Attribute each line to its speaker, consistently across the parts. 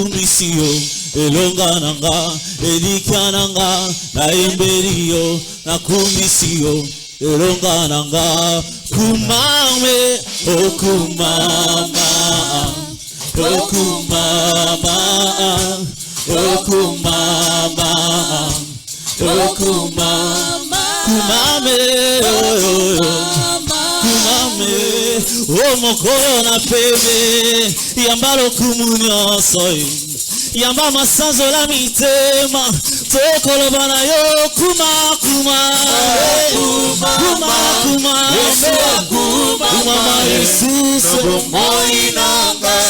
Speaker 1: nakumisio elonga nanga elikia nanga naimberio nakumisio elonga nanga kumame okumama okumama okumama okumama kumame kumame o mokolo na pebe yambalo kumunyoso yamba masanzola mitema tokoloba na yo kuma kuma kuma kuma kuma Jesus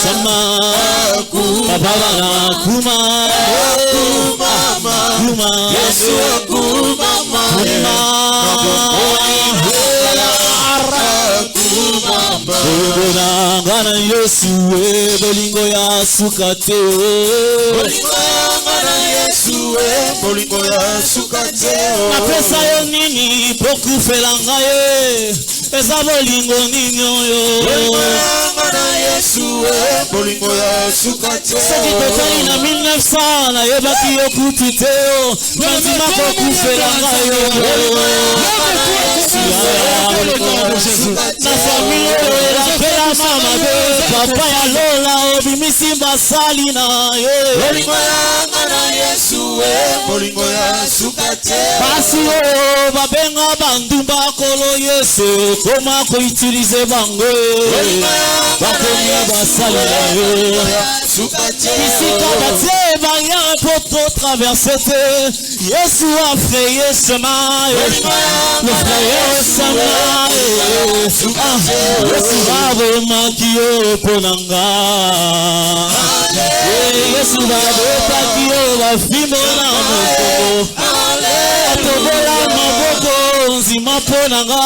Speaker 1: sama baba na kuma kuma Yesu kuma Ngana Yesu bolingo ya sukate bolingo ya sukate na pesa yo nini pokufela ngaye eza bolingo nini oyo ngana Yesu bolingo ya sukate soki totali na 1900 na yebaki yo kutiteo manzima pokufela ngaye na famille la mama be papa ya lola obimisi basali na ye bolingo na Yesu bolingo ya sukate basi o babenga bandumba kolo Yesu koma ko utiliser bango bakomi basali na ye sukate isika batie barrière pour trop traverser Yesu a frayé chemin le frayé chemin Yesu va makio ponanga Yesu va takio la fimo na moko atobola maboko nzima ponanga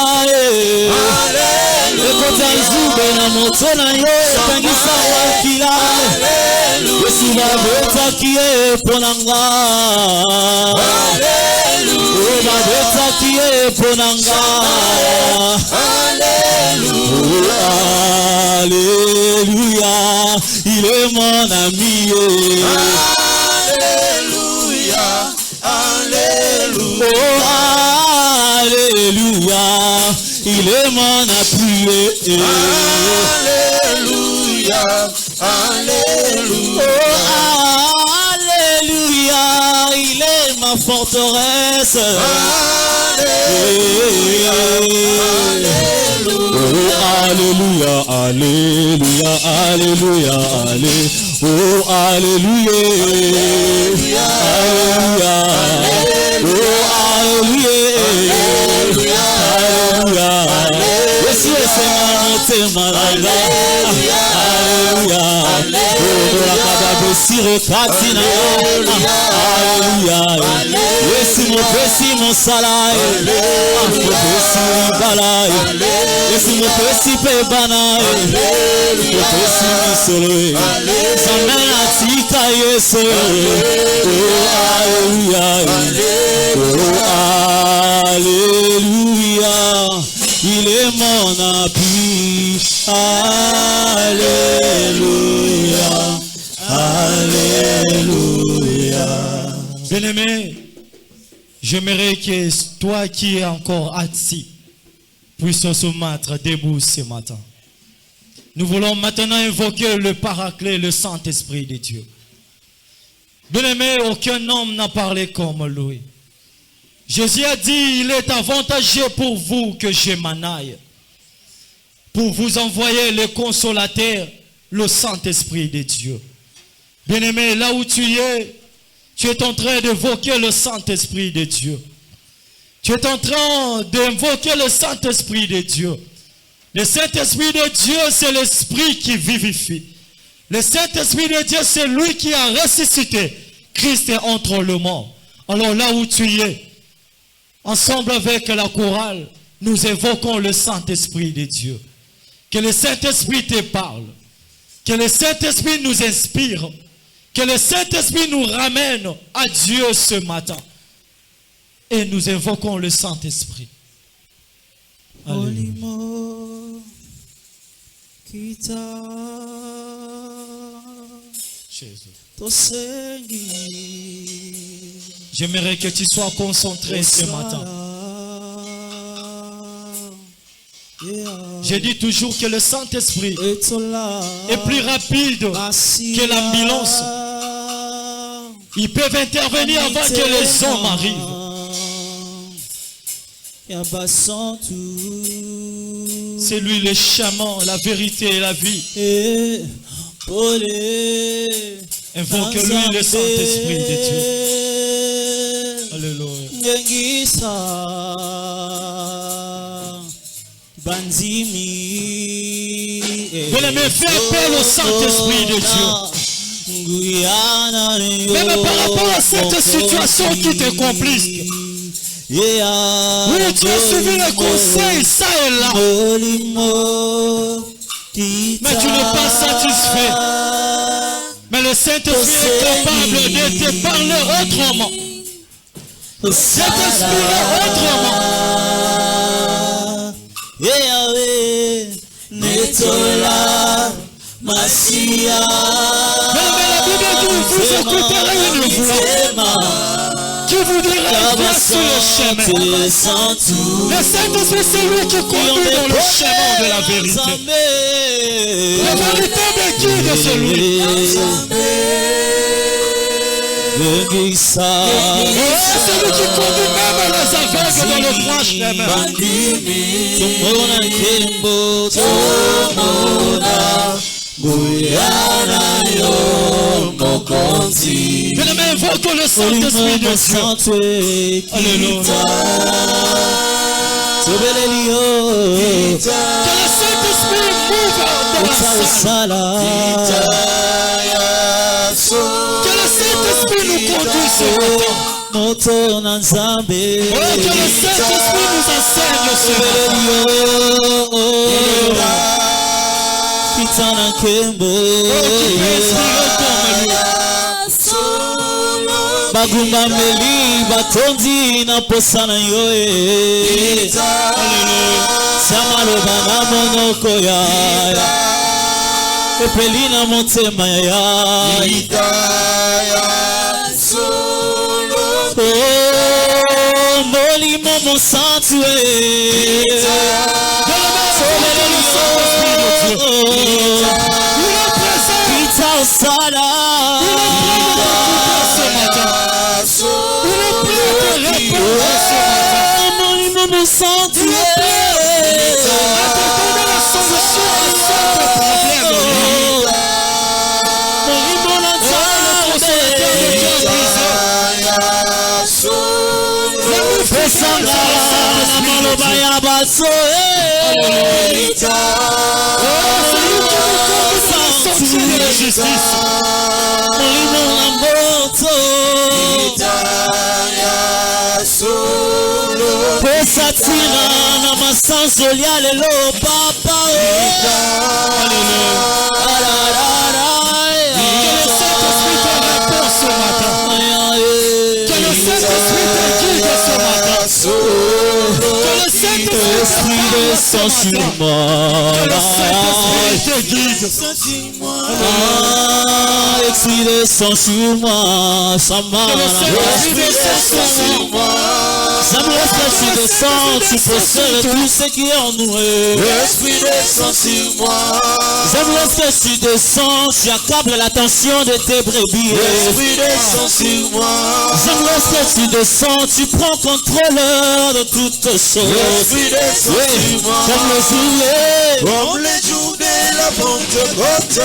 Speaker 1: ekota nzube na moto na yo tangisa wakila Yesu va takio ponanga va takio ponanga Alléluia, il est mon ami. Alléluia, Alléluia. Oh, Alléluia, il est mon appui. Alléluia, Alléluia. Oh, Alléluia, il est ma forteresse. Alléluia, Alléluia, Alléluia, Alléluia, Alléluia, oh Alléluia, Alléluia, oh Alléluia, Alléluia, Yesu est malade, Alléluia, oh la kadabo sire katina, Alléluia, Yesu mo pesi mo sala, mo pesi bala, Yesu mo pesi pe bana, mo pesi misolo, samena tika Yesu, oh Alléluia, oh Alléluia, il est mon appui, Alléluia, Alléluia.
Speaker 2: Bien-aimé, j'aimerais que toi qui es encore assis puissions se mettre debout ce matin. Nous voulons maintenant invoquer le Paraclet, le Saint-Esprit de Dieu. Bien-aimé, aucun homme n'a parlé comme lui. Jésus a dit, il est avantageux pour vous que je m'en aille, pour vous envoyer le consolateur, le Saint-Esprit de Dieu. Bien-aimé, là où tu es en train d'invoquer le Saint-Esprit de Dieu. Tu es en train d'invoquer le Saint-Esprit de Dieu. Le Saint-Esprit de Dieu, c'est l'Esprit qui vivifie. Le Saint-Esprit de Dieu, c'est lui qui a ressuscité Christ entre le mort. Alors là où tu es, ensemble avec la chorale, nous évoquons le Saint-Esprit de Dieu. Que le Saint-Esprit te parle. Que le Saint-Esprit nous inspire. Que le Saint-Esprit nous ramène à Dieu ce matin. Et nous invoquons le Saint-Esprit. Jésus. J'aimerais que tu sois concentré ce matin. Je dis toujours que le Saint-Esprit est plus rapide que l'ambulance. Ils peuvent intervenir avant que les hommes arrivent. C'est lui le chemin, la vérité et la vie. Invoque-lui le Saint-Esprit de Dieu. Alléluia. Bien-aimé, fais appel au Saint-Esprit de Dieu. Même par rapport à cette situation qui te complique. Oui, tu as suivi les conseils, ça et là. Mais tu n'es pas satisfait. Mais le Saint-Esprit est capable de te parler autrement. De t'inspirer autrement. Mais la Bible dit, vous écouterez une voix qui vous dira, voici le chemin. Le Saint-Esprit, c'est lui qui conduit dans le chemin de la vérité. La véritable guide, c'est lui. C'est lui qui conduit même les aveugles dans le droit chemin. Bien-aimé, invoque le Saint-Esprit de Dieu. Alléluia. Que le Saint-Esprit mouve dans la salle. Que le Saint-Esprit nous conduise ce matin. Que le Saint-Esprit nous enseigne ce matin.
Speaker 1: Bagumba meli batondi na posana yoe. Samalo bana monoko ya. Epelina motema ya. Oh, moli momo santue. Sala, Pesatina na masanzo lelo papa. Que le Saint-Esprit te répond ce matin. Que le Saint-Esprit te guide ce matin. Que le Saint-Esprit descend sur moi. Que le Saint-Esprit te guide. Esprit descend sur moi. Que le Saint-Esprit descend sur moi. J'aimerais que tu descends, tu possèdes tout ce qui est en nous. L'Esprit descend sur moi. J'aimerais que tu descends, tu accables l'attention de tes brebis. L'Esprit descend sur moi. J'aimerais que tu descends, tu prends contrôle de toutes choses. L'Esprit descend sur moi. Comme les jours de la Pentecôte.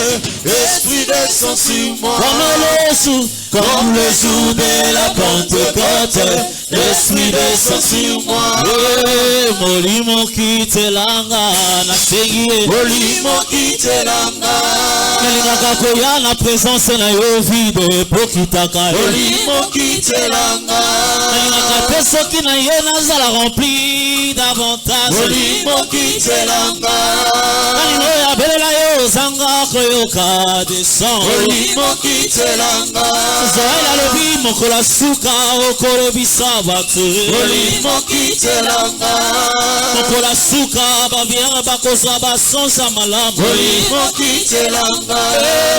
Speaker 1: L'Esprit descend sur moi. Comme le jour de la Pentecôte. L'Esprit descend sur moi. Molimo kitelanga na sengie. Molimo kitelanga. Nalingaka koya na présence na yo vide pokitaka. Molimo kitelanga. Nalingaka peso ki na ye nazala rempli davantage. Molimo kitelanga. Nalingo ya belela yo zanga koyoka descend. Molimo kitelanga. Zoela lobi mokola suka okolo bisa. Molimo kitelanga. Mokola suka baviera bakosa basonsa malamu. Molimo kitelanga.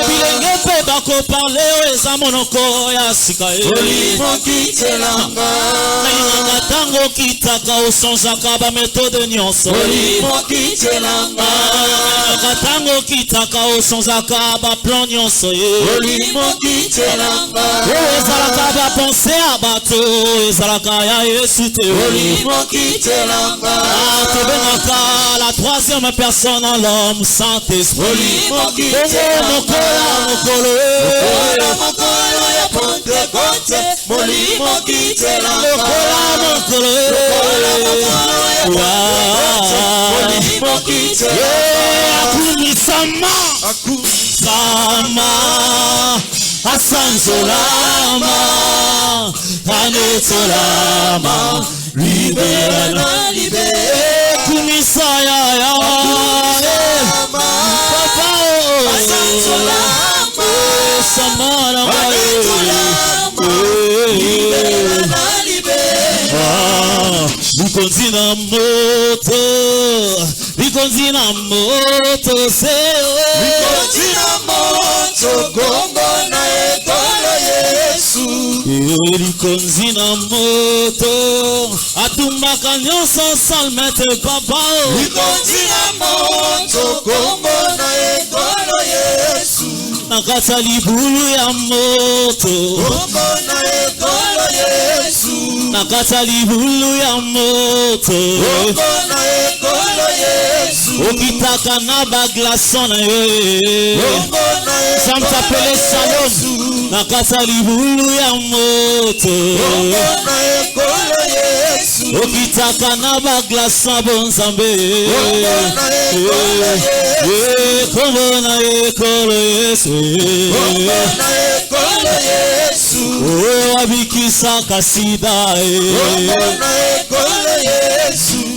Speaker 1: bilenge mpe bakoparle eza monoko ya sika nalingaka ntango kitaka osonzaka bametode nyonso nalingaka ntango kitaka osonzaka baplan nyonso ezalaka bapense ya bato ezalaka ya Yesu te tobengaka la troisième personne en l'homme Saint-Esprit mokolo ya Pentecote molimo kitelanga akumisama asanzolama anetolama libera kumisaya ya papa asanzolama samara likonzi na moto gongo na ekolo Yesu likonzi na moto atumbaka nyonso salmete papa likonzi na moto gongo na ekolo Yesu nakata libulu ya moto gongo na ekolo Yesu nakata libulu ya moto gongo na ekolo Yesu okitaka na baglason na yo ça m'appelle Salom nakata libulu ya moto gongo na ekolo Yesu okitaka na baglason bonzambe gongo na ekolo Yesu gongo na ekolo Yesu abikisaka sida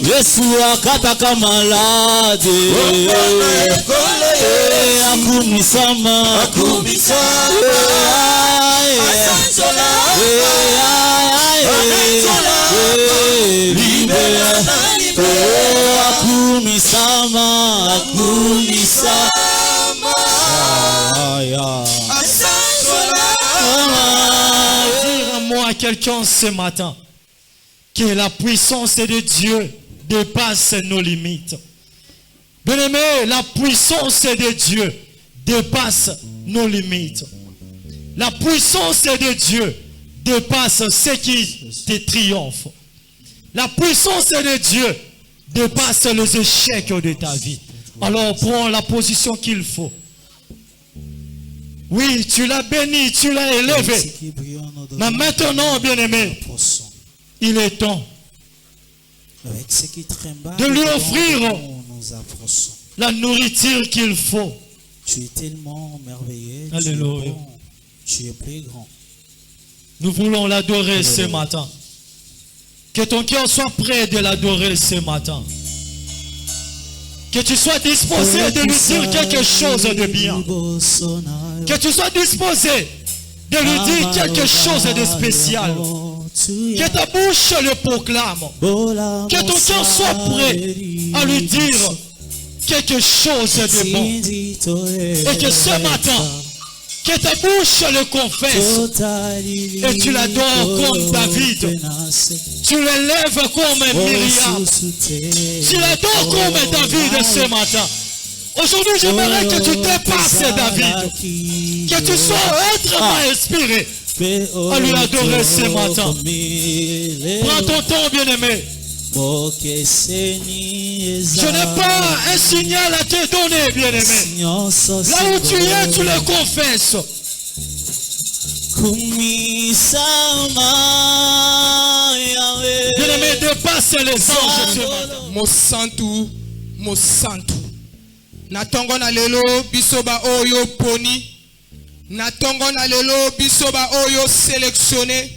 Speaker 1: Yesu akataka malade akumisama
Speaker 2: Dire-moi à quelqu'un ce matin que la puissance de Dieu dépasse nos limites. Bien-aimé, la puissance de Dieu dépasse nos limites. La puissance de Dieu dépasse ce qui te triomphe. La puissance de Dieu dépasse les échecs de ta vie. Alors prends la position qu'il faut. Oui, tu l'as béni, tu l'as élevé. Mais maintenant, bien-aimé, il est temps de lui offrir la nourriture qu'il faut.
Speaker 1: Tu es tellement merveilleux.
Speaker 2: Alléluia.
Speaker 1: Tu es plus grand.
Speaker 2: Nous voulons l'adorer ce matin. Que ton cœur soit prêt de l'adorer ce matin. Que tu sois disposé de lui dire quelque chose de bien. Que tu sois disposé de lui dire quelque chose de spécial. Que ta bouche le proclame. Que ton cœur soit prêt à lui dire quelque chose de bon. Et que ce matin, que ta bouche le confesse. Et tu l'adores comme David. Tu l'élèves comme Myriam. Tu l'adores comme David ce matin. Aujourd'hui, j'aimerais que tu dépasses David. Que tu sois autrement inspiré à lui adorer ce matin. Prends ton temps, bien-aimé. Je n'ai pas un signal à te donner, bien-aimé. Là où tu es, tu le confesses. Bien-aimé, dépasse les anges ce matin.
Speaker 3: Mo santu. Na tongo na lelo bisoba oyo poni. Na tongo na lelo bisoba oyo sélectionné.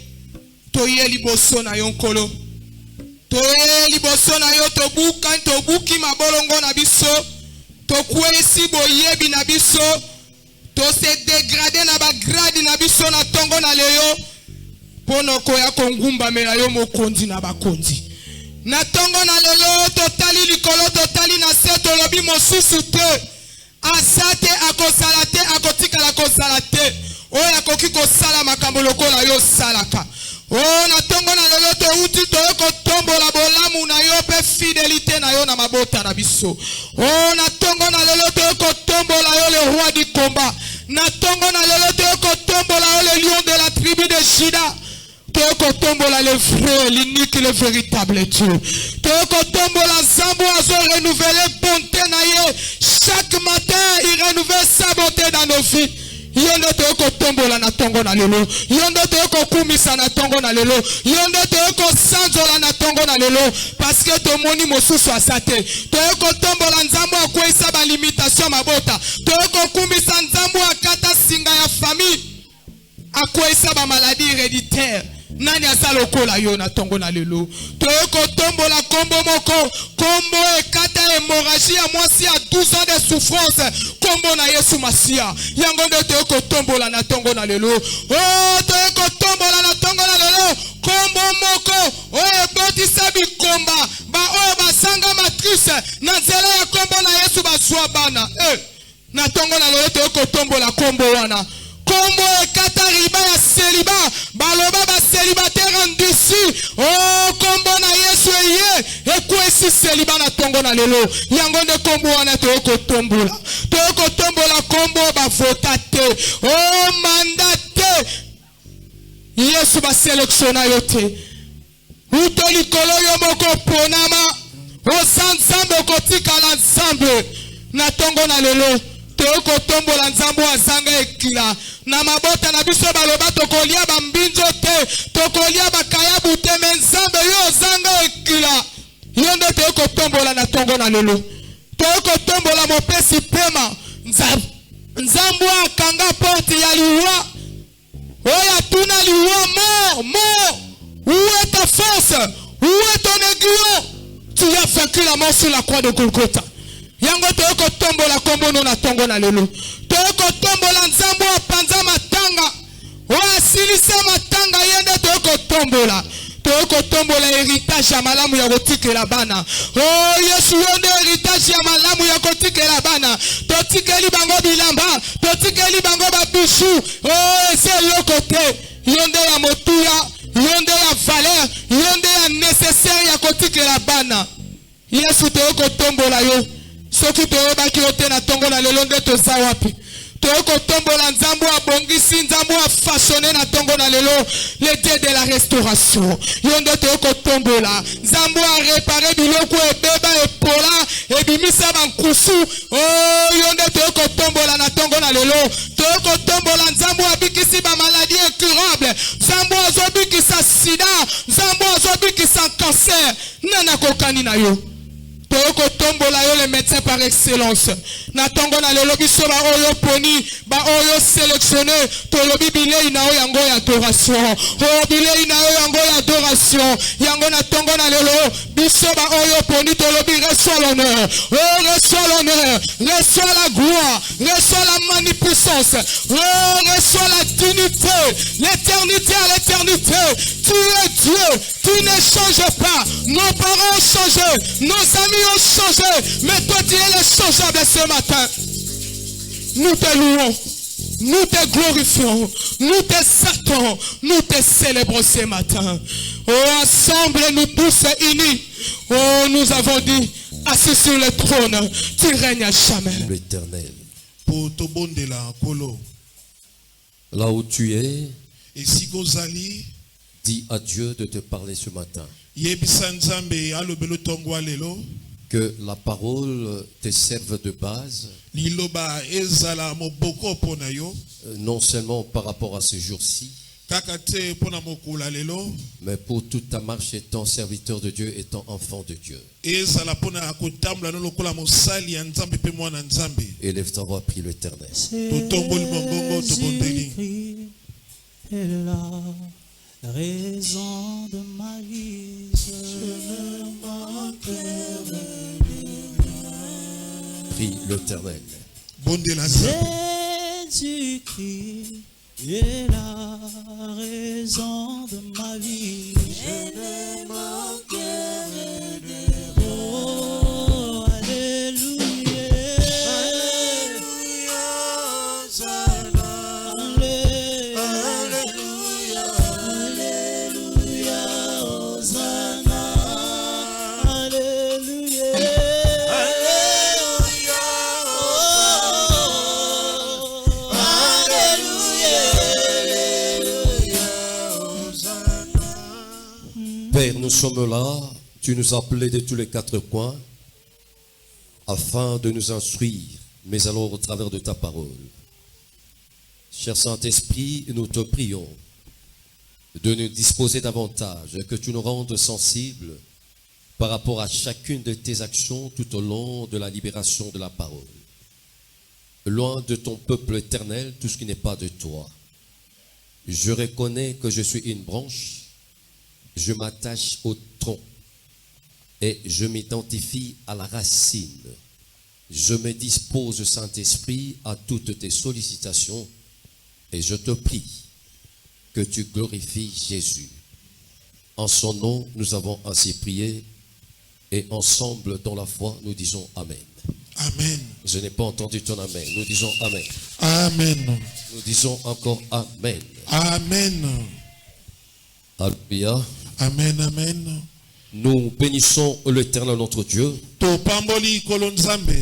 Speaker 3: Toye liboso na yonkolo. Toye liboso na yo tobuki mabolongo na biso. Tokwesi boyebi na biso. To se dégrader na ba grade na biso na tongo na leyo. Pono koya kongumba mela yo mokonzi na bakonzi. Na tongo na lelo totali likolo totali na se tolobi mosusu te. asate akosalate akotikala kosalate oya koki kosala makambo lokola yo salaka. Oh na tongo na lelo te uti to ko tombola bolamu na yo pe fidélité na yo na mabota na biso. Oh na tongo na lelo te ko tombola yo le roi du combat. Na tongo na lelo te ko tombola yo le lion de la tribu de Juda. Te ko tombola le vrai, l'unique, le véritable Dieu. Te ko tombola Zambo azo renouveler bonté na ye. Chaque matin il renouvelle sa bonté dans nos vies. Yondo te ko tombola na tongo na lelo. Yondo te ko kumisa na tongo na lelo. Yondo te ko sanzola na tongo na lelo. Parce que to moni mosusu asate. Te ko tombola nzambo akwesa ba limitation mabota. Te ko kumisa nzambo akata singa ya famille. Akwesa ba maladie héréditaire. Nani asalo kola yo na tongo na lelo. Te ko tombola kombo moko. Kombo ekata hémorragie à mwasi à 12 ans de souffrance. Kombo na Yesu Masia. Yango nde te ko tombola na tongo na lelo. Oh te ko tombola na tongo na lelo. Kombo moko. Oh ebotisa bikomba. Ba oh basanga matrice. Na nzela ya kombo na Yesu baswa bana. Na tongo na lelo te ko tombola kombo wana. Kombo ekata riba ya celiba. Baloba ba célibataire en dessus. Oh kombo na Yesu eye. Ekwesi celiba na tongo na lelo. Yango nde kombo wana te ko tombola. Te ko tombola kombo ba votate. Oh mandate. Yesu ba sélectionna yote. Uto likolo yo moko ponama. O sansambe kotika la nsambe. Na tongo na lelo. Te ko tombola nzambo azanga ekila. Na mabota na biso baloba tokolia bambinzo te. Tokolia bakayabu te menzambe yo zanga ekila. Yondo te ko tombola na tongo na lelo. Te ko tombola mopesi pema. Nzambo akanga porte ya liwa. Oya tuna liwa mort. Où est ta force? Où est ton aiguillon? Tu as vaincu la mort sur la croix de Golgotha. Yango te ko tombola kombo no na tongo na lelo. Te ko tombola nzambo apanza matanga. Oya silisa matanga yende te ko tombola. Te ko tombola héritage ya malamu ya kotikela bana. Oh Yesu yonde héritage ya malamu ya kotikela bana. Totikeli bango bilamba, totikeli bango babishu. Oh c'est le côté yonde ya motuya, yonde ya valeur, yonde ya nécessaire ya kotikela bana. Yesu te ko tombola yo. Soki te obaki ote na tongo na lelo nde toza wapi. Te ko tombola nzambo abongisi nzambo afashone na tongo na lelo le dieu de la restauration. Yonde te ko tombola nzambo a réparer biloko ebeba epola ebimisa bankusu. Oh yonde te ko tombola na tongo na lelo. Te ko tombola nzambo abikisi ba maladie incurable. Nzambo azobikisa sida, nzambo azobikisa cancer. Nana kokani na yo. Toko tombola yo le médecin par excellence. Na tongo na lelo biso ba oyo poni, ba oyo sélectionné, to lobi bilei na oyo yango ya adoration. Oh bilei na oyo yango ya adoration. Yango na tongo na lelo biso ba oyo poni to lobi reçois l'honneur. Oh reçois l'honneur, reçois la gloire, reçois la magnificence. Oh reçois la dignité, l'éternité à l'éternité. Tu es Dieu, tu ne changes pas. Nos parents ont changé, nos amis ont changé, mais toi tu es le changeable ce matin. Nous te louons, nous te glorifions, nous te saluons, nous te célébrons ce matin. Oh, ensemble, nous tous unis, oh, nous avons dit, assis sur le trône, tu règnes à jamais.
Speaker 4: L'Éternel,
Speaker 5: pour to bondela kolo.
Speaker 4: là où tu es,
Speaker 5: Et si gozali,
Speaker 4: dis à Dieu de te parler ce matin.
Speaker 5: yebisa nzambe alobelo tongwa lelo.
Speaker 4: Que la parole te serve de base,
Speaker 5: Liloba ezala moboko pona yo.
Speaker 4: non seulement par rapport à ce jour-ci,
Speaker 5: Kakate pona mokula lelo.
Speaker 4: mais pour toute ta marche étant serviteur de Dieu, étant enfant de Dieu.
Speaker 5: Ezala pona akotambula no lokola mosali ya nzambe pe mwana nzambe.
Speaker 4: Élève ta voix, prie l'Éternel.
Speaker 5: Totomboli mongongo tobondeli.
Speaker 1: Jésus-Christ est la raison de ma vie.
Speaker 4: Prie l'Éternel.
Speaker 5: Bondela nzambe.
Speaker 1: Jésus-Christ est la raison de ma vie. Je ne manquerai de rien. Oh, alléluia.
Speaker 4: Père, nous sommes là, tu nous as appelés de tous les quatre coins afin de nous instruire, mais alors au travers de ta parole. Cher Saint-Esprit, nous te prions de nous disposer davantage, que tu nous rendes sensibles par rapport à chacune de tes actions tout au long de la libération de la parole. Loin de ton peuple éternel, tout ce qui n'est pas de toi. Je reconnais que je suis une branche, je m'attache au tronc et je m'identifie à la racine. Je me dispose, Saint-Esprit, à toutes tes sollicitations et je te prie que tu glorifies Jésus. En son nom, nous avons ainsi prié et ensemble dans la foi, nous disons Amen.
Speaker 5: Amen.
Speaker 4: Je n'ai pas entendu ton Amen. Nous disons Amen.
Speaker 5: Amen.
Speaker 4: Nous disons encore Amen.
Speaker 5: Amen.
Speaker 4: Alléluia.
Speaker 5: Amen. Amen.
Speaker 4: Nous bénissons l'Éternel notre Dieu
Speaker 5: Topamboli kolonzambe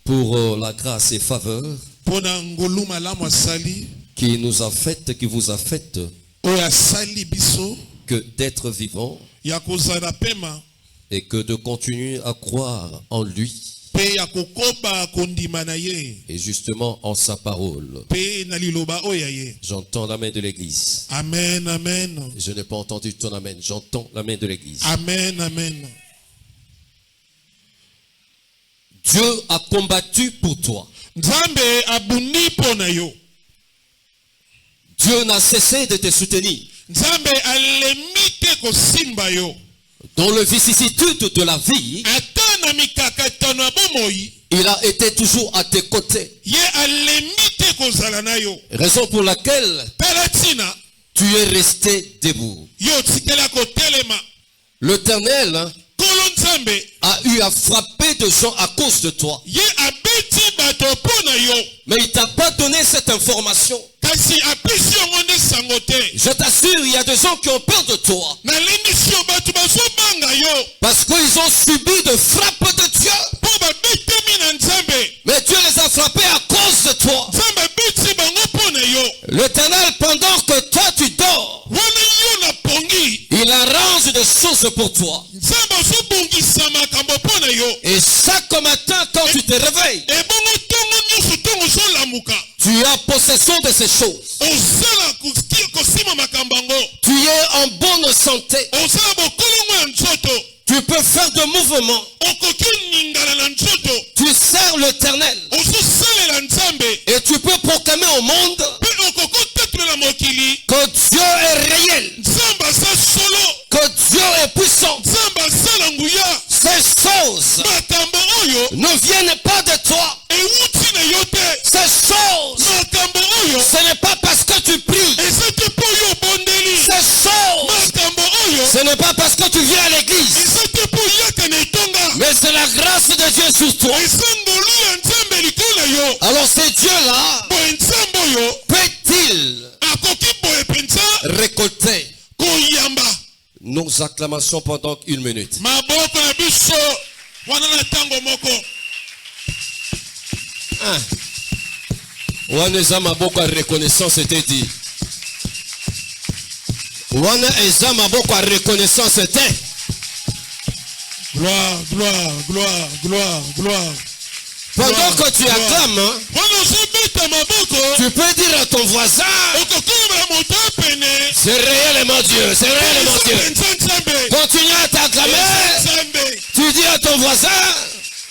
Speaker 4: pour la grâce et faveur
Speaker 5: pona ngoluma la mwasali
Speaker 4: qui nous a fait, qui vous a fait
Speaker 5: oya sali biso
Speaker 4: que d'être vivant
Speaker 5: ya kozala pema
Speaker 4: et que de continuer à croire en lui
Speaker 5: pe ya kokoba kondima na ye
Speaker 4: et justement en sa parole.
Speaker 5: pe na liloba oya ye.
Speaker 4: J'entends la main de l'Église.
Speaker 5: Amen. Amen.
Speaker 4: Je n'ai pas entendu ton Amen. J'entends la main de l'Église.
Speaker 5: Amen. Amen.
Speaker 4: Dieu a combattu pour toi.
Speaker 5: Nzambe abuni pona yo.
Speaker 4: Dieu n'a cessé de te soutenir.
Speaker 5: Nzambe alemite kosimba yo.
Speaker 4: Dans le vicissitude de la vie,
Speaker 5: Ata na mikakatano ya bomoi
Speaker 4: il a été toujours à tes côtés.
Speaker 5: ye alemite kozala na yo.
Speaker 4: Raison pour laquelle
Speaker 5: Tala tina
Speaker 4: tu es resté debout.
Speaker 5: yo tikela kotelema.
Speaker 4: L'Éternel
Speaker 5: Kolo Nzambe
Speaker 4: a eu à frapper de gens à cause de toi.
Speaker 5: ye abeti bato pona yo.
Speaker 4: Mais il t'a pas donné cette information.
Speaker 5: Kasi apesi yango nde sango te.
Speaker 4: Je t'assure, il y a des gens qui ont peur de toi.
Speaker 5: Nalendisi yo bato bazobanga yo.
Speaker 4: Parce qu'ils ont subi de frappes de Dieu.
Speaker 5: Po babetemi na Nzambe.
Speaker 4: Mais Dieu les a frappés à cause de toi.
Speaker 5: Nzambe abeti bango pona yo.
Speaker 4: L'Éternel, pendant que toi tu dors,
Speaker 5: Wana yo na pongi.
Speaker 4: il arrange des choses pour toi.
Speaker 5: Nzambe azobongisa makambo pona yo.
Speaker 4: Et chaque matin, quand tu te réveilles,
Speaker 5: Ebongo tongo nyonso tongo ozolamuka.
Speaker 4: tu as possession de ces choses.
Speaker 5: Ozala kosima makambo yango.
Speaker 4: Tu es en bonne santé.
Speaker 5: Ozala bokolongo ya nzoto.
Speaker 4: Tu peux faire de mouvements.
Speaker 5: Okoki ningala na nzoto.
Speaker 4: Tu sers l'Éternel.
Speaker 5: Ozosalela Nzambe.
Speaker 4: Et tu peux proclamer au monde
Speaker 5: Pe okoko tetulela mokili.
Speaker 4: que Dieu est réel.
Speaker 5: Nzambe aza solo.
Speaker 4: Que Dieu est puissant.
Speaker 5: Nzambe asala nguya.
Speaker 4: Ces choses
Speaker 5: Makambo oyo
Speaker 4: ne viennent pas de toi.
Speaker 5: ewuti na yo te.
Speaker 4: Ces choses,
Speaker 5: Makambo oyo
Speaker 4: ce n'est pas parce que tu pries.
Speaker 5: eza te mpo oyo obondeli.
Speaker 4: Ces choses,
Speaker 5: Makambo oyo
Speaker 4: ce n'est pas parce que tu viens à l'église.
Speaker 5: eza te mpo oyaka na etonga.
Speaker 4: Mais c'est la grâce de Dieu sur toi.
Speaker 5: Eza ngolu ya Nzambe likolo na yo.
Speaker 4: Alors ce Dieu-là
Speaker 5: Boye Nzambe oyo
Speaker 4: peut-il
Speaker 5: akoki boye penza
Speaker 4: récolter
Speaker 5: koyamba
Speaker 4: nos acclamations pendant 1 minute?
Speaker 5: maboko na biso wana na ntango moko.
Speaker 4: Wana eza maboko ya reconnaissance était dit. Wana eza maboko ya reconnaissance était.
Speaker 5: Gloire, gloire, gloire, gloire, gloire.
Speaker 4: Pendant que tu acclames,
Speaker 5: Wana ozobeta maboko
Speaker 4: tu peux dire à ton voisin,
Speaker 5: okokolobela moto apene
Speaker 4: c'est réellement Dieu, c'est réellement Dieu.
Speaker 5: penza Nzambe.
Speaker 4: Continue à t'acclamer.
Speaker 5: Nzambe.
Speaker 4: Tu dis à ton voisin,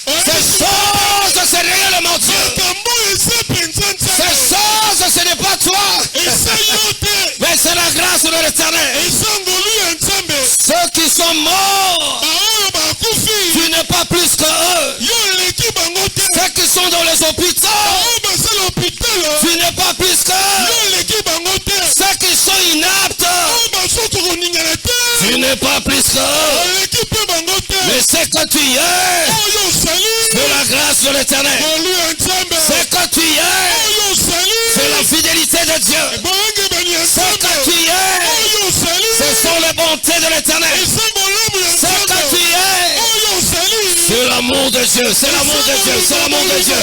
Speaker 4: ces choses, c'est réellement Dieu.
Speaker 5: Makambo eza penza
Speaker 4: Ces
Speaker 5: Nzambe.
Speaker 4: choses, ce n'est pas toi,
Speaker 5: Eza yo te.
Speaker 4: mais c'est la grâce de l'Éternel.
Speaker 5: Eza ngolu ya Nzambe.
Speaker 4: Ceux qui sont morts,
Speaker 5: Baoyo bakufi.
Speaker 4: tu n'es pas plus que eux.
Speaker 5: Yo eleki bango te.
Speaker 4: Ceux qui sont dans les hôpitaux,
Speaker 5: Baoyo baza na hôpital.
Speaker 4: tu n'es pas plus
Speaker 5: Yo
Speaker 4: qu'eux.
Speaker 5: eleki bango te.
Speaker 4: Ceux qui sont inaptes,
Speaker 5: Baoyo bazoki koningana te.
Speaker 4: tu n'es pas plus qu'eux.
Speaker 5: Eleki mpe bango te.
Speaker 4: Mais c'est que tu y es,
Speaker 5: Oyo osali.
Speaker 4: c'est la grâce de l'Éternel.
Speaker 5: Ngolu ya Nzambe.
Speaker 4: C'est que tu y es,
Speaker 5: Oyo osali.
Speaker 4: c'est la fidélité de Dieu.
Speaker 5: Boyengebani ya
Speaker 4: C'est que
Speaker 5: Nzambe.
Speaker 4: tu y es,
Speaker 5: Oyo osali.
Speaker 4: ce sont les bontés de l'Éternel.
Speaker 5: Eza bolamu ya
Speaker 4: C'est que
Speaker 5: Nzambe.
Speaker 4: tu y es,
Speaker 5: Oyo osali.
Speaker 4: c'est l'amour de Dieu, c'est l'amour de Dieu, c'est l'amour de Dieu.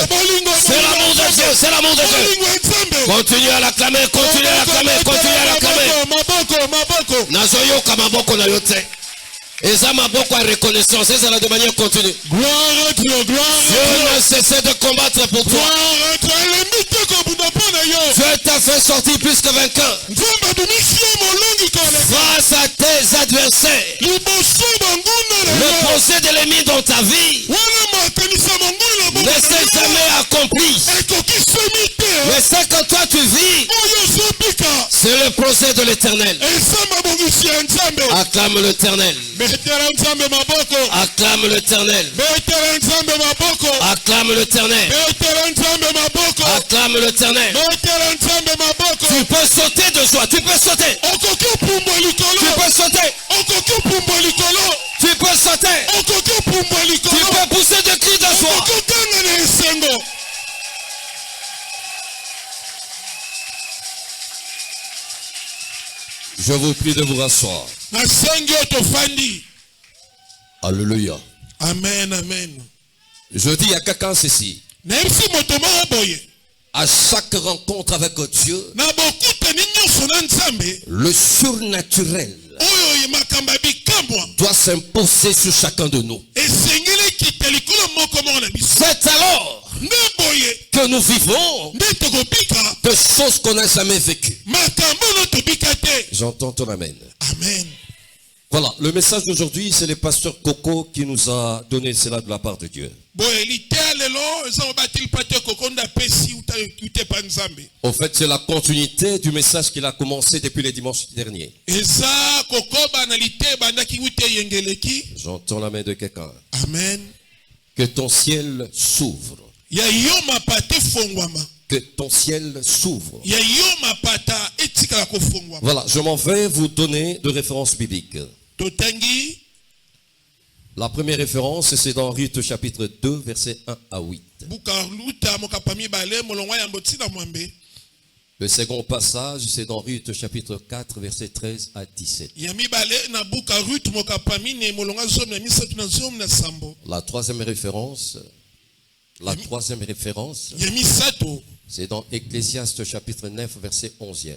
Speaker 4: C'est l'amour de Dieu, c'est l'amour de Dieu.
Speaker 5: Bolingo ya Nzambe.
Speaker 4: Continue à l'acclamer, continue à l'acclamer, continue à l'acclamer.
Speaker 5: Maboko, maboko.
Speaker 4: Nazoyoka maboko na yo te. Et ça m'a beaucoup à reconnaissance. Et ça de manière continue.
Speaker 5: Gloire à Dieu, gloire à
Speaker 4: Dieu
Speaker 5: Dieu.
Speaker 4: n'a cessé de combattre pour toi.
Speaker 5: Gloire à Dieu.
Speaker 4: Dieu t'a fait sortir plus que vainqueur. Face à tes adversaires. Le procès de l'ennemi dans ta vie ne s'est jamais accompli. Mais ce que toi tu vis, c'est le procès de l'éternel. Acclame l'éternel. Acclame l'éternel. Acclame l'éternel. Acclame l'éternel. Tu peux sauter de joie. Tu peux sauter. Tu peux sauter. Tu peux sauter. Tu peux pousser des cris de joie. Je vous prie de vous rasseoir. Alléluia.
Speaker 5: Amen, amen.
Speaker 4: Je dis à quelqu'un ceci. À chaque rencontre avec Dieu, le surnaturel doit s'imposer sur chacun de nous. C'est alors que nous vivons de choses qu'on n'a jamais vécues. J'entends ton amen.
Speaker 5: Amen.
Speaker 4: Voilà, le message d'aujourd'hui, c'est le pasteur Coco qui nous a donné cela de la part de Dieu. En fait, c'est la continuité du message qu'il a commencé depuis le dimanche dernier. J'entends la main de quelqu'un.
Speaker 5: Amen.
Speaker 4: Que ton ciel s'ouvre. Que ton ciel s'ouvre. Voilà, je m'en vais vous donner de références bibliques. La première référence, c'est dans Ruth chapitre 2, versets 1 à 8. Le second passage, c'est dans Ruth chapitre 4, versets 13 à 17. La troisième référence, c'est dans Ecclésiaste chapitre 9, verset 11e.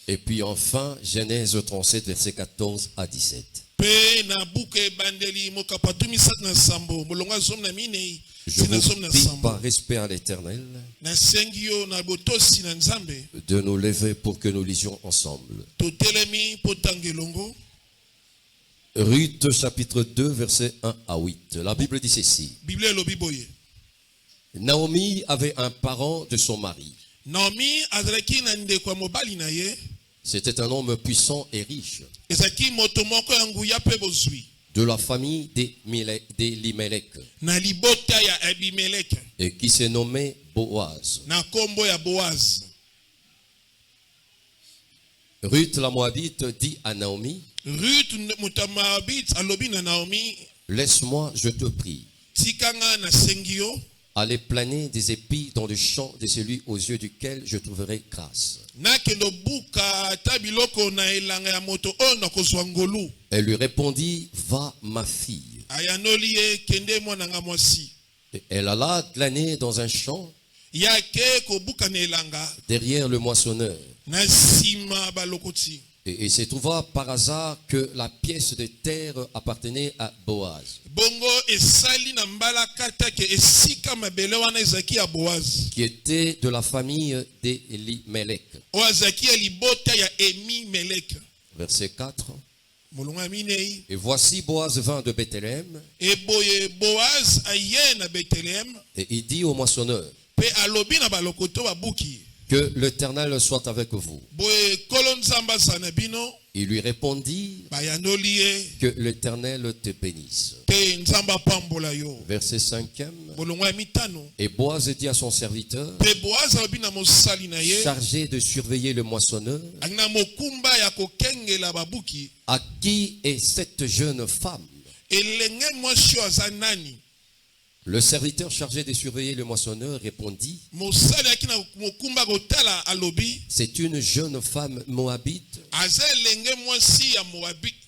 Speaker 4: Et puis enfin, Genèse 37, verset 14 à 17. Je vous prie par respect à l'Éternel de nous lever pour que nous lisions ensemble. Ruth chapitre 2, verset 1 à 8. La Bible dit ceci. Naomi avait un parent de son mari. C'était un homme puissant et riche, de la famille d'Elimelech, et qui se nommait Boaz. Ruth la Moabite dit à Naomi, laisse-moi, je te prie, aller planer des épis dans le champ de celui aux yeux duquel je trouverai grâce. Elle lui répondit, va ma fille. Et elle alla glaner dans un champ derrière le moissonneur. Et il se trouva par hasard que la pièce de terre appartenait à Boaz, qui était de la famille d'Elimelech. Verset 4. Et voici Boaz vint de Bethléem, et il dit au moissonneur, que l'Éternel soit avec vous. Il lui répondit, que l'Éternel te bénisse. Verset 5e. Et Boaz dit à son serviteur, chargé de surveiller le moissonneur, à qui est cette jeune femme? Le serviteur chargé de surveiller le moissonneur répondit, c'est une jeune femme moabite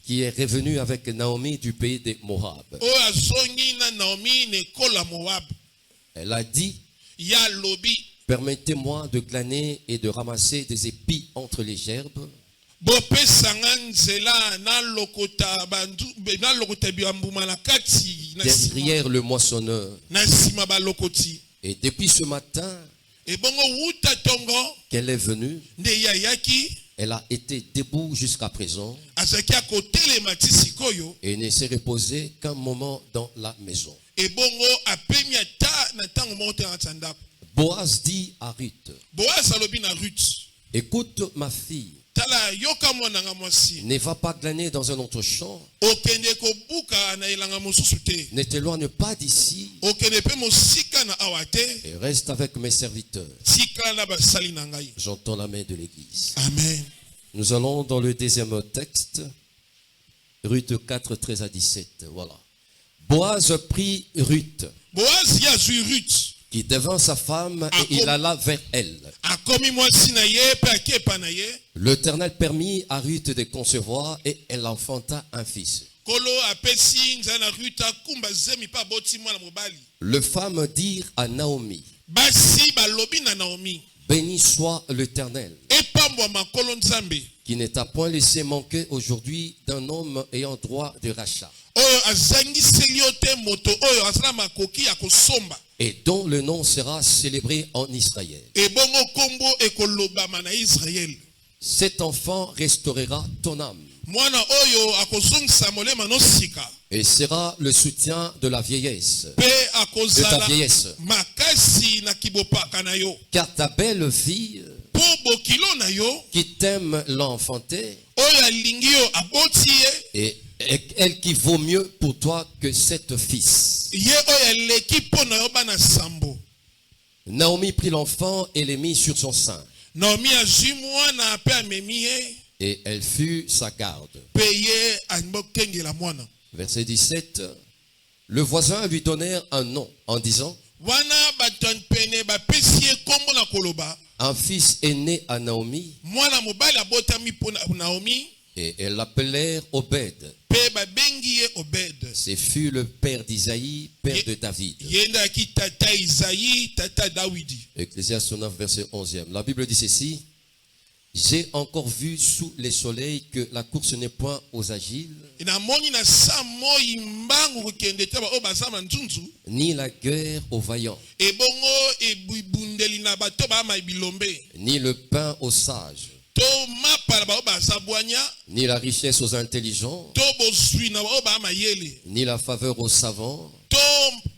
Speaker 4: qui est revenue avec Naomi du pays de Moab. Elle a dit, permettez-moi de glaner et de ramasser des épis entre les gerbes.
Speaker 5: bopesanga nzela na lokota biambuma na kati na sima
Speaker 4: derrière le moissonneur.
Speaker 5: na sima balokoti.
Speaker 4: Et depuis ce matin
Speaker 5: Et bongo wuta tongo
Speaker 4: qu'elle est venue,
Speaker 5: nde yayaki
Speaker 4: elle a été debout jusqu'à présent
Speaker 5: azaki akotelema ti sikoyo.
Speaker 4: et ne s'est reposée qu'un moment dans la maison.
Speaker 5: Et bongo apemi ata na ntango moko te na kati ya ndako.
Speaker 4: Boaz dit à Ruth,
Speaker 5: Boaz alobi na Ruth,
Speaker 4: écoute ma fille,
Speaker 5: tala yoka mwana nga mwasi,
Speaker 4: ne va pas glaner dans un autre champ,
Speaker 5: okende kobuka na elanga mosusu te,
Speaker 4: ne t'éloigne pas d'ici
Speaker 5: okende pe mosika na awa te,
Speaker 4: et reste avec mes serviteurs.
Speaker 5: tika na basali na ngai.
Speaker 4: J'entends la main de l'église.
Speaker 5: Amen.
Speaker 4: Nous allons dans le deuxième texte, Ruth 4, 13 à 17. Voilà. Boaz prit Ruth,
Speaker 5: Boaz yazwi Ruth,
Speaker 4: qui devint sa femme, et il alla vers elle.
Speaker 5: akomi mwasi na ye pe akepa na ye.
Speaker 4: L'Éternel permit à Ruth de concevoir et elle enfanta un fils.
Speaker 5: Kolo apesi nzala na Ruth akumba zemi pa boti mwana mobali.
Speaker 4: Les femmes dirent à Naomi,
Speaker 5: Basi balobi na Naomi,
Speaker 4: béni soit l'Éternel,
Speaker 5: epambwa makolo nzambe,
Speaker 4: qui ne t'a point laissé manquer aujourd'hui d'un homme ayant droit de rachat,
Speaker 5: oyo azangiseli yo te moto oyo azala makoki ya kosomba,
Speaker 4: et dont le nom sera célébré en Israël.
Speaker 5: ebongo kombo ekolobama na Israel.
Speaker 4: Cet enfant restaurera ton âme
Speaker 5: Mwana oyo akozongisa molema no sika,
Speaker 4: et sera le soutien de la vieillesse,
Speaker 5: pe
Speaker 4: de ta
Speaker 5: akozala
Speaker 4: vieillesse.
Speaker 5: makasi na kibopaka na yo.
Speaker 4: Car ta belle fille,
Speaker 5: Po bokilo na yo,
Speaker 4: qui t'aime l'enfanter,
Speaker 5: oyo alingi yo aboti ye,
Speaker 4: et elle qui vaut mieux pour toi que sept fils.
Speaker 5: ye oyo aleki mpo na yo bana sambo.
Speaker 4: Naomi prit l'enfant et le mit sur son sein,
Speaker 5: Naomi azwi mwana pe amemi ye,
Speaker 4: et elle fut sa garde.
Speaker 5: pe ye abokengela mwana.
Speaker 4: Verset 17. Le voisin lui donnèrent un nom en disant,
Speaker 5: Wana bato pene bapesi ye kombo na koloba,
Speaker 4: un fils est né à Naomi,
Speaker 5: mwana mobali abotami mpo na Naomi,
Speaker 4: et elle l'appelèrent Obed.
Speaker 5: pe babengi ye Obed.
Speaker 4: Ce fut le père d'Isaïe, père de David.
Speaker 5: Ye ndaki tata Isaïe, tata Dawidi.
Speaker 4: Ecclésiaste 9, verset 11e. La Bible dit ceci, j'ai encore vu sous les soleils que la course n'est point aux agiles,
Speaker 5: Namoni na sa moi mbangu kokende te ba oyo baza na nzunzu,
Speaker 4: ni la guerre aux vaillants,
Speaker 5: ebongo ebundeli na bato bama bilombe,
Speaker 4: ni le pain aux sages,
Speaker 5: to mapa na ba oyo baza bwanya,
Speaker 4: ni la richesse aux intelligents,
Speaker 5: to bozwi na ba oyo bama yele,
Speaker 4: ni la faveur aux savants,
Speaker 5: to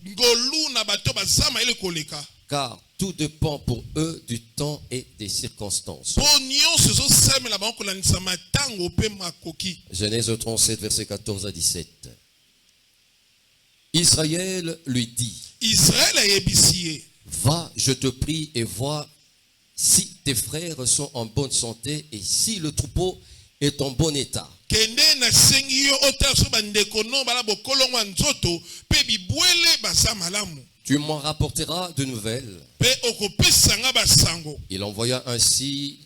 Speaker 5: ngolu na bato baza mayele koleka.
Speaker 4: car tout dépend pour eux du temps et des circonstances.
Speaker 5: Po nyonso ezosemela bango kolandisa matango mpe makoki.
Speaker 4: Genèse 37, verset 14 à 17. Israël lui dit,
Speaker 5: Israël ayebisi ye,
Speaker 4: va, je te prie, et vois si tes frères sont en bonne santé et si le troupeau est en bon état.
Speaker 5: kende nasengi yo otala so bandeko no bala bokolongwa nzoto mpe bibwele baza malamu,
Speaker 4: Tu m'en rapporteras de nouvelles.
Speaker 5: mpe okopesanga basango.
Speaker 4: Il envoya ainsi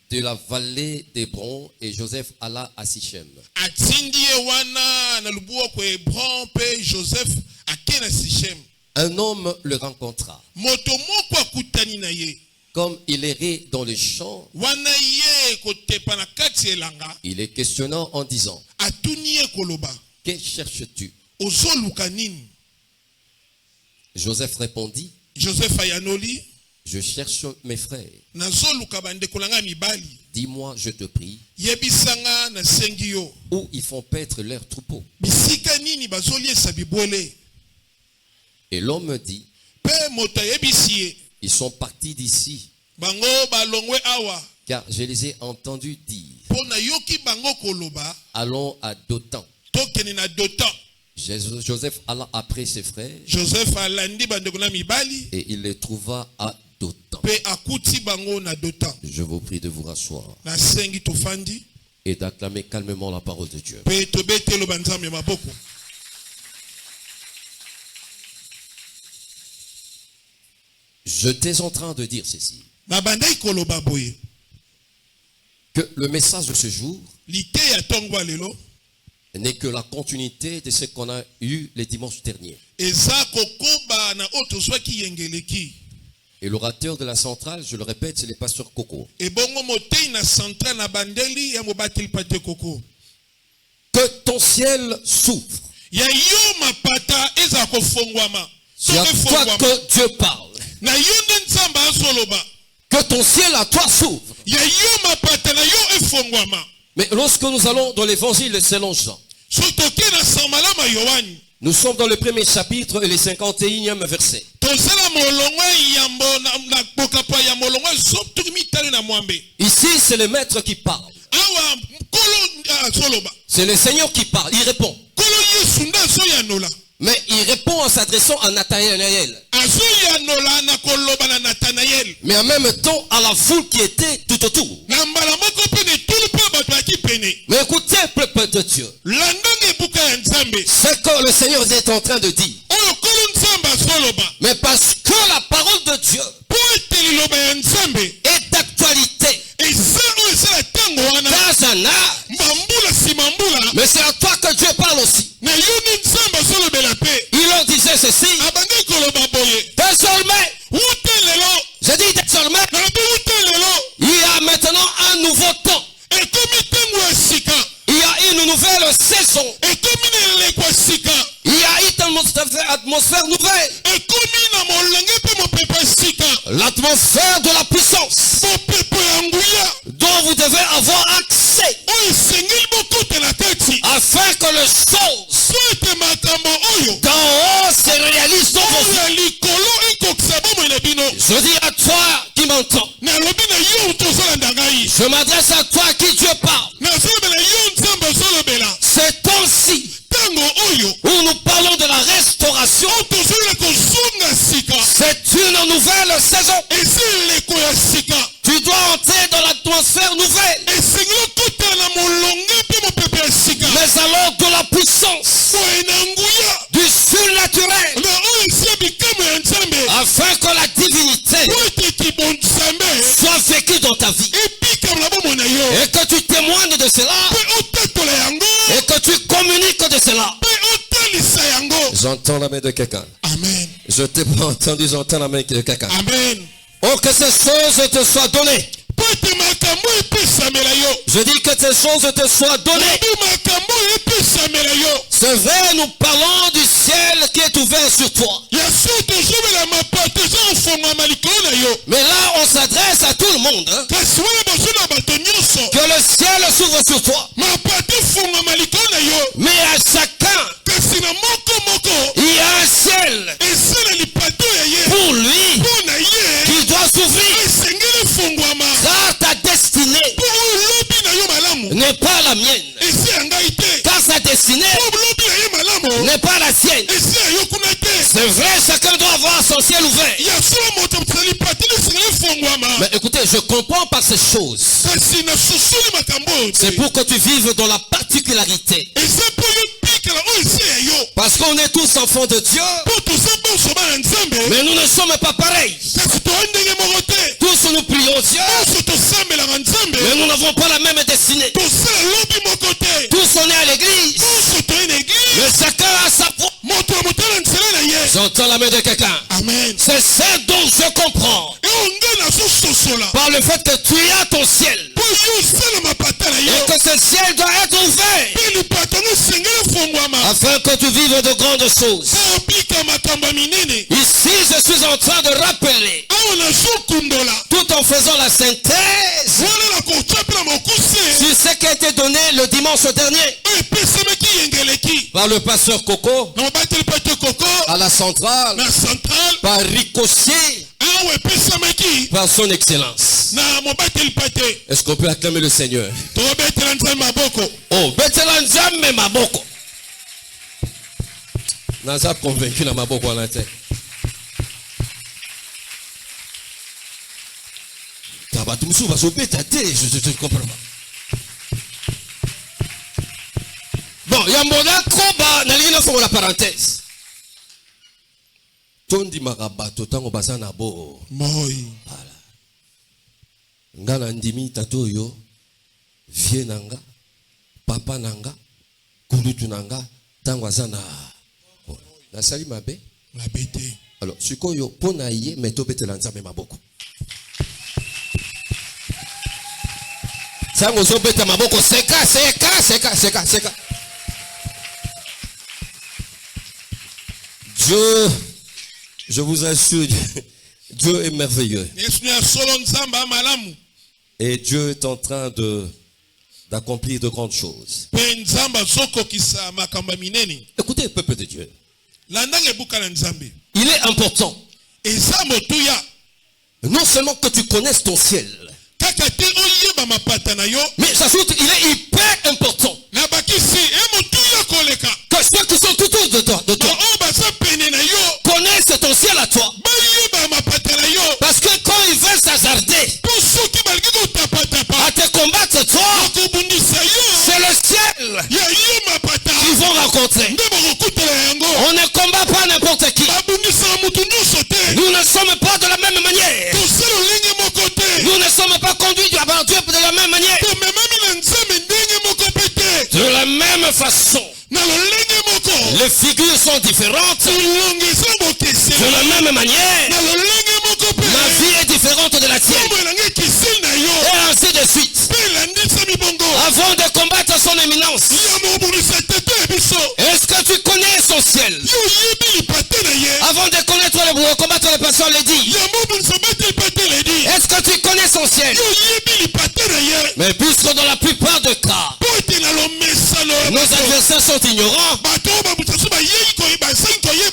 Speaker 4: de la vallée d'Hébron et Joseph alla à Sichem.
Speaker 5: Atindi ye wana na lubuoko Hebron mpe Joseph ake na Sichem.
Speaker 4: Un homme le rencontra.
Speaker 5: Moto moko akutani na ye,
Speaker 4: Comme il errait dans les champs,
Speaker 5: wana ye kotepa na kati elanga,
Speaker 4: il est questionnant en disant,
Speaker 5: atuni ye koloba,
Speaker 4: que cherches-tu?
Speaker 5: ozoluka nini?
Speaker 4: Joseph répondit,
Speaker 5: Joseph ayanoli,
Speaker 4: je cherche mes frères.
Speaker 5: nazoluka bandeko na nga mibali,
Speaker 4: Dis-moi, je te prie,
Speaker 5: yebisanga nasengi yo,
Speaker 4: où ils font paître leurs troupeaux.
Speaker 5: bisika nini bazoliesa bibwele?
Speaker 4: Et l'homme dit,
Speaker 5: Pe moto ayebisi ye,
Speaker 4: ils sont partis d'ici,
Speaker 5: bango balongwe awa,
Speaker 4: car je les ai entendus dire,
Speaker 5: mpo na yoki bango koloba,
Speaker 4: allons à Dothan.
Speaker 5: tokende na Dotan.
Speaker 4: Joseph alla après ses frères
Speaker 5: Joseph alandi bandeko na mibali,
Speaker 4: et il les trouva à Dothan.
Speaker 5: pe akuti bango na Dotan.
Speaker 4: Je vous prie de vous rasseoir
Speaker 5: Nasengi tofandi,
Speaker 4: et d'acclamer calmement la parole de Dieu.
Speaker 5: pe tobetelo banzambe maboko.
Speaker 4: J'étais en train de dire ceci,
Speaker 5: Nabandai koloba boye,
Speaker 4: que le message de ce jour
Speaker 5: lite ya tongo lelo,
Speaker 4: n'est que la continuité de ce qu'on a eu les dimanches derniers.
Speaker 5: eza kokoba na oyo tozwaki yengeleki.
Speaker 4: Et l'orateur de la centrale, je le répète, c'est le pasteur Coco.
Speaker 5: Et bongo motei na centrale na bandeli ya mobateli pate koko.
Speaker 4: Que ton ciel s'ouvre.
Speaker 5: Ya yo mapata eza kofongwama.
Speaker 4: C'est à toi que Dieu parle.
Speaker 5: Na yo nde nzamba asoloba.
Speaker 4: Que ton ciel à toi s'ouvre.
Speaker 5: Ya yo mapata na yo efongwama.
Speaker 4: Mais lorsque nous allons dans l'évangile selon Jean,
Speaker 5: Sotoke na samalama Yohani.
Speaker 4: nous sommes dans le premier chapitre et le 51e verset.
Speaker 5: Tozela molongwa yambo na bokapa ya molongwa zoptuki mitali na mwambe.
Speaker 4: Ici, c'est le maître qui parle.
Speaker 5: Awa kolo soloba.
Speaker 4: C'est le Seigneur qui parle. Il répond.
Speaker 5: Kolo Yesu nda so yanola.
Speaker 4: Mais il répond en s'adressant à Nathanaël.
Speaker 5: Azo yanola na koloba na Nathanaël.
Speaker 4: Mais en même temps à la foule qui était tout autour.
Speaker 5: Na mbala moko pene tulu pe bato baki pene.
Speaker 4: Mais écoutez, peuple de Dieu.
Speaker 5: Landonge buka ya nzambe.
Speaker 4: Ce que le Seigneur est en train de dire.
Speaker 5: Oyo kolo nzamba soloba.
Speaker 4: Mais parce que la parole de Dieu
Speaker 5: Po ete liloba ya nzambe.
Speaker 4: est d'actualité.
Speaker 5: Eza oyo esala tango wana.
Speaker 4: Tazana.
Speaker 5: Mbambula si mambula.
Speaker 4: Mais c'est à toi que Dieu parle aussi.
Speaker 5: Na yo ni nzamba solobela pe.
Speaker 4: Il leur disait ceci.
Speaker 5: Abandi koloba boye.
Speaker 4: Désormais,
Speaker 5: Wute lelo.
Speaker 4: je dis désormais,
Speaker 5: Nalobi wute lelo.
Speaker 4: il y a maintenant un nouveau temps.
Speaker 5: Ekomi tango ya sika.
Speaker 4: Il y a une nouvelle saison.
Speaker 5: Ekomi na eleko ya sika.
Speaker 4: Il y a une atmosphère nouvelle.
Speaker 5: Ekomi na molenge pe mopepe ya sika.
Speaker 4: L'atmosphère de la puissance
Speaker 5: Mopepe ya nguya.
Speaker 4: dont vous devez avoir accès
Speaker 5: Oyo esengeli bokotela kati.
Speaker 4: afin que les choses
Speaker 5: So ete makambo oyo.
Speaker 4: d'en haut se réalisent dans vos vies.
Speaker 5: Oyo ya likolo ekokisa bomoi na bino.
Speaker 4: Je dis à toi qui m'entends,
Speaker 5: Nalobi na yo tozolanda ngai.
Speaker 4: je m'adresse à toi qui Dieu parle.
Speaker 5: Nazolobela yo nzambe ozolobela.
Speaker 4: C'est temps-ci
Speaker 5: Tango oyo.
Speaker 4: où nous parlons de la restauration.
Speaker 5: Tozolela kozonga sika.
Speaker 4: C'est une nouvelle saison.
Speaker 5: Eza eleko ya sika.
Speaker 4: Tu dois entrer dans l'atmosphère nouvelle.
Speaker 5: Esengeli okotela na molonge pe mopepe ya sika.
Speaker 4: Mais alors de la puissance
Speaker 5: Boye na nguya.
Speaker 4: du surnaturel,
Speaker 5: Na oyo esi ya bikamo ya nzambe.
Speaker 4: afin que la divinité
Speaker 5: Po ete kibonzambe.
Speaker 4: soit vécue dans ta vie.
Speaker 5: Ebikama na bomoi na yo.
Speaker 4: Et que tu témoignes de cela.
Speaker 5: Pe otatola yango.
Speaker 4: Et que tu communiques de cela.
Speaker 5: Pe otalisa yango.
Speaker 4: J'entends la main de quelqu'un.
Speaker 5: Amen.
Speaker 4: Je t'ai pas entendu, j'entends la main de quelqu'un.
Speaker 5: Amen.
Speaker 4: Oh, que ces choses te soient données.
Speaker 5: Po ete makambo epesamela yo.
Speaker 4: Je dis que ces choses te soient données.
Speaker 5: Lobi makambo epesamela yo.
Speaker 4: C'est vrai, nous parlons du ciel qui est ouvert sur toi.
Speaker 5: Ya so tozobela mapato eza kofongwama likolo na yo.
Speaker 4: Mais là, on s'adresse à tout le monde. Hein,
Speaker 5: Kasi wana bozo na bato nyonso.
Speaker 4: que le ciel s'ouvre sur toi.
Speaker 5: Mapato efongwama likolo na yo.
Speaker 4: Mais à chacun,
Speaker 5: Kasi na moko
Speaker 4: il y a un ciel
Speaker 5: eza na lipato ya ye.
Speaker 4: pour lui
Speaker 5: Mpo na ye
Speaker 4: qui doit s'ouvrir.
Speaker 5: esengeli efongwama.
Speaker 4: Car ta destinée
Speaker 5: Mpo oyo lobi na yo malamu
Speaker 4: n'est pas la mienne.
Speaker 5: esi ya ngai te.
Speaker 4: Car sa destinée
Speaker 5: Mpo lobi na ye malamu
Speaker 4: n'est pas la sienne.
Speaker 5: esi ya yo kuna te.
Speaker 4: C'est vrai, chacun doit avoir son ciel ouvert.
Speaker 5: Ya solo moto na lipato esengeli efongwama.
Speaker 4: Mais écoutez, je comprends par ces choses.
Speaker 5: Kasi na susuli makambo oyo te.
Speaker 4: C'est pour que tu vives dans la particularité.
Speaker 5: Eza mpo yo pikela oyo esi ya yo.
Speaker 4: Parce qu'on est tous enfants de Dieu,
Speaker 5: Mpo toza bonso bana nzambe.
Speaker 4: mais nous ne sommes pas pareils.
Speaker 5: Kasi toa ndenge moko te.
Speaker 4: Tous nous prions Dieu,
Speaker 5: Bonso tosambelaka nzambe.
Speaker 4: mais nous n'avons pas la même destinée.
Speaker 5: Tosala lobi moko te.
Speaker 4: Tous on est à l'église,
Speaker 5: Bonso toye na église.
Speaker 4: mais chacun a sa foi.
Speaker 5: Moto ya motala nzela na ye.
Speaker 4: J'entends la main de quelqu'un.
Speaker 5: Amen.
Speaker 4: C'est ça dont je comprends.
Speaker 5: Eyo ngai nazososola.
Speaker 4: Par le fait que tu as ton ciel.
Speaker 5: Mpo yo osala mapata na
Speaker 4: Et
Speaker 5: yo.
Speaker 4: que ce ciel doit être ouvert.
Speaker 5: Mpe lipato ngo esengeli efongwama.
Speaker 4: Afin que tu vives de grandes choses.
Speaker 5: Mpo obika makambo ya minene.
Speaker 4: Ici, je suis en train de rappeler,
Speaker 5: Awa nazokundola.
Speaker 4: tout en faisant la synthèse,
Speaker 5: Wana na kotya mpe na mokuse.
Speaker 4: sur ce qui a été donné le dimanche dernier
Speaker 5: Oyo epesamaki yengeleki.
Speaker 4: par le pasteur Coco
Speaker 5: Na mobateli pate koko.
Speaker 4: à la centrale,
Speaker 5: Na centrale.
Speaker 4: par ricochet,
Speaker 5: Awa epesamaki.
Speaker 4: par son excellence.
Speaker 5: Na mobateli pate.
Speaker 4: Est-ce qu'on peut acclamer le Seigneur?
Speaker 5: Tobetela nzambe maboko.
Speaker 4: Oh, betela nzambe maboko. Naza convaincu na maboko wana te. Bato mosusu bazobeta te, je comprends pas. Bon, yambola koba nalingi nafongola la parenthèse. Tondimaka bato ntango baza na bo.
Speaker 5: Moi.
Speaker 4: Nga na ndimi tata oyo vie na nga papa na nga kulutu na nga ntango aza na nasali mabe
Speaker 5: Mabe te.
Speaker 4: Alors, sikoyo pona ye metobetela nzambe maboko. Sango zobeta maboko seka. Dieu, je vous assure, Dieu est merveilleux. Et Dieu est en train d'accomplir de grandes choses. Écoutez, peuple de Dieu. Il est important. Non seulement que tu connaisses ton ciel, mais j'ajoute, il est hyper important que ceux qui sont tout autour de toi connaissent ton ciel à toi. Parce que quand ils veulent s'hasarder à te combattre toi, c'est le ciel qu'ils vont rencontrer. On ne combat pas n'importe qui. Nous ne sommes pas de la même manière. Nous ne sommes pas conduits par Dieu de la même manière. De la même façon. Les figures sont différentes. De la même manière. Ma vie est différente de la tienne. Et ainsi de suite. Avant de combattre son éminence, est-ce que tu connais son ciel? Avant de combattre les personnes, les dit. Est-ce que tu connais son ciel? Mais puisque dans la plupart des cas, nos adversaires sont ignorants,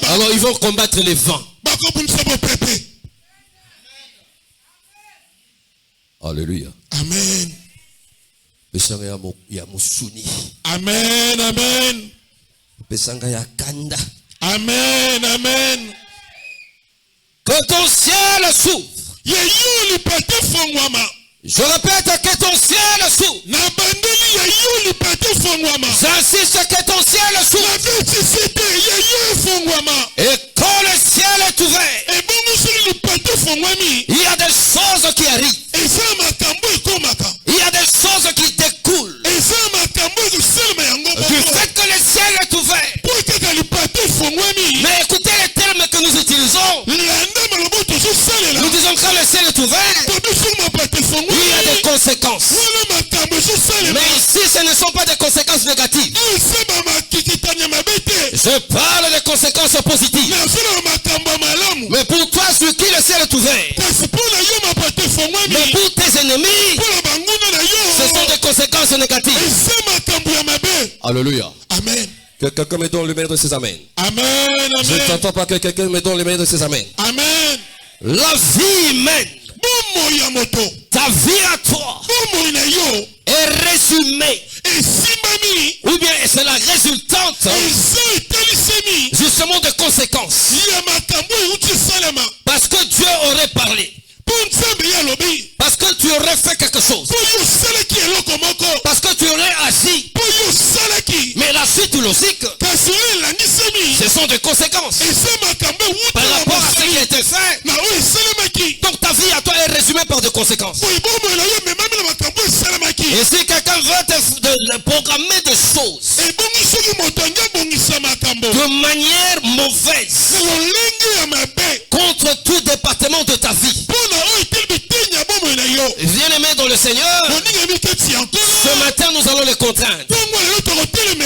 Speaker 4: alors ils vont combattre les vents. Alléluia.
Speaker 5: Amen.
Speaker 4: Amen,
Speaker 5: amen. Amen, amen.
Speaker 4: Que ton ciel s'ouvre. Je répète que ton ciel s'ouvre. J'insiste que ton ciel s'ouvre. Et quand le ciel est ouvert, il y a des choses qui arrivent. Il y a des choses qui découlent du fait que le ciel est ouvert. Mais écoutez les termes que nous utilisons. Nous disons que le ciel est ouvert, il y a des conséquences. Mais ici, ce ne sont pas des conséquences négatives. Je parle des conséquences positives. Mais pour toi, sur qui le ciel est ouvert, mais pour tes ennemis, ce sont des conséquences négatives. Alléluia.
Speaker 5: Amen.
Speaker 4: Que quelqu'un me donne le meilleur de ses amens.
Speaker 5: Amen, amen.
Speaker 4: Je ne t'entends pas que quelqu'un me donne le meilleur de ses amens.
Speaker 5: Amen.
Speaker 4: La vie humaine, ta vie à toi, est résumée, ou bien c'est la résultante justement de conséquences. Parce que Dieu aurait parlé. Parce que tu aurais fait quelque chose. Parce que tu aurais agi. Mais la suite logique, ce sont des conséquences par rapport à ce qui a été fait. Donc ta vie à toi est résumée par des conséquences. Et si quelqu'un veut te programmer des choses de manière mauvaise contre tout département de ta vie, bien-aimé dans le Seigneur, ce matin nous allons les contraindre.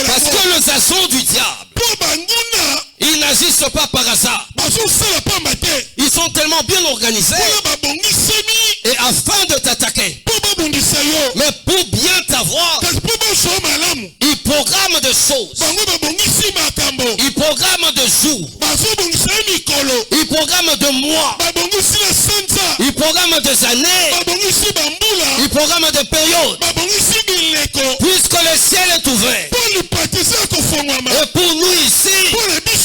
Speaker 4: Parce que les assauts du diable, ils n'agissent pas par hasard. Ils sont tellement bien organisés. Et afin de t'attaquer, mais pour bien t'avoir, ils programment des choses. Ils programment des jours. Ils programment de mois. Ils programment des années. Ils programment des périodes. Puisque le ciel est ouvert. Et pour nous ici,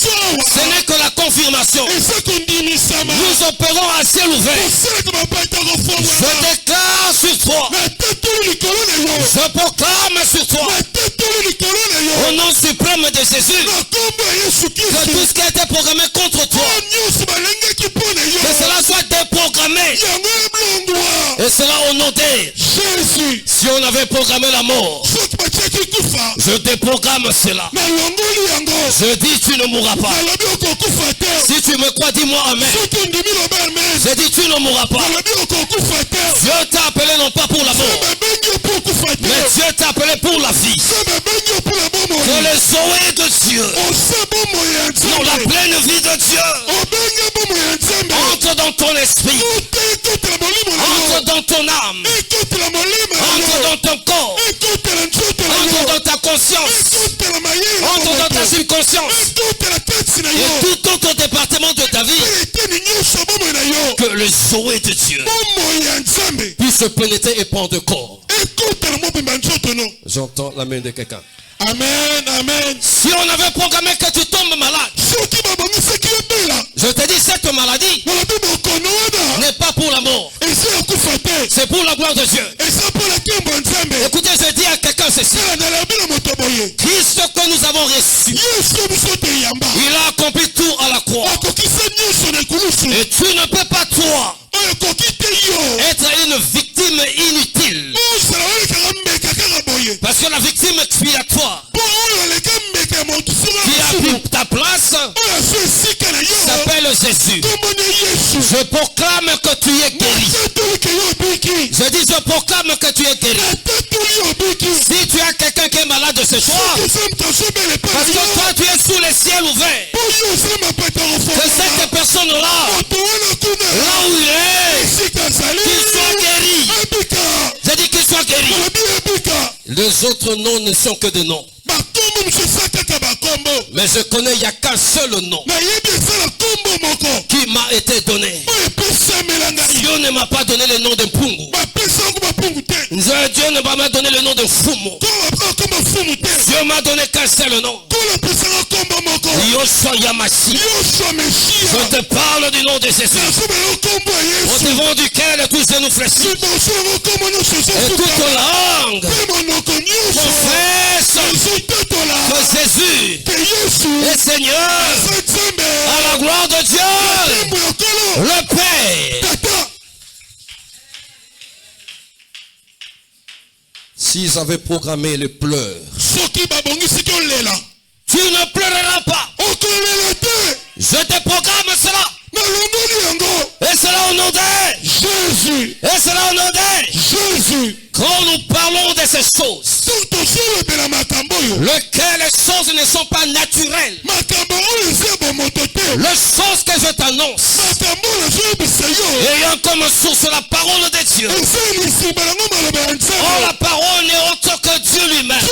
Speaker 4: ce n'est que la confirmation. Nous opérons à ciel ouvert. Je déclare sur toi. Je proclame sur toi. Au nom suprême de Jésus, que tout ce qui a été programmé contre toi, que cela soit déprogrammé. Et cela au nom de Jésus. Si on avait programmé la mort,
Speaker 1: Je déprogramme cela. Je dis tu ne mourras pas. Si tu me crois, dis-moi amen. Je dis tu ne mourras pas. Dieu t'a appelé non pas pour la mort, mais Dieu t'a appelé pour la vie. Que le Zoé de Dieu, non, la pleine vie de Dieu, entre dans ton esprit, entre dans ton âme, entre dans ton corps, entre dans ta conscience, entre dans ta subconscience et tout autre département de ta vie. Que le Zoé de Dieu puisse pénétrer et prendre corps.
Speaker 4: J'entends la main de quelqu'un.
Speaker 3: Amen, amen.
Speaker 1: Si on avait programmé que tu tombes malade, je te dis cette maladie n'est pas pour la mort, c'est pour la gloire de Dieu. Écoutez, je dis à quelqu'un ceci. Christ que nous avons reçu, il a accompli tout à la croix. Et tu ne peux pas toi être une victime inutile. Parce que la victime expiatoire qui a pris ta place s'appelle Jésus. Je proclame que tu es guéri. Je dis je proclame que tu es guéri. Si tu as quelqu'un qui est malade ce soir, parce que toi tu es sous les ciels ouverts, que cette personne-là, là où il est, qu'il soit guéri. Je dis qu'il soit guéri.
Speaker 4: Les autres noms ne sont que des noms.
Speaker 1: Mais je connais, il n'y a qu'un seul nom qui m'a été donné. Dieu ne m'a pas donné le nom d'un pungu. Dieu ne m'a pas donné le nom d'un fumo. Dieu m'a donné qu'un seul nom. Yoshua Yamashi. Je te parle du nom de Jésus, au devant duquel tous nous fléchissent. Et toute langue confesse que Jésus est Seigneur, à la gloire de Dieu, le Père.
Speaker 4: S'ils avaient programmé les pleurs,
Speaker 1: Tu ne pleureras pas. Je te programme cela. Et cela au nom de
Speaker 3: Jésus.
Speaker 1: Et cela au nom de
Speaker 3: Jésus.
Speaker 1: Quand nous parlons de ces choses, lesquelles les choses ne sont pas naturelles, les choses que je t'annonce, ayant comme source la parole de Dieu. Oh, la parole n'est autre que Dieu lui-même.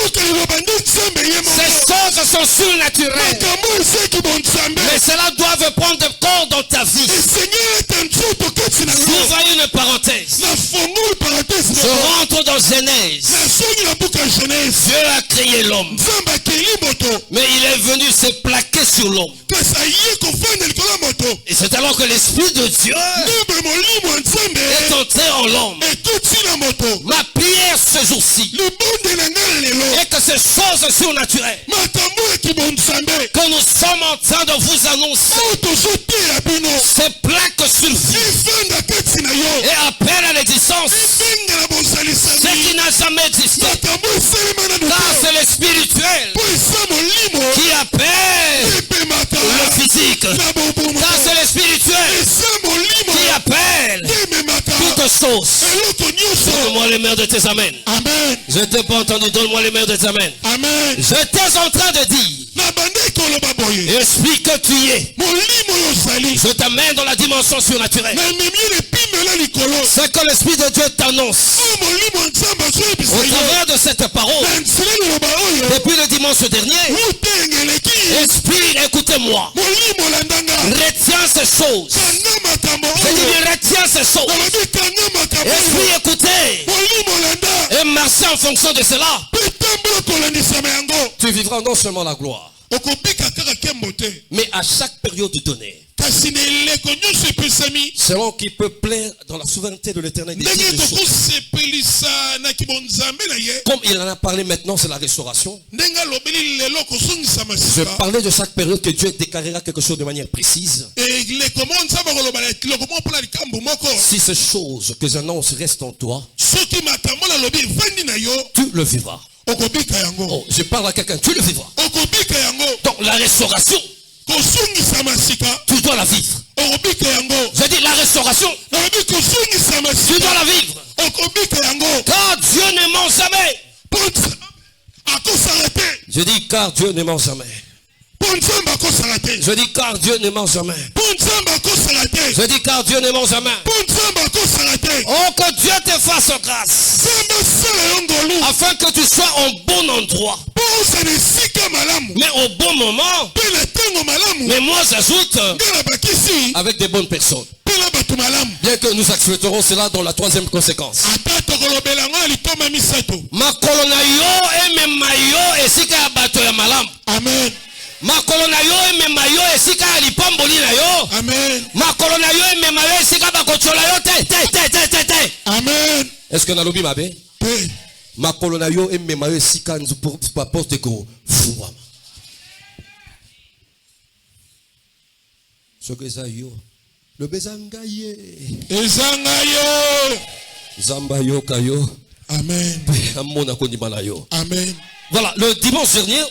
Speaker 1: Ces choses sont surnaturelles, mais cela doit prendre corps dans ta vie. J'ouvre une parenthèse. Je rentre dans Genèse. Dieu a créé l'homme, mais il est venu se plaquer sur l'homme. Et c'est alors que l'Esprit de Dieu est entré en l'homme. Ma prière ce jour-ci est que ces choses surnaturelles que nous sommes en train de vous annoncer se plaquent sur vie et appellent à l'existence ce qui n'a jamais existé. Car c'est le spirituel qui appelle le physique. Car c'est le spirituel qui appelle toutes choses. Donne-moi les mains de tes amens.
Speaker 3: Amen.
Speaker 1: Je t'ai pas entendu, donne-moi les mains de tes amens.
Speaker 3: Amen.
Speaker 1: J'étais en train de dire, esprit que tu es, je t'amène dans la dimension surnaturelle. Ce que l'Esprit de Dieu t'annonce au travers de cette parole depuis le dimanche dernier. Esprit, écoutez-moi, retiens ces choses. Je dis, retiens ces choses. Esprit, écoutez, et marchez en fonction de cela.
Speaker 4: tu vivras non seulement la gloire, mais à chaque période donnée, selon qui peut plaire dans la souveraineté de l'Éternel. Comme il en a parlé maintenant, c'est la restauration. Je parlais de chaque période que Dieu déclarera quelque chose de manière précise. Si ces choses que j'annonce restent en toi, tu le vivras.
Speaker 5: okobika yango.
Speaker 4: Oh, je parle à quelqu'un, tu le vivras.
Speaker 5: Okobika yango.
Speaker 4: Donc la restauration,
Speaker 5: Kosungisa masika.
Speaker 4: tu dois la vivre.
Speaker 5: Okobika yango.
Speaker 4: Je dis la restauration,
Speaker 5: Nabi kosungisa
Speaker 4: tu
Speaker 5: masika.
Speaker 4: dois la vivre.
Speaker 5: Okobika yango.
Speaker 4: Car Dieu ne ment jamais.
Speaker 5: Akosala te.
Speaker 4: Je dis car Dieu ne ment jamais.
Speaker 5: Ponzamba akosala te.
Speaker 4: Je dis car Dieu ne ment jamais.
Speaker 5: Ponzamba akosala te.
Speaker 4: Je dis car Dieu ne ment jamais.
Speaker 5: Ponzamba akosala te.
Speaker 4: Oh, que Dieu te fasse grâce.
Speaker 5: Samba sala yongolu.
Speaker 4: Afin que tu sois au bon endroit.
Speaker 5: Posa ne sika malamu.
Speaker 4: Mais au bon moment.
Speaker 5: Pela tengo malamu.
Speaker 4: Mais moi j'ajoute
Speaker 5: Ngala bakisi.
Speaker 4: avec des bonnes personnes.
Speaker 5: Pela batu malamu.
Speaker 4: Bien que nous accepterons cela dans la troisième conséquence.
Speaker 5: Ata tokolobela ngo litoma misato.
Speaker 4: Makolo na yo emema yo esika ya bato ya malamu.
Speaker 5: Amen.
Speaker 4: Makolo na yo emema yo esika ya lipamboli na yo.
Speaker 5: Amen.
Speaker 4: Makolo na yo emema yo esika bakochola yo te.
Speaker 5: Amen.
Speaker 4: Est-ce que nalobi mabe?
Speaker 5: Te.
Speaker 4: Makolo na yo emema yo esika nzupo papote ko fuwama. Soki eza yo. Le bezanga ye.
Speaker 5: Ezanga yo.
Speaker 4: Zamba yo kayo.
Speaker 5: Amen.
Speaker 4: Amona kondima na yo.
Speaker 5: Amen.
Speaker 4: Voilà, le dimanche dernier,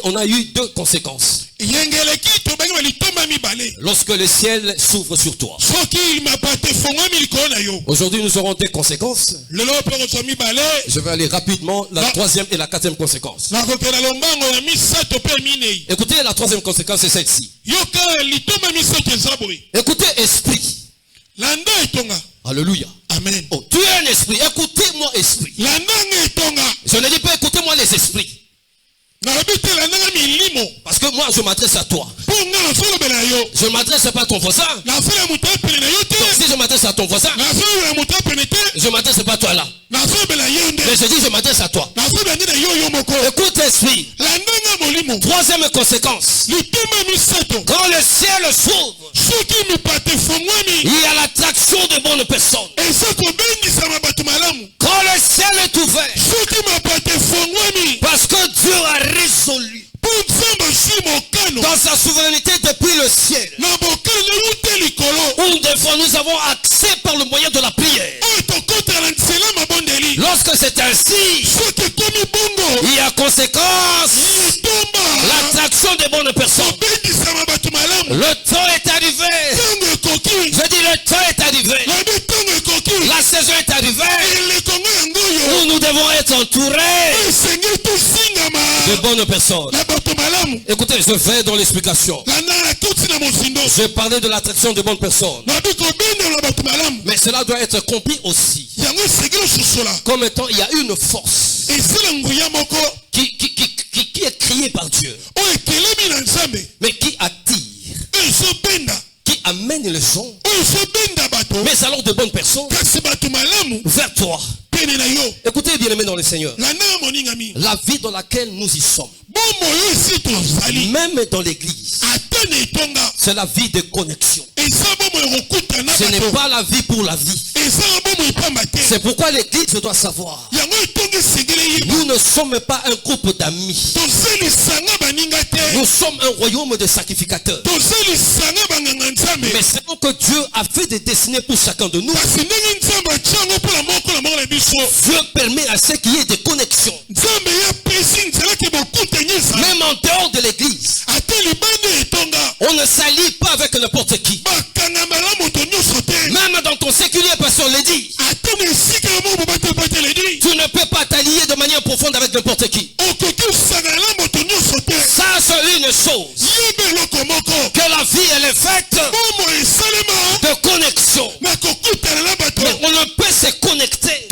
Speaker 4: on a eu deux conséquences.
Speaker 5: Yengeleki tobenga litoma mibale.
Speaker 4: Lorsque le ciel s'ouvre sur toi.
Speaker 5: Soki mapate fonga milikona yo.
Speaker 4: Aujourd'hui, nous aurons des conséquences.
Speaker 5: Lelo poroso mibale.
Speaker 4: Je vais aller rapidement, la troisième et la quatrième conséquence.
Speaker 5: Na kokela lombango ya misato pe minei.
Speaker 4: Écoutez, la troisième conséquence, c'est celle-ci.
Speaker 5: Yoka litoma misato ezabori.
Speaker 4: Écoutez, esprit.
Speaker 5: Landa etonga.
Speaker 4: Alléluia.
Speaker 5: Amen.
Speaker 4: Oh, tu es un esprit. Écoutez-moi, esprit.
Speaker 5: Landa etonga.
Speaker 4: Je ne dis pas écoutez-moi les esprits. Parce que moi, je m'adresse à toi. Je ne m'adresse pas à ton voisin. Donc si je m'adresse à ton voisin, je ne m'adresse pas à toi là. Mais je dis je m'adresse à toi. Écoute esprit. Troisième conséquence. Quand le ciel s'ouvre, il y a l'attraction de bonnes personnes. Quand le ciel est ouvert, parce que Dieu a résolu dans sa souveraineté depuis le ciel, où des fois nous avons accès par le moyen de la prière. Lorsque c'est ainsi, il y a conséquence l'attraction des bonnes personnes. Le temps est arrivé. Je dis le temps est arrivé. La saison est arrivée où nous devons être entourés de bonnes personnes. Écoutez, je vais dans l'explication. Je parlais de l'attraction de bonnes personnes. Mais cela doit être compris aussi. Comme étant, il y a une force qui est créée par Dieu. Mais qui attire. Qui amène les gens. Mais alors de bonnes personnes vers toi. Écoutez bien aimé dans le Seigneur. La vie dans laquelle nous y sommes. Même dans l'église. C'est la vie de connexion. Ce n'est pas la vie pour la vie. C'est pourquoi l'église doit savoir. Nous ne sommes pas un groupe d'amis. Nous sommes un royaume de sacrificateurs. Mais c'est donc que Dieu a fait des destinées pour chacun de nous. Dieu permet à ceux qui aient des connexions. Même en dehors de l'église. On ne s'allie pas avec n'importe qui. Même dans ton séculier pasteur le dit. Tu ne peux pas t'allier de manière profonde avec n'importe qui. Sache une chose. Que la vie elle est faite de connexion. Mais on ne peut se connecter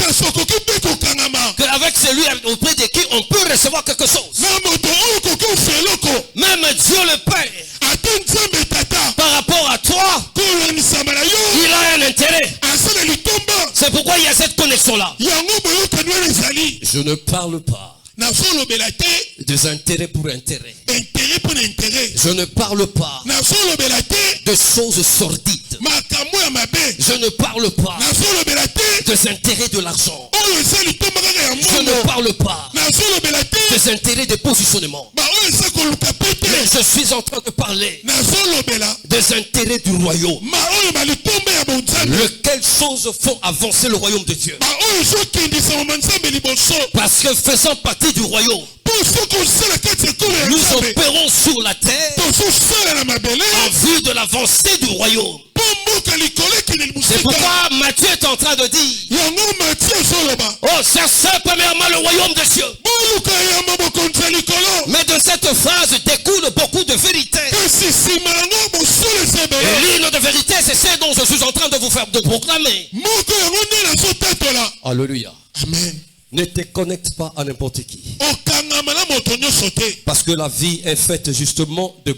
Speaker 4: qu'avec celui auprès de qui on peut recevoir quelque chose. Même Dieu le Père, par rapport à toi, il a un intérêt. C'est pourquoi il y a cette connexion-là. Je ne parle pas des intérêts pour intérêt. Je ne parle pas de choses sordides. Je ne parle pas des intérêts de l'argent. Je ne parle pas des intérêts de positionnement. Mais je suis en train de parler des intérêts du royaume. Lesquelles choses font avancer le royaume de Dieu. Parce que faisant partie
Speaker 1: du royaume.
Speaker 5: mpo soki osala kati ya ekolo ya
Speaker 1: Nous
Speaker 5: nzambe
Speaker 1: opérons sur la terre
Speaker 5: tozosala na mabele
Speaker 1: en vue de l'avancée du royaume.
Speaker 5: mpo mboka likolo ekende
Speaker 1: C'est
Speaker 5: mosika
Speaker 1: pourquoi Matthieu est en train de dire,
Speaker 5: yango Matthieu azoloba
Speaker 1: oh, cherchez premièrement le royaume des cieux.
Speaker 5: boluka yamba bokonzi ya likolo
Speaker 1: Mais de cette phrase découle beaucoup de vérités.
Speaker 5: kasi nsima yango mosolo eza ebele
Speaker 1: Et l'une de vérité, c'est ce dont je suis en train de vous faire de proclamer.
Speaker 5: moko yango nde nazotatola.
Speaker 4: Alléluia.
Speaker 5: Amen.
Speaker 4: Ne te connecte pas à n'importe qui.
Speaker 5: okangama na moto nyonso te
Speaker 4: Parce que la vie est faite justement de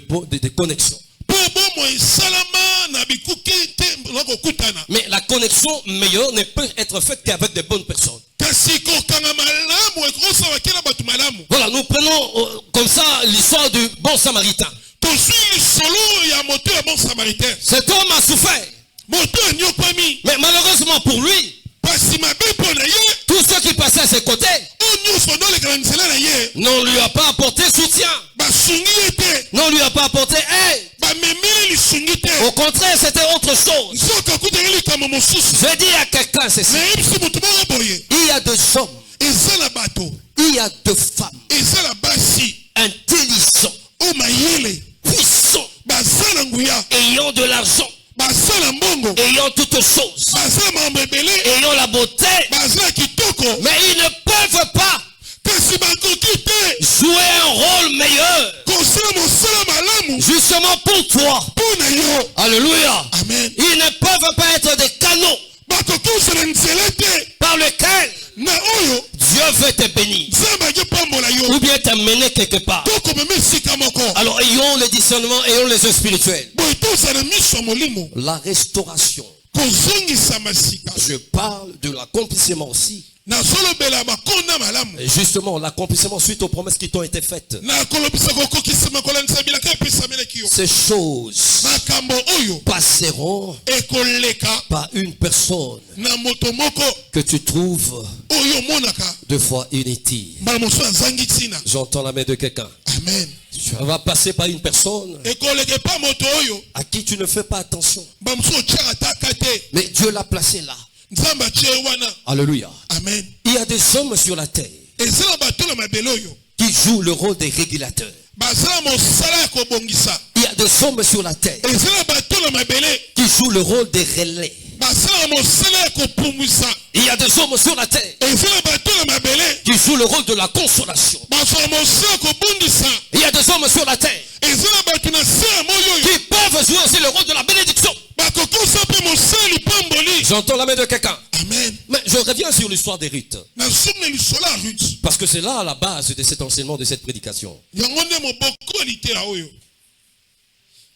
Speaker 4: connexions.
Speaker 5: mpo bomo esalama na bikuki te na kokutana
Speaker 1: Mais la connexion meilleure ne peut être faite qu'avec de bonnes personnes.
Speaker 5: kasi kokanga malamu ekosala kela bato malamu
Speaker 1: Voilà, nous prenons comme ça l'histoire du bon samaritain.
Speaker 5: tozwi lisolo ya moto ya bon samaritain
Speaker 1: Cet homme a souffert.
Speaker 5: moto anyokwami
Speaker 1: Mais malheureusement pour lui,
Speaker 5: pasi mabe mpo na ye
Speaker 1: tous ceux qui passaient à ses côtés
Speaker 5: oyo nyonso ndoleka na nzela na ye
Speaker 1: ne lui a pas apporté soutien,
Speaker 5: basungi ye te
Speaker 1: ne lui a pas apporté aide.
Speaker 5: bamemeli lisungi te
Speaker 1: Au contraire, c'était autre chose.
Speaker 5: nzoka akutaki likambo mosusu
Speaker 1: Je dis à quelqu'un ceci,
Speaker 5: nayebisi moto moko boye
Speaker 1: il y a des hommes,
Speaker 5: eza na bato
Speaker 1: il y a des femmes
Speaker 5: eza na basi
Speaker 1: intelligents,
Speaker 5: oyo mayele
Speaker 1: puissants,
Speaker 5: baza na nguya
Speaker 1: ayant de l'argent,
Speaker 5: baza na mbongo
Speaker 1: ayant toutes choses,
Speaker 5: baza na makambo ebele
Speaker 1: ayant la beauté,
Speaker 5: baza na kitoko
Speaker 1: mais ils ne peuvent pas
Speaker 5: kasi bakoki te
Speaker 1: jouer un rôle meilleur
Speaker 5: kosala mosala malamu
Speaker 1: justement pour toi.
Speaker 5: mpo na yo.
Speaker 1: Alléluia.
Speaker 5: Amen.
Speaker 1: Ils ne peuvent pas être des canaux
Speaker 5: bakoki kozala nzela te
Speaker 1: par lesquels
Speaker 5: na oyo
Speaker 1: Dieu veut te bénir
Speaker 5: nzambe ake pambola yo
Speaker 1: ou bien t'amener quelque part.
Speaker 5: to komema esika moko
Speaker 1: Alors ayons le discernement, ayons les yeux spirituels.
Speaker 5: boye tozala na miso ya molimo
Speaker 4: La restauration.
Speaker 5: kozongisa masika
Speaker 4: Je parle de l'accomplissement aussi.
Speaker 5: nazolobela bakonda malamu
Speaker 4: Et justement, l'accomplissement suite aux promesses qui t'ont été faites.
Speaker 5: na kolobisa kokokisama kolandisa bilaka epesamelaki yo
Speaker 4: Ces choses
Speaker 5: makambo oyo
Speaker 4: passeront
Speaker 5: ekoleka
Speaker 4: par une personne
Speaker 5: na moto moko
Speaker 4: que tu trouves
Speaker 5: oyo omonaka
Speaker 4: de foi inutile.
Speaker 5: mbala mosusu azangi ntina.
Speaker 4: J'entends la main de quelqu'un.
Speaker 5: Amen.
Speaker 4: Tu vas passer par une personne
Speaker 5: ekoleka epa moto oyo
Speaker 4: à qui tu ne fais pas attention.
Speaker 5: mbala mosusu otiaka taka te
Speaker 4: Mais Dieu l'a placé là.
Speaker 5: nzambe atie wana.
Speaker 4: Alléluia.
Speaker 5: Amen.
Speaker 4: Il y a des hommes sur la terre
Speaker 5: eza na bato na mabele oyo
Speaker 4: qui jouent le rôle des régulateurs.
Speaker 5: basala mosala ya kobongisa.
Speaker 4: Il y a des hommes sur la terre
Speaker 5: eza na bato na mabele
Speaker 4: qui jouent le rôle des relais.
Speaker 5: basala mosala ya kopumwisa.
Speaker 1: Il y a des hommes sur la terre
Speaker 5: eza na bato na mabele
Speaker 1: qui jouent le rôle de la consolation.
Speaker 5: basala mosala ya kobundisa.
Speaker 1: Il y a des hommes sur la terre
Speaker 5: eza na bato na se ya moyo oyo
Speaker 1: qui peuvent jouer aussi le rôle de la bénédiction.
Speaker 5: bakokosa mpe mosala lipamboli.
Speaker 4: J'entends la main de quelqu'un.
Speaker 5: Amen.
Speaker 4: Mais je reviens sur l'histoire des Ruth.
Speaker 5: nazongi na lisolo ya rut
Speaker 4: Parce que c'est là la base de cet enseignement, de cette prédication.
Speaker 5: yango nde moboko ya litera oyo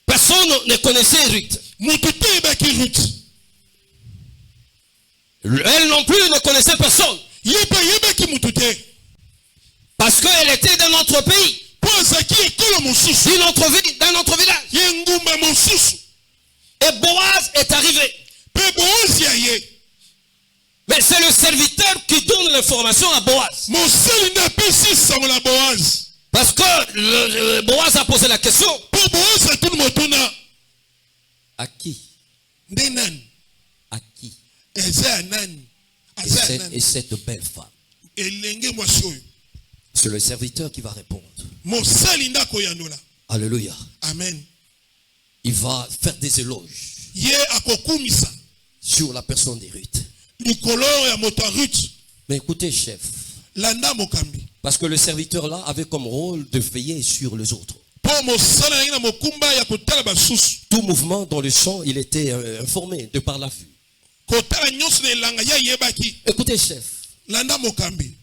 Speaker 1: Personne ne connaissait Ruth.
Speaker 5: moto te yebaki rut
Speaker 1: Elle non plus ne connaissait personne.
Speaker 5: ye mpe ayebaki motu te
Speaker 1: Parce qu'elle était dans notre pays,
Speaker 5: mpo azalaki ekolo mosusu
Speaker 1: dans notre village.
Speaker 5: ye ngumba mosusu
Speaker 1: Et Boaz est arrivé.
Speaker 5: mpe boazi ya ye
Speaker 1: Mais c'est le serviteur qui donne l'information à Boaz.
Speaker 5: mosali nde apesi sango na boazi
Speaker 1: Parce que Boaz a posé la question.
Speaker 5: mpo boazi atuni motuna
Speaker 4: À qui?
Speaker 5: nde nani
Speaker 4: À qui?
Speaker 5: eza ya nani aza ya
Speaker 4: Et
Speaker 5: nani
Speaker 4: cette belle femme.
Speaker 5: elenge mwasi oyo
Speaker 4: C'est le serviteur qui va répondre.
Speaker 5: mosali nde akoyandola.
Speaker 4: Alléluia.
Speaker 5: Amen.
Speaker 4: Il va faire des éloges
Speaker 5: ye akokumisa
Speaker 4: sur la personne des Ruth.
Speaker 5: likolo ya moto ya rut
Speaker 4: Mais écoutez, chef,
Speaker 5: landa mokambi
Speaker 4: parce que le serviteur là avait comme rôle de veiller sur les autres.
Speaker 5: mpo mosala yangi na mokumba ya kotala basusu
Speaker 4: Tout mouvement dans le champ, il était informé de par la vue.
Speaker 5: kotala nyonso na elanga ye ayebaki.
Speaker 4: Écoutez, chef,
Speaker 5: landa mokambi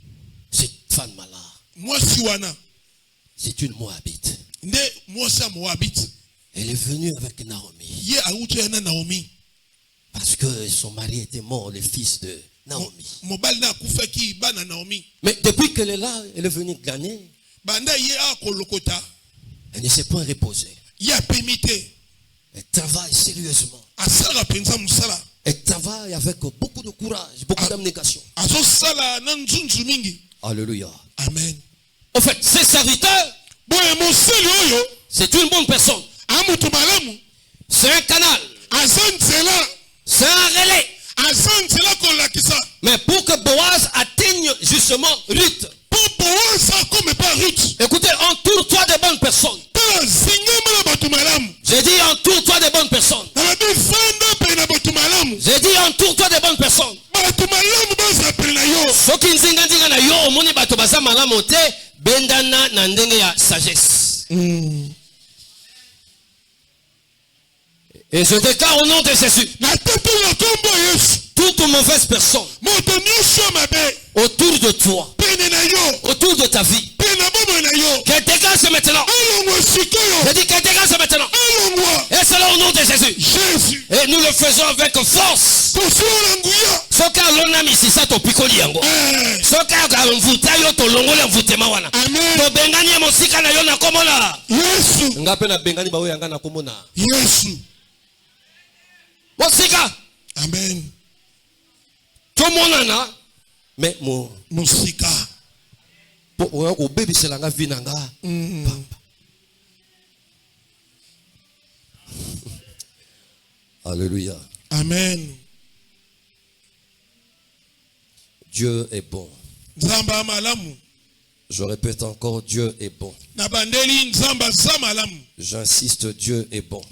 Speaker 4: cette femme-là,
Speaker 5: mwasi wana
Speaker 4: c'est une Moabite.
Speaker 5: nde mwasi ya moabite
Speaker 4: Elle est venue avec Naomi
Speaker 5: ye awuti ya na naomi
Speaker 4: parce que son mari était mort, le fils de Naomi.
Speaker 5: mobali na akufaki bana naomi
Speaker 4: Mais depuis qu'elle est là, elle est venue gagner.
Speaker 5: banda ye akolokota
Speaker 4: Elle ne s'est point reposée.
Speaker 5: ye apemi te
Speaker 4: Elle travaille sérieusement.
Speaker 5: asalaka mpenza mosala
Speaker 4: Elle travaille avec beaucoup de courage, beaucoup d'abnégation.
Speaker 5: azosala na nzunzu mingi.
Speaker 4: Alléluia.
Speaker 5: Amen.
Speaker 1: En fait, ces serviteurs,
Speaker 5: boye mosali oyo
Speaker 1: c'est une bonne personne.
Speaker 5: amutu malamu
Speaker 1: C'est un canal.
Speaker 5: aza nzela
Speaker 1: C'est un relais.
Speaker 5: aza nzela kolakisa
Speaker 1: Mais pour que Boaz atteigne justement Ruth,
Speaker 5: mpo boaza
Speaker 1: soki nzinga na yo omoni bato baza malamu te bendana na ndenge ya sagesse. Et je déclare au nom de Jésus, toute mauvaise personne autour de toi, autour de ta vie, qu'elle dégage maintenant. Je dis qu'elle dégage maintenant. Et c'est là au nom de Jésus. Et nous le faisons avec force. Soka lona misisa to pikoli yango. Soka ga mvuta yo to longola mvutema wana. To bengani mosika na yo na komona. Yesu. Ngape na bengani bawe yanga na komona. Yesu. Mosika. Amen. To monana mais mosika. Po o baby selanga vinanga. Alléluia. Amen. Dieu est bon. Je répète encore, Dieu est bon. J'insiste, Dieu est bon.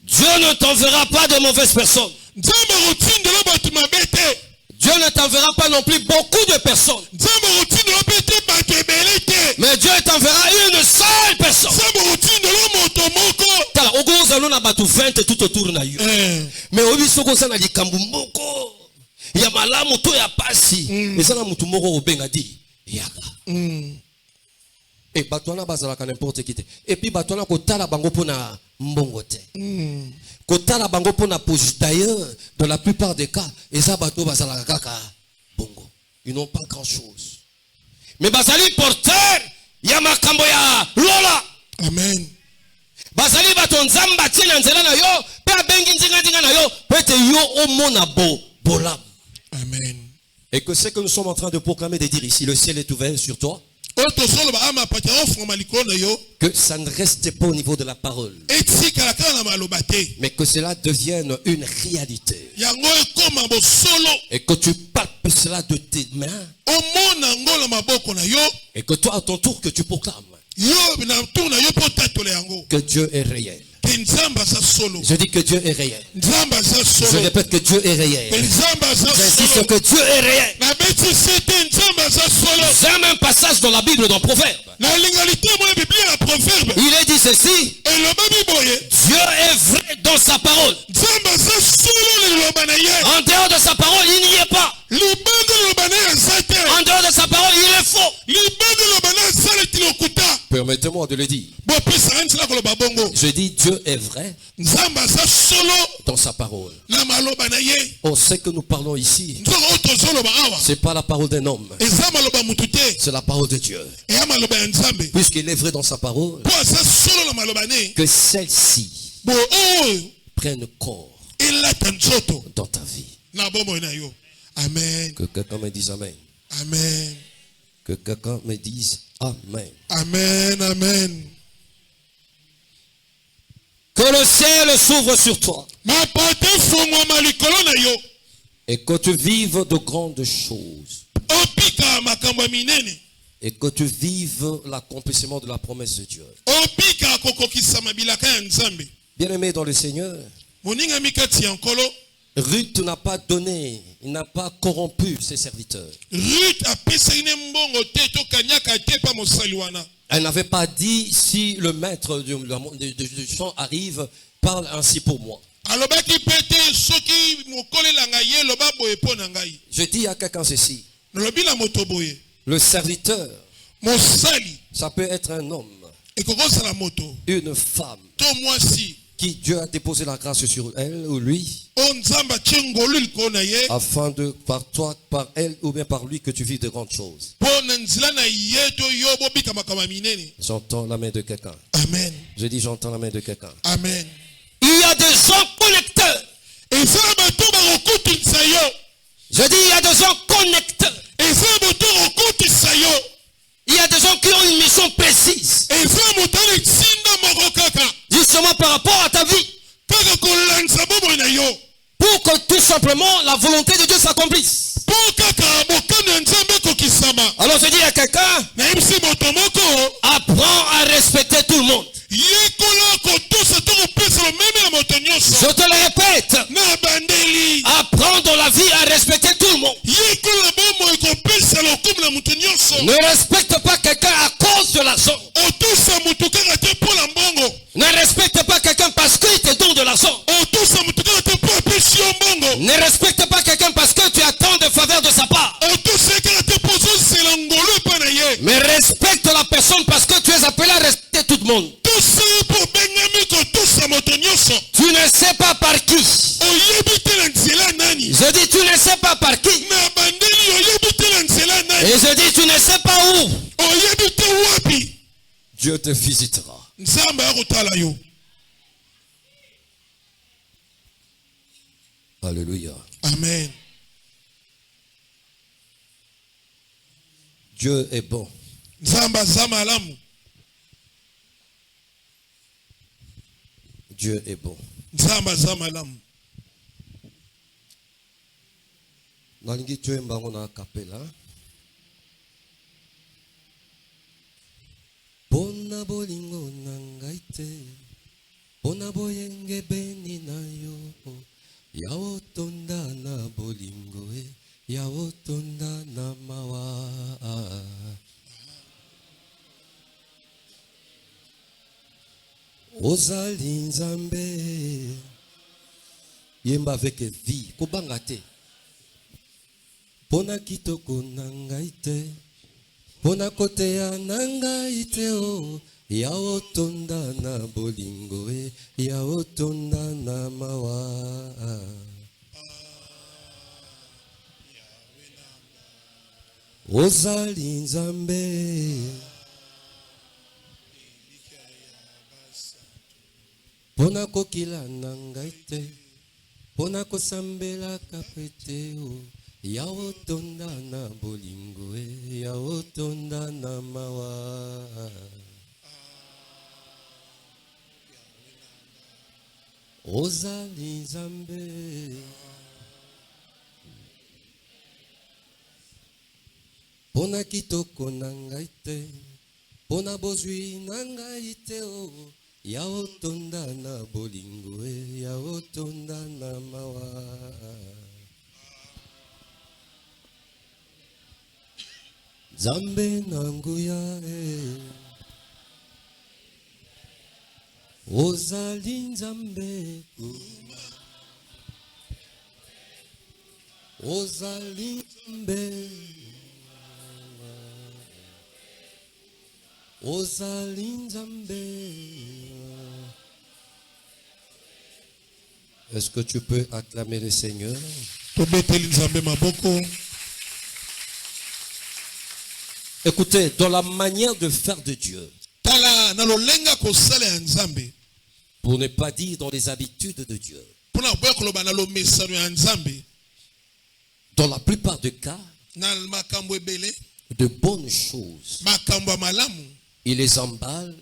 Speaker 1: Dieu ne t'enverra pas de mauvaises personnes. Dieu ne t'enverra pas non plus beaucoup de personnes. Mais Dieu t'enverra une seule personne. Tout autour na yo. Mais obi soko sana likambu moko ya malamu to ya pasi ezana mutu moko obenga di yaka. Et batona bazala ka n'importe qui te. Et puis batona kotala bango pona mbongo te. Kotala bango pona position. D'ailleurs, dans la plupart des cas, eza bato bazala kaka bongo. Ils n'ont pas grand chose. Mais bazali porteur ya makambo ya lola. Amen. Bazali bato nzamba tina nzela na yo pe abengi nzinga na yo pete yo omona bolam. Amen. Et que c'est que nous sommes en train de proclamer de dire ici, le ciel est ouvert sur toi. Que ça ne reste pas au niveau de la parole, mais que cela devienne une réalité. Et que tu palpes cela de tes mains. Et que toi à ton tour que tu proclames que Dieu est réel. Je dis que Dieu est réel. Je répète que Dieu est réel. J'insiste que Dieu est réel. J'aime un passage dans la Bible, dans Proverbe. Il est dit ceci: Dieu est vrai dans sa parole. En dehors de sa parole, il n'y est pas. En dehors de sa parole, il est faux. Permettez-moi de le dire. Je dis Dieu est vrai dans sa parole. On sait que nous parlons ici. C'est pas la parole d'un homme, c'est la parole de Dieu. Puisqu'il est vrai dans sa parole, que celle-ci prenne corps dans ta vie. Amen. Que quelqu'un me dise Amen. Amen. Que quelqu'un me dise Amen. Amen. Amen. Que le ciel s'ouvre sur toi. Et que tu vives de grandes choses. Et que tu vives l'accomplissement de la promesse de Dieu. Bien-aimé dans le Seigneur, Ruth n'a pas donné, il n'a pas corrompu ses serviteurs. Elle n'avait pas dit, si le maître du champ arrive, parle ainsi pour moi. Je dis à quelqu'un ceci: le serviteur, ça peut être un homme, une femme, qui Dieu a déposé la grâce sur elle ou lui, afin de, par toi, par elle ou bien par lui, que tu vis de grandes choses. J'entends la main de quelqu'un. Amen. Je dis j'entends la main de quelqu'un. Amen. Il y a des gens connecteurs. Je dis il y a des gens connecteurs. Il y a des gens qui ont une mission précise. Justement par rapport à ta vie. Pour que tout simplement la volonté de Dieu s'accomplisse. Alors je dis à quelqu'un: apprends à respecter tout le monde. Je te le répète, apprends dans
Speaker 4: Ne respecte pas quelqu'un à cause de l'argent.
Speaker 5: otusa mutu kaka te mpola mbongo.
Speaker 4: Ne respecte pas quelqu'un parce qu'il te donne de l'argent.
Speaker 5: Otusa mutu kaka te mpo apesi yo mbongo.
Speaker 4: Ne respecte pas quelqu'un parce que tu attends des faveurs de sa part.
Speaker 5: Otusa kaka te mpo ozosela ngolu epai na ye.
Speaker 4: Mais respecte la personne parce que tu es appelé à respecter tout le monde.
Speaker 5: Tosa ye mpo obengami kotusa moto nyonso.
Speaker 4: Tu ne sais pas par qui.
Speaker 5: Oyebi te na nzela nani.
Speaker 4: Je dis tu ne sais pas par qui.
Speaker 5: Na bandeli oyebi te na nzela nani.
Speaker 4: Et je dis tu ne sais pas où.
Speaker 5: Oyebi te wapi.
Speaker 4: Dieu te visitera.
Speaker 5: Nzambe akotala yo.
Speaker 4: Alléluia.
Speaker 5: Amen.
Speaker 4: Dieu est bon.
Speaker 5: Nzambe aza malamu.
Speaker 4: Dieu est bon.
Speaker 5: Nzambe aza malamu.
Speaker 4: Nalingi tuyemba ngo na kapela. Pona bolingo na ngai te, pona boyenge beni na yo, ya otonda na bolingo ya otonda na mawa. Ozali Nzambe, yemba avec vie, kobanga te. Pona kitoko na ngai te, pona koteya na ngai te o, ya otonda na bolingo ya otonda na mawa. Ozali Nzambe, pona kokila na ngai te, pona kosambela kapete o, ya otonda na bolingo ya otonda na mawa. Ozali Nzambe, pona kitoko na ngai te, pona bozwi na ngai te o, ya otonda na bolingo ya otonda na mawa. Nzambe na nguya ozali Nzambe, ozali Nzambe, ozali Nzambe. Est-ce que tu peux acclamer le Seigneur?
Speaker 5: Tobeteli Nzambe maboko.
Speaker 4: Écoutez, dans la manière de faire de Dieu,
Speaker 5: Tala na lolenga kosala ya Nzambe.
Speaker 4: pour ne pas dire dans les habitudes de Dieu,
Speaker 5: Pona boya koloba na lo mesano ya Nzambe.
Speaker 4: dans la plupart des cas,
Speaker 5: Na makambo ebele,
Speaker 4: de bonnes choses,
Speaker 5: makambo ya malamu,
Speaker 4: il les emballe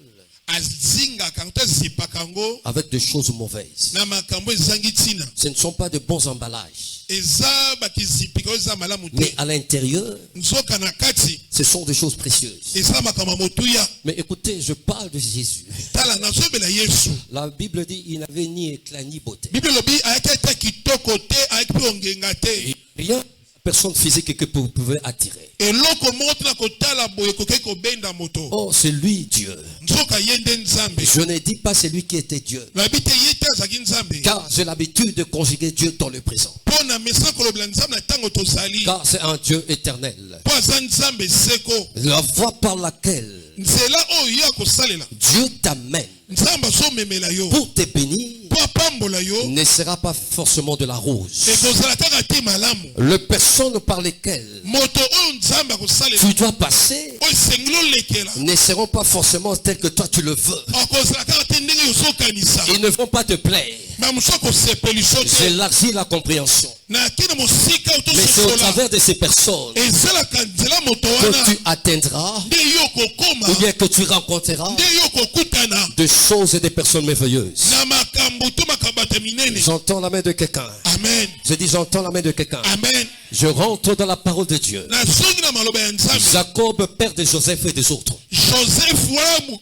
Speaker 5: azinga kanto zipa kango
Speaker 4: avec des choses mauvaises.
Speaker 5: na makambo ezangi tina.
Speaker 4: Ce ne sont pas de bons emballages,
Speaker 5: Eza bakizipika eza malamu
Speaker 4: mais
Speaker 5: te.
Speaker 4: à l'intérieur,
Speaker 5: Nzoka na kati
Speaker 4: ce sont des choses précieuses.
Speaker 5: eza makambo motuya.
Speaker 4: Mais écoutez, je parle de Jésus.
Speaker 5: Tala nazobela Yesu.
Speaker 4: La Bible dit il n'avait ni éclat ni beauté.
Speaker 5: Bible lobi ayaki ata kitoko te, ayaki pe ongenga te.
Speaker 4: Rien, personne physique que vous pouvez attirer.
Speaker 5: Eloko moko tina kotala boye koke kobenda moto.
Speaker 4: Oh, c'est lui Dieu.
Speaker 5: Nzoka yende Nzambe.
Speaker 4: Je ne dis pas c'est lui qui était Dieu,
Speaker 5: Nabi te ye te azalaki Nzambe.
Speaker 4: car j'ai l'habitude de conjuguer Dieu dans le présent.
Speaker 5: Pona mesa kolobela Nzambe na tango tozali.
Speaker 4: Car c'est un Dieu éternel.
Speaker 5: Po aza Nzambe seko.
Speaker 4: La voie par laquelle
Speaker 5: Nzela oyo ye akosalela.
Speaker 4: Dieu t'amène
Speaker 5: Nzambe azomemela yo.
Speaker 4: pour te bénir
Speaker 5: Po apambola yo.
Speaker 4: ne sera pas forcément de la rose.
Speaker 5: Ekozala kaka te malamu.
Speaker 4: Les personnes par lesquelles
Speaker 5: Moto oyo Nzambe akosalela.
Speaker 4: tu dois passer
Speaker 5: Oyo esengeli olekela.
Speaker 4: ne seront pas forcément telles que toi tu le veux.
Speaker 5: Akozala kaka te ndenge ozokanisa.
Speaker 4: Ils ne vont pas te plaire.
Speaker 5: Na mosu akosepeliso te.
Speaker 4: J'élargis la compréhension.
Speaker 5: Na kina mosika oyo
Speaker 4: Mais c'est au
Speaker 5: tososola.
Speaker 4: travers de ces personnes
Speaker 5: Ezalaka nzela moto
Speaker 4: que
Speaker 5: wana.
Speaker 4: tu atteindras
Speaker 5: Nde yo kokoma.
Speaker 4: ou bien que tu rencontreras
Speaker 5: Nde yo kokutana.
Speaker 4: des choses et des personnes merveilleuses.
Speaker 5: Na makambo to makabata minene.
Speaker 4: J'entends la main de quelqu'un.
Speaker 5: Amen.
Speaker 4: Je dis j'entends la main de quelqu'un.
Speaker 5: Amen.
Speaker 4: Je rentre dans la parole de Dieu.
Speaker 5: Nazongi na maloba ya Nzambe.
Speaker 4: Jacob, père de Joseph et des autres.
Speaker 5: Joseph wala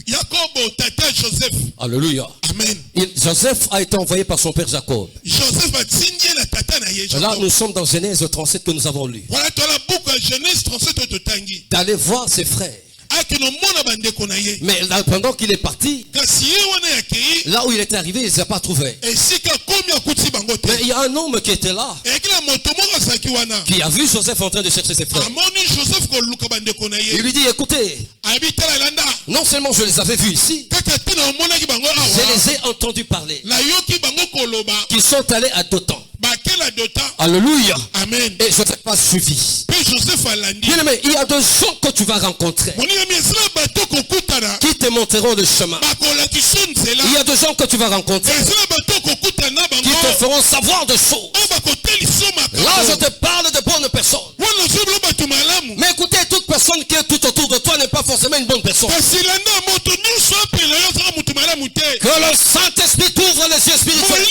Speaker 5: Yakobo tata Joseph.
Speaker 4: Alléluia.
Speaker 5: Amen.
Speaker 4: Joseph a été envoyé par son père Jacob.
Speaker 5: Joseph atindie na tata na ye
Speaker 4: Là,
Speaker 5: Jacob.
Speaker 4: nous sommes dans Genèse 37 que nous avons lu.
Speaker 5: Wala tola buku Genèse 37 totangi.
Speaker 4: d'aller voir ses frères. Mais là, pendant qu'il est parti, là où il était arrivé, il ne les a pas trouvés. Mais il y a un homme qui était là, qui a vu Joseph en train de chercher ses frères. Il lui dit, écoutez, non seulement je les avais vus ici, je les ai entendus parler, qui sont allés à Dothan. Alléluia.
Speaker 5: Amen.
Speaker 4: Et Joseph a suivi. Bien aimé, il y a des gens que tu vas rencontrer qui te montreront le chemin. Il y a des gens que tu vas rencontrer qui te feront savoir des choses. Là, je te parle de bonnes personnes. Mais écoutez, toute personne qui est tout autour de toi n'est pas forcément une bonne personne. Que le Saint-Esprit t'ouvre les yeux spirituels.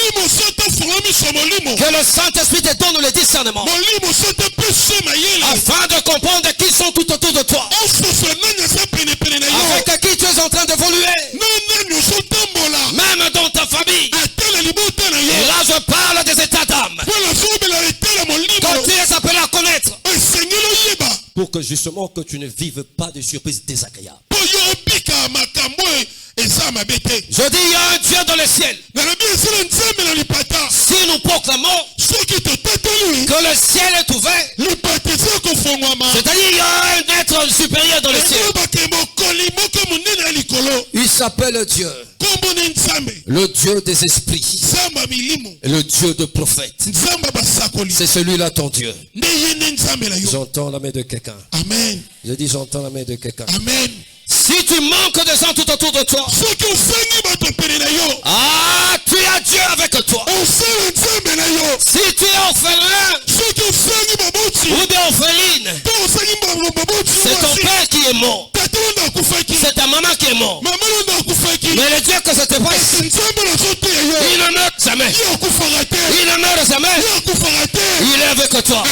Speaker 4: Que le Saint-Esprit te donne le discernement. Afin de comprendre qui sont tout autour de toi. Avec qui tu es en train d'évoluer. Même dans ta famille. Et là, je parle des états d'âme. Quand tu es appelé à connaître. Pour que justement que tu ne vives pas de surprises désagréables. Je dis, il y a un Dieu dans le ciel. Si nous proclamons que le ciel est ouvert, c'est-à-dire il y a un être supérieur dans le ciel. Il s'appelle Dieu. Le Dieu des esprits. Le Dieu de prophètes. C'est celui-là ton Dieu. J'entends la main de quelqu'un.
Speaker 5: Amen.
Speaker 4: Je dis, j'entends la main de quelqu'un.
Speaker 5: Amen.
Speaker 4: Si tu manques de gens tout autour de toi, ah, tu as Dieu avec toi. Si tu es orphelin ou bien orpheline, c'est ton père qui est mort. C'est ta maman qui est morte. Mais le Dieu que je te vois ici, il ne meurt jamais. Il ne meurt jamais. Il est avec toi.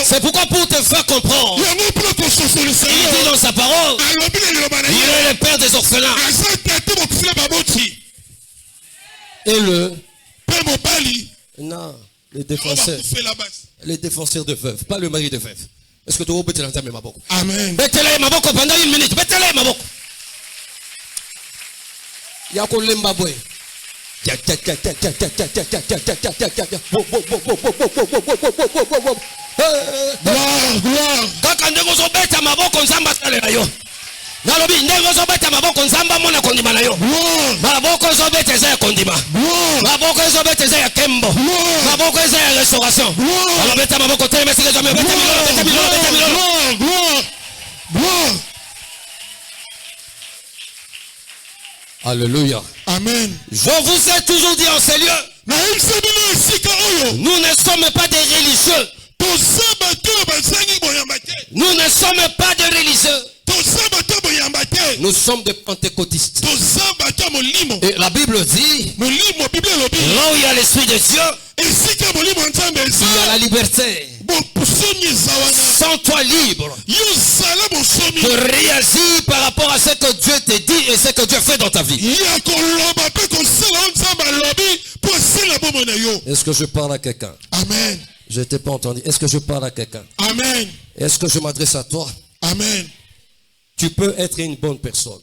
Speaker 4: C'est pourquoi pour te faire comprendre, il dit dans sa parole, il est le père des orphelins. Et non, les défenseurs de veuves, pas le mari de veuve. Est-ce que tu peux te l'entendre, ma boque?
Speaker 5: Amen.
Speaker 4: Mettez-les ma boque pendant une minute. Mettez-les ma boque. Yako Lembabwe. Gloire. Kaka ndeko zobeta maboko nzamba salela yo. Nalobi ndeko zobeta maboko nzamba mona kondima na yo. Maboko zobeta eza ya kondima. Maboko zobeta eza ya kembo. Maboko eza ya restauration. Alobeta maboko tele mesike jamais beta milolo. Gloire. Alléluia.
Speaker 5: Amen.
Speaker 4: Je vous ai toujours dit en ces lieux, nous ne sommes pas des religieux. Nous ne sommes pas des religieux. Nous sommes des pentecôtistes. Et la Bible dit, là où il y a l'Esprit de Dieu, il y a la liberté. Sens toi libre de réagir par rapport à ce que Dieu te dit et ce que Dieu fait dans ta vie. Est-ce que je parle à quelqu'un?
Speaker 5: Amen.
Speaker 4: Je ne t'ai pas entendu. Est-ce que je parle à quelqu'un?
Speaker 5: Amen.
Speaker 4: Est-ce que je m'adresse à toi?
Speaker 5: Amen.
Speaker 4: Tu peux être une bonne personne.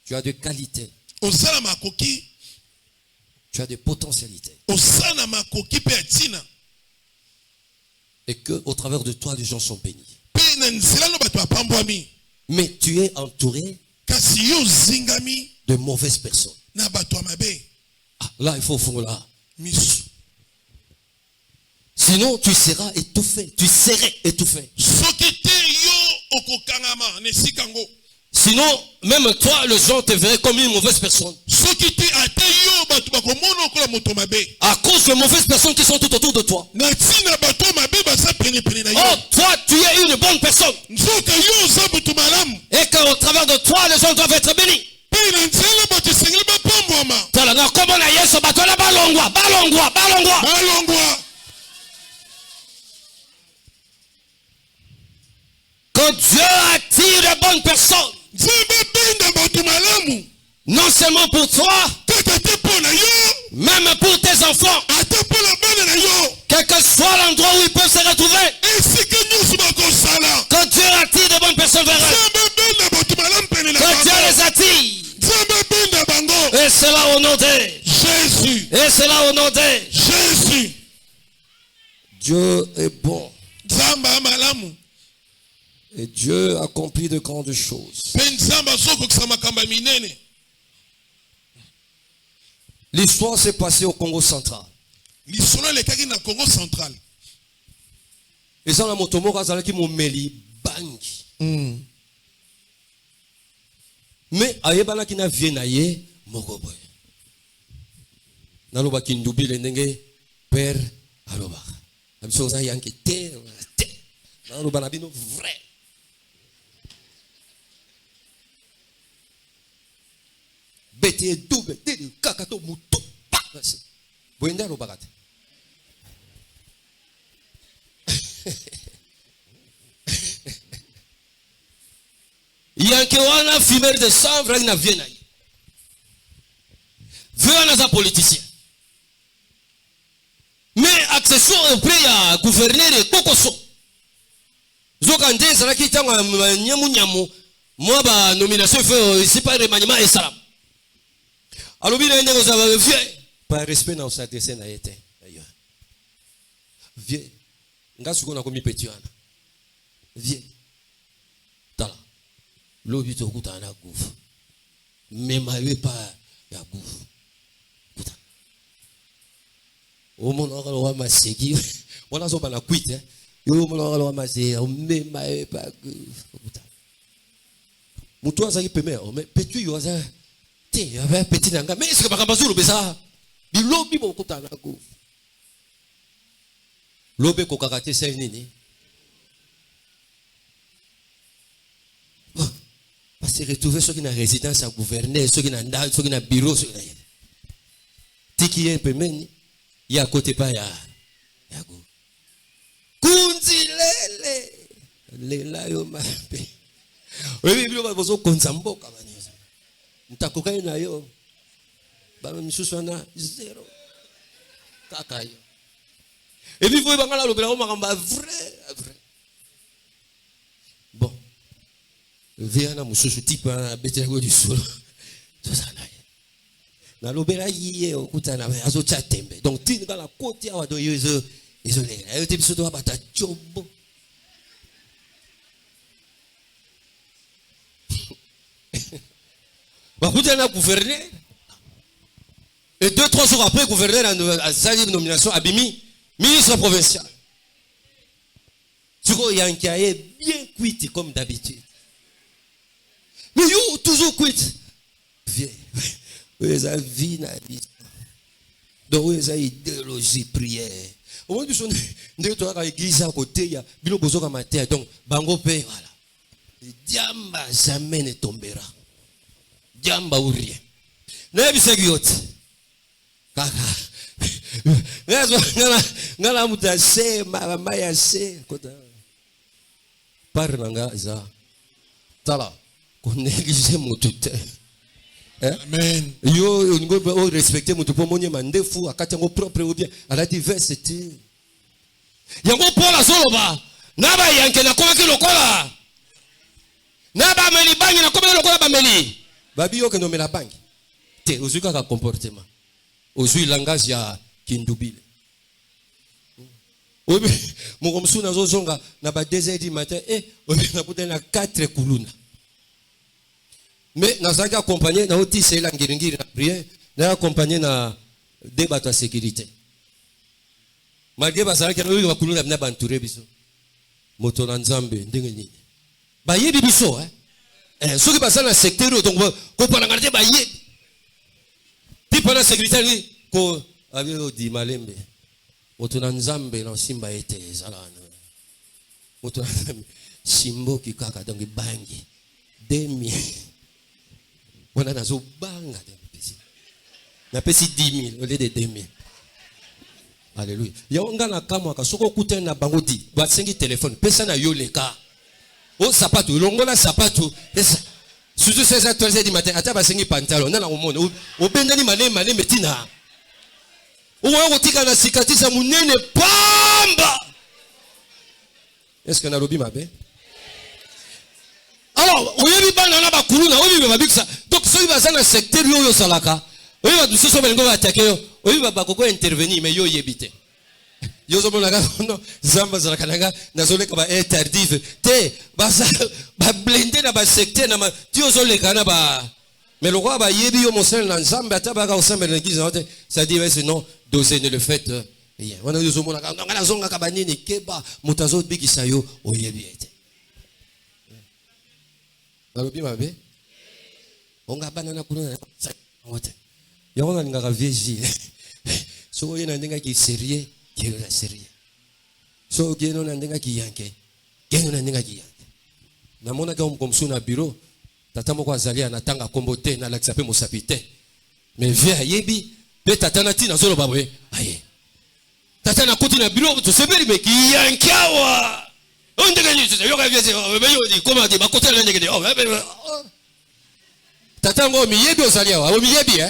Speaker 4: Tu as des qualités. Tu as des potentialités. Et que au travers de toi, les gens sont bénis. Mais tu es entouré de mauvaises personnes. Ah, là, il faut faire là. Sinon, tu seras étouffé. Tu serais étouffé. Sinon, même toi, les gens te verraient comme une mauvaise personne. À cause de mauvaises personnes qui sont tout autour de toi. Oh, toi, tu es une bonne personne. Et qu'au travers de toi, les gens doivent être bénis. Quand Dieu attire de bonnes personnes, non seulement pour toi, même pour tes enfants, quel que soit l'endroit où ils peuvent
Speaker 1: au nom de
Speaker 5: Jésus.
Speaker 1: Et cela au nom de
Speaker 5: Jésus.
Speaker 4: Dieu est bon.
Speaker 5: Nzamba malamu.
Speaker 4: Et Dieu accomplit de grandes choses.
Speaker 5: Pe nzamba zoko kusama kamba minene.
Speaker 4: L'histoire s'est passée au Congo central.
Speaker 5: L'histoire lekaki na Congo central.
Speaker 4: Et ça, la motomoko azalaki momeli bangi. Mais ayebana ki na vie na ye moko boy. Naloba ki ndubile ndenge père aloba. Abiso za yanki te. Naloba na bino vrai. Bete double te kakato mutu. Boyenda aloba kate. Yanke wana fumeur de sang vrai na vie na ye. Wana za politicien. Mais accessoire au prix à gouverneur de Kokoso. Zoka nde zalaki tanga nyamu moi ba nomination fait ici pas remaniement et salam. Alors bien ndeko za vieux par respect na s'adresser na été d'ailleurs. Vieux ngasuko na komi petit wana. Vieux. Tala. Lobi to kutana kufu. Même eu pas ya kufu. O mona ngalo wa maseki wala zo bana kwite yo mona ngalo wa maseki o mema pa kuta mutu azaki peme o me petu yo za te ava petit nanga mais c'est pas bazulu besa bilobi bo kutana ku lobe ko kakate sai nini parce que retrouver ceux qui na résidence à gouverner ceux qui na ndal ceux qui na bureau ceux qui na tiki un peme ya côté pa ya go kunzi lele lela yo mape wewe bilo bazo konza mboka banisa mtakoka na yo ba misusu na zero kaka yo et puis vous bangala lobela ko makamba vrai bon vient na mususu type na betego du solo tout ça là na lobela yie okutana azo chatembe donc tini kala koti awa do yezo isolé ayo te biso to abata chobo ba kutana gouverneur et 2-3 jours après gouverneur a sali nomination abimi ministre provincial tuko yankaye bien cuite comme d'habitude mais yo toujours cuite vieux. Oui, ça vie na vie. Donc oui, ça idéologie prière. Au moins du son de toi à l'église à côté, il y a bilo bozo comme terre. Donc bango paye voilà. Diamba jamais ne tombera. Diamba ou rien. Ne bisegiot. Kaka. Ngala mutase mama ya se kota. Parnanga za. Tala. Konegise mutute.
Speaker 5: Amen.
Speaker 4: Yo ngo respecter mutu po monye mandefu akati ngo propre ou bien à la diversité. Yango pola soloba naba yanke na koma ki lokola. Naba meli bangi na koma lokola ba meli. Babi yo ke no mela bangi. Te ozuka ka comportement. Ozui langage ya kindubile. Obi mo msu na zozonga na ba 2h du matin obi na puta na 4 kuluna. Mais nous avons accompagné dans le c'est la ngiri na prière, nous avons accompagné dans débat de sécurité. Malgré que ça que nous avons kuluna na banture biso. Moto na nzambe ndenge nini. Ba yebi biso ceux qui passent dans le secteur donc ko pa ngarate ba yebi. Ti pa na sécurité ni ko avio di malembe. Moto na nzambe na simba ete zalana. Moto na simbo ki kaka donc bangi. Demi. On a nazo banga na pesi 10 000 au lieu de 2 000. Alléluia. Ya onga na kamwa ka soko kutana na bango di ba sengi téléphone pesa na yo leka o sapato longola sapato pesa surtout 16h du matin ata ba sengi pantalon na omona o bendani mane metina o wa tika na cicatrice munene pamba. Est-ce que na lobi mabe? Alors, on y a vu banana ba kuluna, on y a vu babiksa. Donc ceux qui va dans le secteur yo salaka, Oui, nous sommes venus attaquer. Oui, va intervenir, mais yo yebite. Yo sommes là, non, Zamba Zarakananga, Nazole Kaba est tardif. Te, ba blindé na ba secte na ma, Tio Zole Kanaba. Mais le roi ba yebi yo monsel na Zamba tabaka au sein de l'église. Ça dit, non, dosez ne le faites. On a eu zo mona, on a zonga kabani ni keba, mutazo biki sayo, o yebi ete. Alobi mabe? On a banana kuna. Yo on a ngaka vieji. So yena ndinga ki sérieux, ki la sérieux. So geno na ndinga ki yanke. Geno na ndinga ki yanke. Na mona comme na bureau, tata moko azali anatanga kombote na laksape mosapite. Mais via yebi, pe tata na tina zolo babwe. Aye. Tata na kuti na bureau, to sebeli me ki yanke awa. On ndinga ni to yo ka vieji, yo di comment di ba côté na ndinga di. Oh, tata ngo mi yebi ozali awa, mi yebi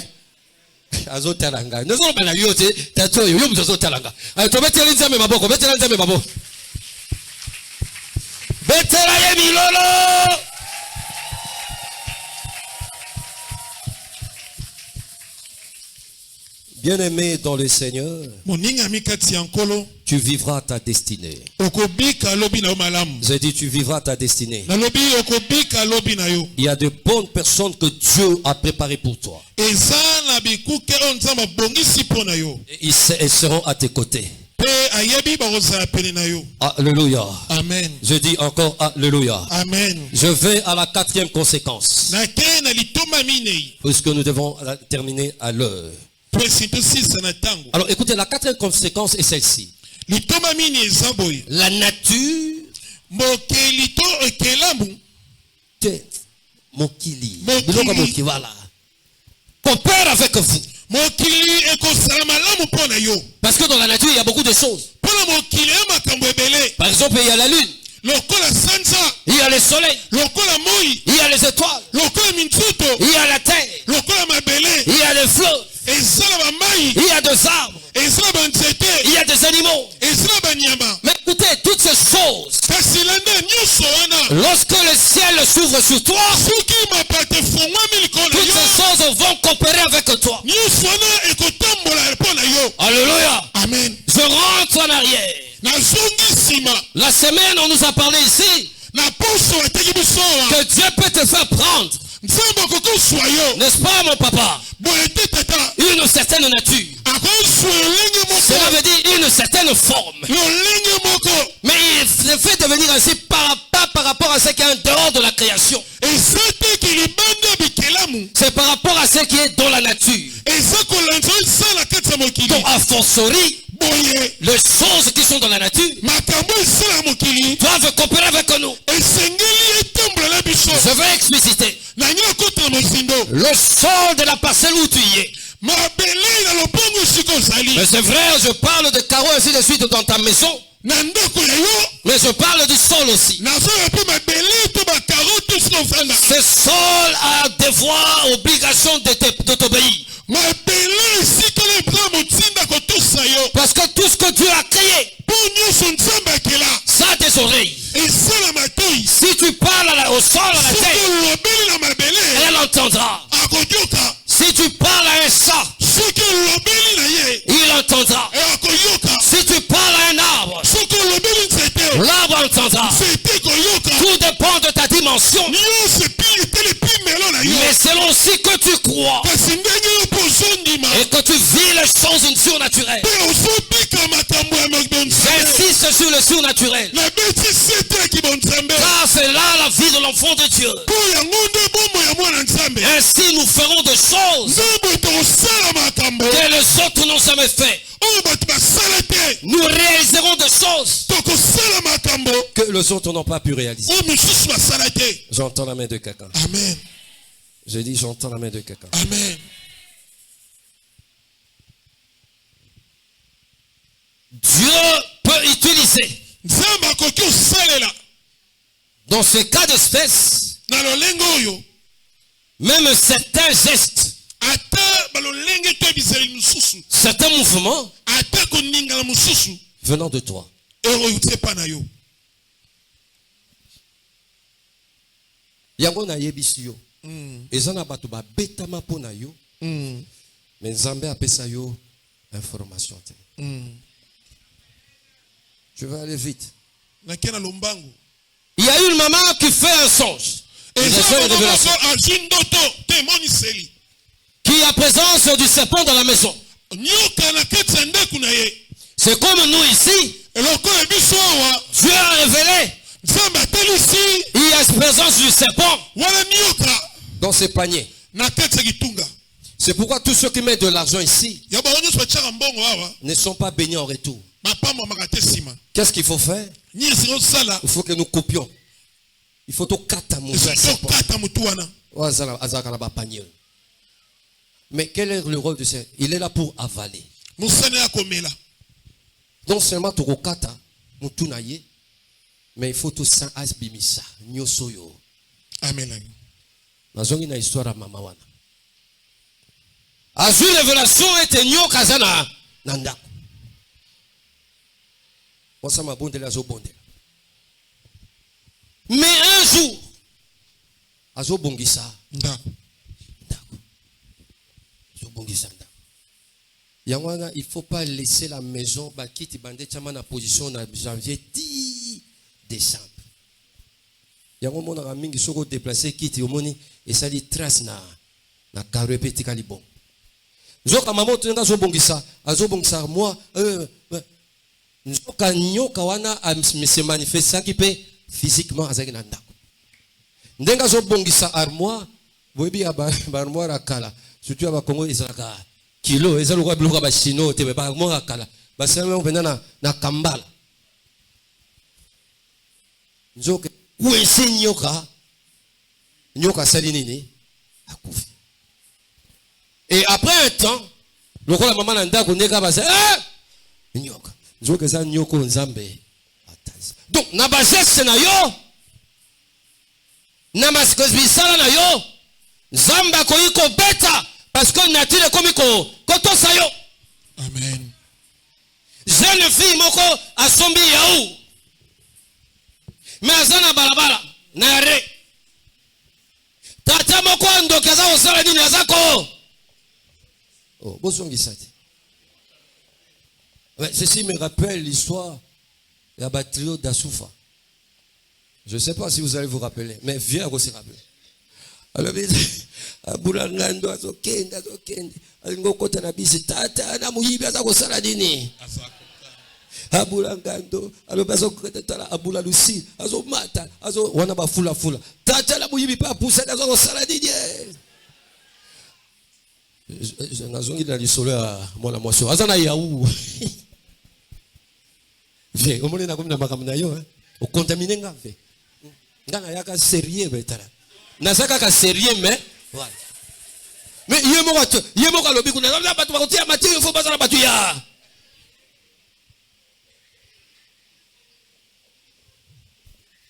Speaker 4: azotalanga nozo bana yote tato yo muzotalanga to betela nzambe maboko betela nzambe maboko betela ye milolo. Bien-aimé dans le Seigneur, tu vivras ta destinée. J'ai dit tu vivras ta destinée. Il y a de bonnes personnes que Dieu a préparées pour toi. Et elles seront à tes côtés. Alléluia.
Speaker 5: Amen.
Speaker 4: Je dis encore Alléluia.
Speaker 5: Amen.
Speaker 4: Je vais à la 4e conséquence. Puisque nous devons terminer à l'heure. Alors écoutez, la 4e conséquence est celle-ci. La nature compare avec vous. Parce que dans la nature il y a beaucoup de choses. Par exemple il y a la lune, il y a le soleil, il y a les étoiles, il y a la terre, il y a les fleuves, il y a des arbres, il y a des animaux. Mais écoutez, toutes ces choses, lorsque le ciel s'ouvre sur toi, toutes ces choses vont coopérer avec toi. Alléluia.
Speaker 5: Amen.
Speaker 4: Je rentre en arrière. La semaine on nous a parlé ici que Dieu peut te faire prendre, n'est-ce pas mon papa, une certaine nature. Cela veut dire une certaine forme. Mais le fait de venir ainsi pas par rapport à ce qui est en dehors de la création. C'est par rapport à ce qui est dans la nature. Donc a fortiori, les choses qui sont dans la nature doivent coopérer avec nous. Je vais expliciter. Le sol de la parcelle où tu y es. Mais c'est vrai, je parle de carreaux ainsi de suite dans ta maison. Mais je parle du sol aussi. Ce sol a devoir, obligation de t'obéir. Parce que tout ce que Dieu a créé, ça a des oreilles. Si tu parles au sol, à la terre, elle entendra. Si tu parles à un chat, il entendra. Si tu parles à un arbre, l'arbre entendra. Tout dépend de ta dimension. Mais selon aussi que tu crois et que tu vis les choses surnaturelles. J'insiste sur le surnaturel. Car c'est là la vie de l'enfant de Dieu. Ainsi nous ferons des choses que les autres n'ont jamais fait. Nous réaliserons des choses que les autres n'ont pas pu réaliser. J'entends la main de quelqu'un.
Speaker 5: Amen.
Speaker 4: J'ai dit j'entends la main de quelqu'un.
Speaker 5: Amen.
Speaker 4: Dieu peut utiliser dans ce cas d'espèce même certains gestes, certains mouvements venant de toi. Yango na yebisi yo. Ezana bato ba betama pona yo. Mais Nzambe appelle ça yo information. Je vais aller vite.
Speaker 5: nakena lombangu
Speaker 1: Il y a une maman qui fait un songe. Qui a présence du serpent dans la maison. C'est comme nous ici. Dieu a révélé. Il y a la présence du serpent
Speaker 4: dans ces paniers. C'est pourquoi tous ceux qui mettent de l'argent ici ne sont pas bénis en retour. Qu'est-ce qu'il faut faire? Il faut que nous copions. Il faut tout kata panier. Mais quel est le rôle de ce? Il est là pour avaler. Donc seulement tu kata mutunaye, mais il faut tout ça asbimisa nyosoyo.
Speaker 5: Amen.
Speaker 4: Nazongi na histoire mama wana.
Speaker 1: Azur révélation était nyoka zana nanda.
Speaker 4: Wasa mabonde la zo bonde.
Speaker 1: Mais un jour,
Speaker 4: azo bongisa
Speaker 5: Ndako.
Speaker 4: Azo bongisa ndako. Yangwana, il faut pas laisser la maison bakiti bande chama na position na janvier 10 décembre. Yango mona ka mingi soko déplacer kiti omoni esali trace na carré kali bon. Nzoka mama tunga zo bongisa moi nzoka nyoka wana se manifesta qui peut physiquement azaki na ndako. Ndenga zo bongisa armoire, boyebi ya armoire akala, surtout ba Congo ezalaka kilo, ezalaka biloko ba chino te ba armoire akala. Ba sema mpenda na kambala. Nzoka kwese nyoka sali nini? Akufi. Et après un temps, lokola maman na ndako ndeka ba nyoka. Nzoka za nyoko nzambe. Donc, na basesse na yo, na maskosbisala na yo, Zamba koiko beta, parce que nature komi kotosa yo.
Speaker 5: Amen.
Speaker 1: Jeune fille moko asombi yaou. Mais azana balabala, na yare. Tata moko ndoki aza osala nini azako.
Speaker 4: Oh, bosongi sati. Ceci me rappelle l'histoire. Il y a un trio d'Asoufa. Je ne sais pas si vous allez vous rappeler, mais viens à se rappeler. Alors, Abulangando, Azokende, Alingokota na bisi, Tata, na muyibi, Azakosala dini. Abulangando, Alobazokota, Abula Lucy, Azomata, Azo, Wanaba Fula. Tata, na muyibi, pas poussé, Azakosala dini. Nazongi na lisolo ya mwana mwasi. Azana yaou. Viens, au moins, on a makamna yo, on contamine nga ve. Nga yaka sérieux betala. Nasaka ka sérieux mais voilà. Mais yemo ka lobi kuna na batu bakotia mati il faut pas na batu ya.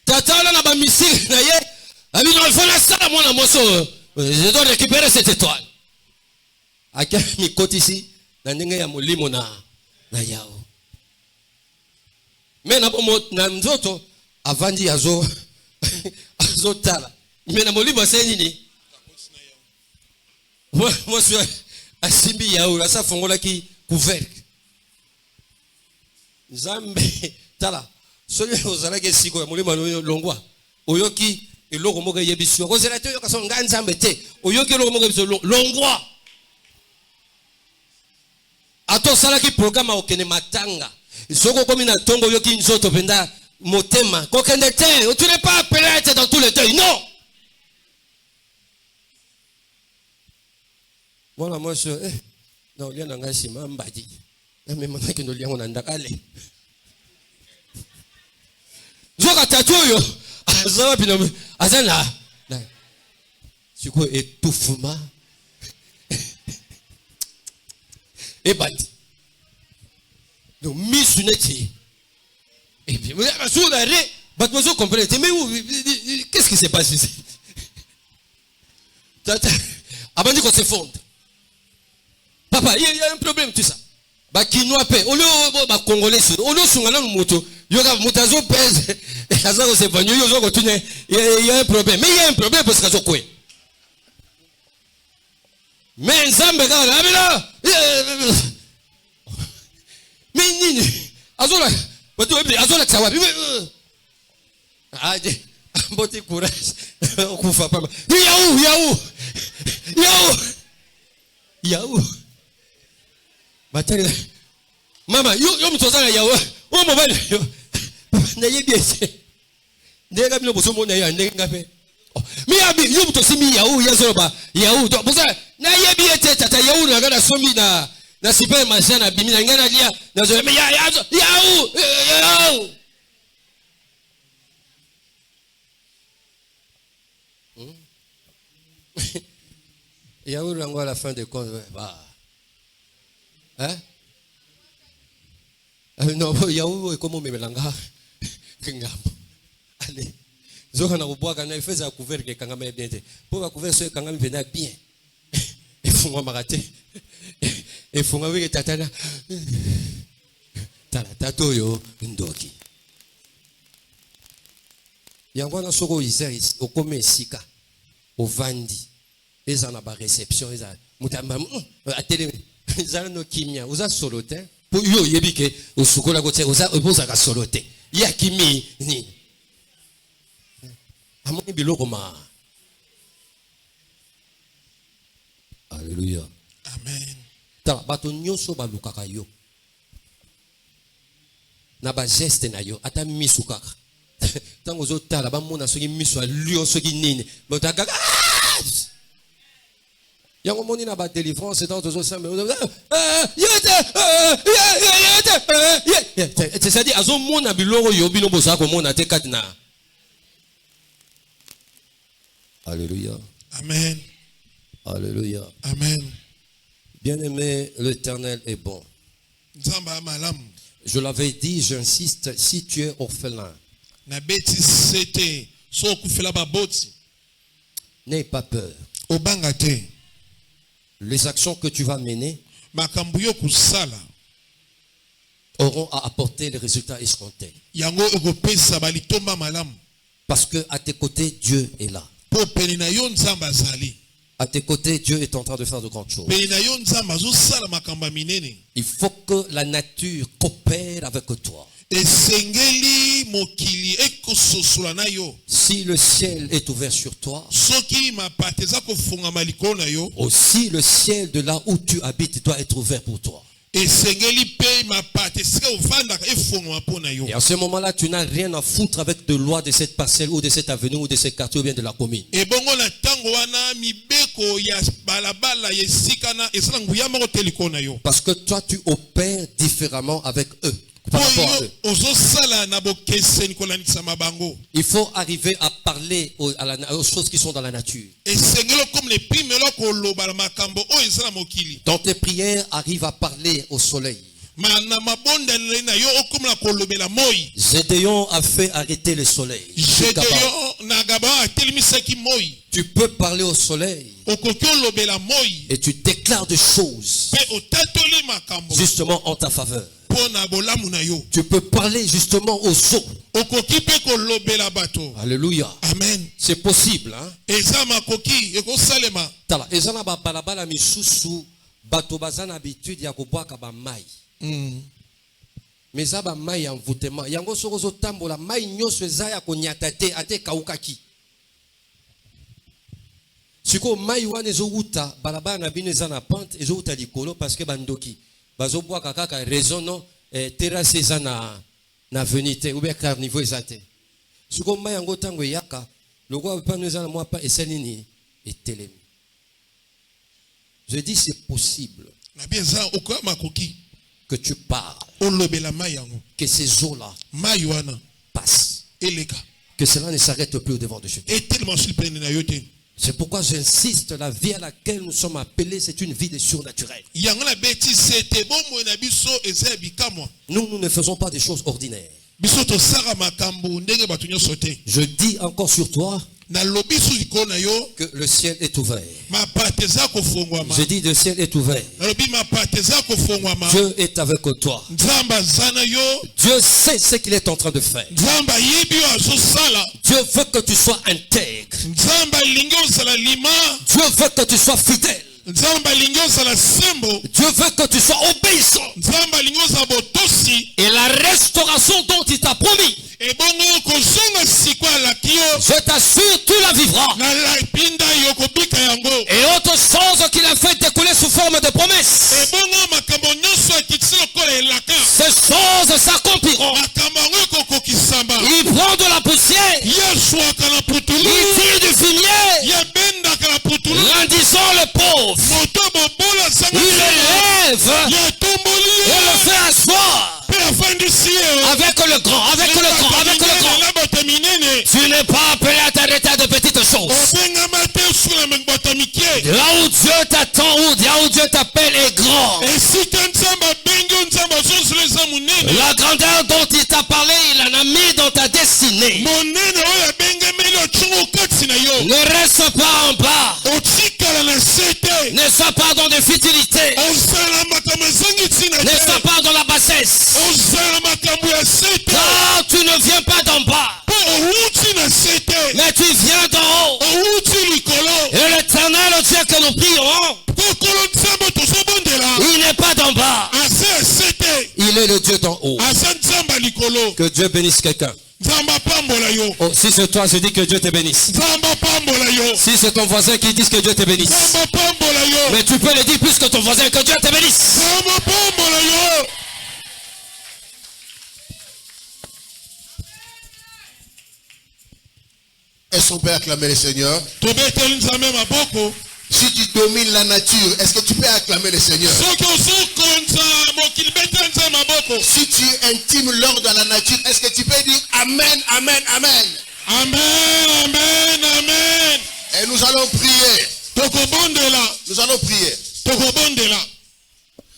Speaker 4: Tata na ba misiri na ye, abi no fona sala mwana moso. Je dois récupérer cette étoile. Aka mi koti ici na ndenge ya molimo na yao. Mais na nzoto avandi azo tala. Mais na molimo c'est nini? Moi je asimbi yao la sa fongola ki couvercle. Nzambe tala. Soki ozala ke siko ya molimo longwa. Oyoki eloko moko yebiso. Kozela te yoka songa nzambe te. Oyoki eloko moko yebiso longwa. Ato sala ki programme okene matanga. Soko komi na tongo yoki nzoto penda motema. Kokende te, tu n'es pas appelé à être dans tous les deuils. Non. Voilà moi je non lien nanga sima mbadi. Mais maintenant que nous lien on andakale. Zoka tatoyo. Azama pina azana. Siko étouffement. Et bandi. Donc, mis une étienne. Et puis, vous avez sur la ré, vous comprenez. Mais qu'est-ce qui s'est passé ici? Avant qu'on se fonde. Papa, il y a un problème, tout ça. Kinois paix. Au lieu de Congolais, au lieu de Sungana Moto, il y a Moutazo pèse. Il y a un problème. Mais il y a un problème parce que je quoi. Mais Nzambe kaka abela. Mais nini? Azola. Azola tsawapi. Aje. Mboti courage. Okufa papa. Yaou. Batali. Mama, yo mtozana yaou. O mobile yo. Na yebiese. Ndega bino boso mona ya ndenga pe. Mi abi yo mtosi mi yaou yazoba. Yaou to bosa na yebiese tata yaou na ngana somi na super marché na bimi na ngana lia. Na zo me yaou. Yaou rango à la fin de compte. Hein? Non, Yaou est comme Melanga. Allez. Zoka na kuboa kana ifeza couvert ke kangama bien te. Pour la couvert ce kangama venait bien. Et funga marate. Et funga weke tatana. Tala tatoyo ndoki. Yango na soko iseris okome sika. Ovandi. Eza na ba réception eza mutamba atele eza no kimia uza solote po yo yebike usukola kote uza ka solote ya kimi ni amoni biloko ma. Alléluia.
Speaker 5: Amen.
Speaker 4: Ta bato nyonso balukaka yo na ba geste na yo ata misu kaka tango zo tala ba mona soki misu a lion soki nini botaka yango moni na ba délivrance dans tous ensemble c'est-à-dire azo mona biloko yo bino bosa ko mona te katina. Alléluia.
Speaker 5: Amen.
Speaker 4: Alléluia.
Speaker 5: Amen.
Speaker 4: Bien-aimé, l'Éternel est bon.
Speaker 5: Nzamba malam.
Speaker 4: Je l'avais dit, j'insiste, si tu es orphelin,
Speaker 5: Na beti sete so kufela ba boti.
Speaker 4: n'aie pas peur.
Speaker 5: Obanga te.
Speaker 4: Les actions que tu vas mener
Speaker 5: Makambu yo kusala.
Speaker 4: auront à apporter les résultats escomptés.
Speaker 5: Yango ekopesa balitomba malam.
Speaker 4: Parce que à tes côtés, Dieu est là.
Speaker 5: Po pene na yo nzamba zali.
Speaker 4: À tes côtés, Dieu est en train de faire de grandes choses.
Speaker 5: Pene na yo nzamba zo sala makamba minene.
Speaker 4: Il faut que la nature coopère avec toi.
Speaker 5: Esengeli mokili ekososola na yo.
Speaker 4: Si le ciel est ouvert sur toi,
Speaker 5: Soki mapateza kofunga maliko na yo.
Speaker 4: aussi le ciel de là où tu habites doit être ouvert pour toi.
Speaker 5: Esengeli pe mapateza ovandaka efunga pona yo.
Speaker 4: Et à ce moment-là, tu n'as rien à foutre avec de loi de cette parcelle ou de cette avenue ou de ce quartier ou bien de la commune.
Speaker 5: Ebongo na tango wana mibeko ya balabala yesika na esala nguya moko teliko na yo.
Speaker 4: Parce que toi, tu opères différemment avec eux. Par rapport à eux.
Speaker 5: Ozosala na bokeseni kolanisa mabango.
Speaker 4: Il faut arriver à parler aux choses qui sont dans la nature.
Speaker 5: Esengelo comme les primelo koloba makambo o esala mokili.
Speaker 4: Dans tes prières, arrive à parler au soleil.
Speaker 5: Mana mabonda na yo okomla kolobela moi.
Speaker 4: Gédéon a fait arrêter le soleil.
Speaker 5: Gédéon na gaba atelimisaki moi.
Speaker 4: Tu peux parler au soleil
Speaker 5: Okoki olobela moi.
Speaker 4: et tu déclares des choses
Speaker 5: Pe otatoli makambo.
Speaker 4: justement en ta faveur.
Speaker 5: Pona bolamu na yo.
Speaker 4: Tu peux parler justement aux eaux.
Speaker 5: Okoki pe kolobela bato.
Speaker 4: Alléluia.
Speaker 5: Amen.
Speaker 4: C'est possible. Hein?
Speaker 5: Eza makoki ekosalema.
Speaker 4: Tala, ezana ba balabala misusu bato bazana habitude ya kobwaka ba mai. Mais ça ba mai envoûtement. Yango soko zo tambola mai nyoso eza ya konyata te ate kaukaki. Siko mai wana ezo wuta balabala na bino eza na pente ezo wuta likolo parce que bandoki bazo bwaka kaka raison non terrasse eza na venite ou bien carniveau eza te. Siko mai yango tango yaka loko pa nous eza na moi pa esenini etelemi. Je dis c'est possible
Speaker 5: Na bien za okoya makoki.
Speaker 4: que tu parles,
Speaker 5: Olobela mai yango.
Speaker 4: que ces eaux-là
Speaker 5: Mai wana
Speaker 4: passent,
Speaker 5: eleka.
Speaker 4: que cela ne s'arrête plus au devant de Dieu.
Speaker 5: Etelema sur pene na yo te.
Speaker 4: C'est pourquoi j'insiste, la vie à laquelle nous sommes appelés, c'est une vie de surnaturel.
Speaker 5: Yango na beti sete bomo na biso eza bikamwa.
Speaker 4: Nous ne faisons pas des choses ordinaires.
Speaker 5: Biso to sara makambo ndenge batu nyonso te.
Speaker 4: Je dis encore sur toi
Speaker 5: Na lobi su likona yo
Speaker 4: que le ciel est ouvert.
Speaker 5: mapateza kofongwama.
Speaker 4: Je dis le ciel est ouvert.
Speaker 5: Na lobi mapateza kofongwama.
Speaker 4: Dieu est avec toi.
Speaker 5: Nzamba zana yo.
Speaker 4: Dieu sait ce qu'il est en train de faire.
Speaker 5: Nzamba yebi yo azosala.
Speaker 4: Dieu veut que tu sois intègre.
Speaker 5: Nzamba lingi ozala lima.
Speaker 4: Dieu veut que tu sois fidèle.
Speaker 5: nzambe alingi ozala sembo,
Speaker 4: Dieu veut que tu sois obéissant.
Speaker 5: nzambe alingi ozala botosi,
Speaker 4: Et la restauration dont il t'a promis,
Speaker 5: ebongo kozonga siko alaki yo,
Speaker 4: je t'assure, tu la vivras.
Speaker 5: na lapinda yo kobika yango.
Speaker 4: Et autre chose qu'il a fait découler sous forme de promesse,
Speaker 5: Ebongo makambo nyonso akitisi lokola elaka,
Speaker 4: ces choses s'accompliront.
Speaker 5: makambo yango ekokokisama.
Speaker 4: Il prend de la poussière,
Speaker 5: Ye aswaka na
Speaker 4: il
Speaker 5: putulu,
Speaker 4: tire du fumier,
Speaker 5: ye abendaka na putulu,
Speaker 4: landissant le pauvre.
Speaker 5: moto bobola
Speaker 4: Il
Speaker 5: sanga
Speaker 4: élève
Speaker 5: ye atomboli
Speaker 4: et
Speaker 5: ye,
Speaker 4: le fait asseoir
Speaker 5: mpe afandisi ye.
Speaker 4: avec le grand, avec le grand, avec le grand.
Speaker 5: na bato minene,
Speaker 4: Tu n'es pas appelé à t'arrêter à de petites choses.
Speaker 5: obengama te osula bato mike.
Speaker 4: Là où Dieu t'attend, là où Dieu t'appelle est grand.
Speaker 5: Esika nzambe abengi yo, nzambe azosula eza monene.
Speaker 4: La grandeur dont il t'a parlé, il en a mis dans ta destinée.
Speaker 5: Monene oyo abengemeli otyongo kati na yo,
Speaker 4: Ne reste pas en bas.
Speaker 5: otikala na se te,
Speaker 4: Ne sois pas dans des futilités.
Speaker 5: ozala makambo ezangi ntina
Speaker 4: Ne sois
Speaker 5: te,
Speaker 4: pas dans la bassesse.
Speaker 5: ozala makambo ya se te,
Speaker 4: Car tu ne viens pas d'en bas,
Speaker 5: mpo owuti na se te,
Speaker 4: mais tu viens d'en haut.
Speaker 5: owuti likolo.
Speaker 4: Et l'Éternel, le Dieu que nous prions,
Speaker 5: kokolo nzambe tozobondela
Speaker 4: il n'est pas d'en bas.
Speaker 5: aza ya se te,
Speaker 4: Il est le Dieu d'en haut.
Speaker 5: aza nzambe ya likolo.
Speaker 4: Que Dieu bénisse quelqu'un.
Speaker 5: nzambe apambola yo,
Speaker 4: Oh, si c'est toi, je dis que Dieu te bénisse.
Speaker 5: nzambe apambola yo,
Speaker 4: Si c'est ton voisin qui dit que Dieu te bénisse.
Speaker 5: nzambe apambola yo,
Speaker 4: Mais tu peux le dire plus que ton voisin, que Dieu te bénisse.
Speaker 5: nzambe apambola yo.
Speaker 6: Est-ce qu'on peut acclamer le Seigneur?
Speaker 5: tobeteli nzambe maboko.
Speaker 6: Si tu domines la nature, est-ce que tu peux acclamer le Seigneur?
Speaker 5: soki ozokonza mokili beteli nzambe maboko.
Speaker 6: Si tu intimes l'ordre à la nature, est-ce que tu peux dire Amen, Amen, Amen?
Speaker 5: Amen, amen, amen.
Speaker 6: Et nous allons prier.
Speaker 5: Tokobondela,
Speaker 6: Nous allons prier.
Speaker 5: tokobondela.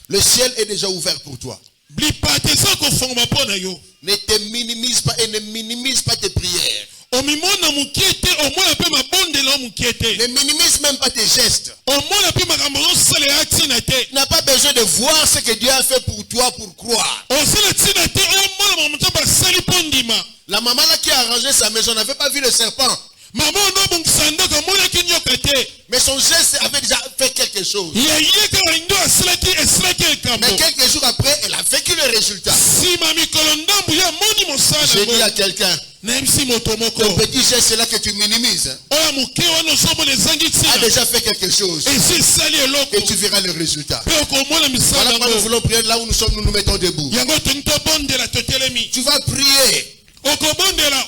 Speaker 6: Le ciel est déjà ouvert pour toi.
Speaker 5: Lipata eza kofongama mpo na yo.
Speaker 6: Ne te minimise pas et ne minimise pas tes prières.
Speaker 5: omimona mokie te, omona mpe mabondela o mokie te.
Speaker 6: Ne minimise même pas tes gestes.
Speaker 5: omona mpe makambo ozosalela ntina te.
Speaker 6: Tu n'as pas besoin de voir ce que Dieu a fait pour toi pour croire.
Speaker 5: osala ntina te, omona makambo nzambe asali mpo ndima.
Speaker 6: La maman là qui a arrangé sa maison n'avait pas vu le serpent.
Speaker 5: mama ono obongisa ndako amonaki nyoka te.
Speaker 6: Mais son geste avait déjà fait quelque chose.
Speaker 5: yeye kaka ndo esalaki likambo.
Speaker 6: Mais quelques jours après, elle a vécu le résultat.
Speaker 5: nsima mikolo ndambu ye amoni mosala
Speaker 6: J'ai dit à
Speaker 5: yango.
Speaker 6: quelqu'un,
Speaker 5: nayebisi moto moko
Speaker 6: ton petit geste là que tu minimises
Speaker 5: oyo moke wana ozomona ezangi
Speaker 6: a
Speaker 5: ntina
Speaker 6: déjà fait quelque chose.
Speaker 5: esi esali eloko
Speaker 6: Et tu verras le résultat.
Speaker 5: mpe okomona misala
Speaker 6: Voilà pourquoi nous
Speaker 5: yango.
Speaker 6: voulons prier là où nous sommes, nous nous mettons debout.
Speaker 5: yango tolingi tobondela totelemi.
Speaker 6: Tu vas prier
Speaker 5: okobondela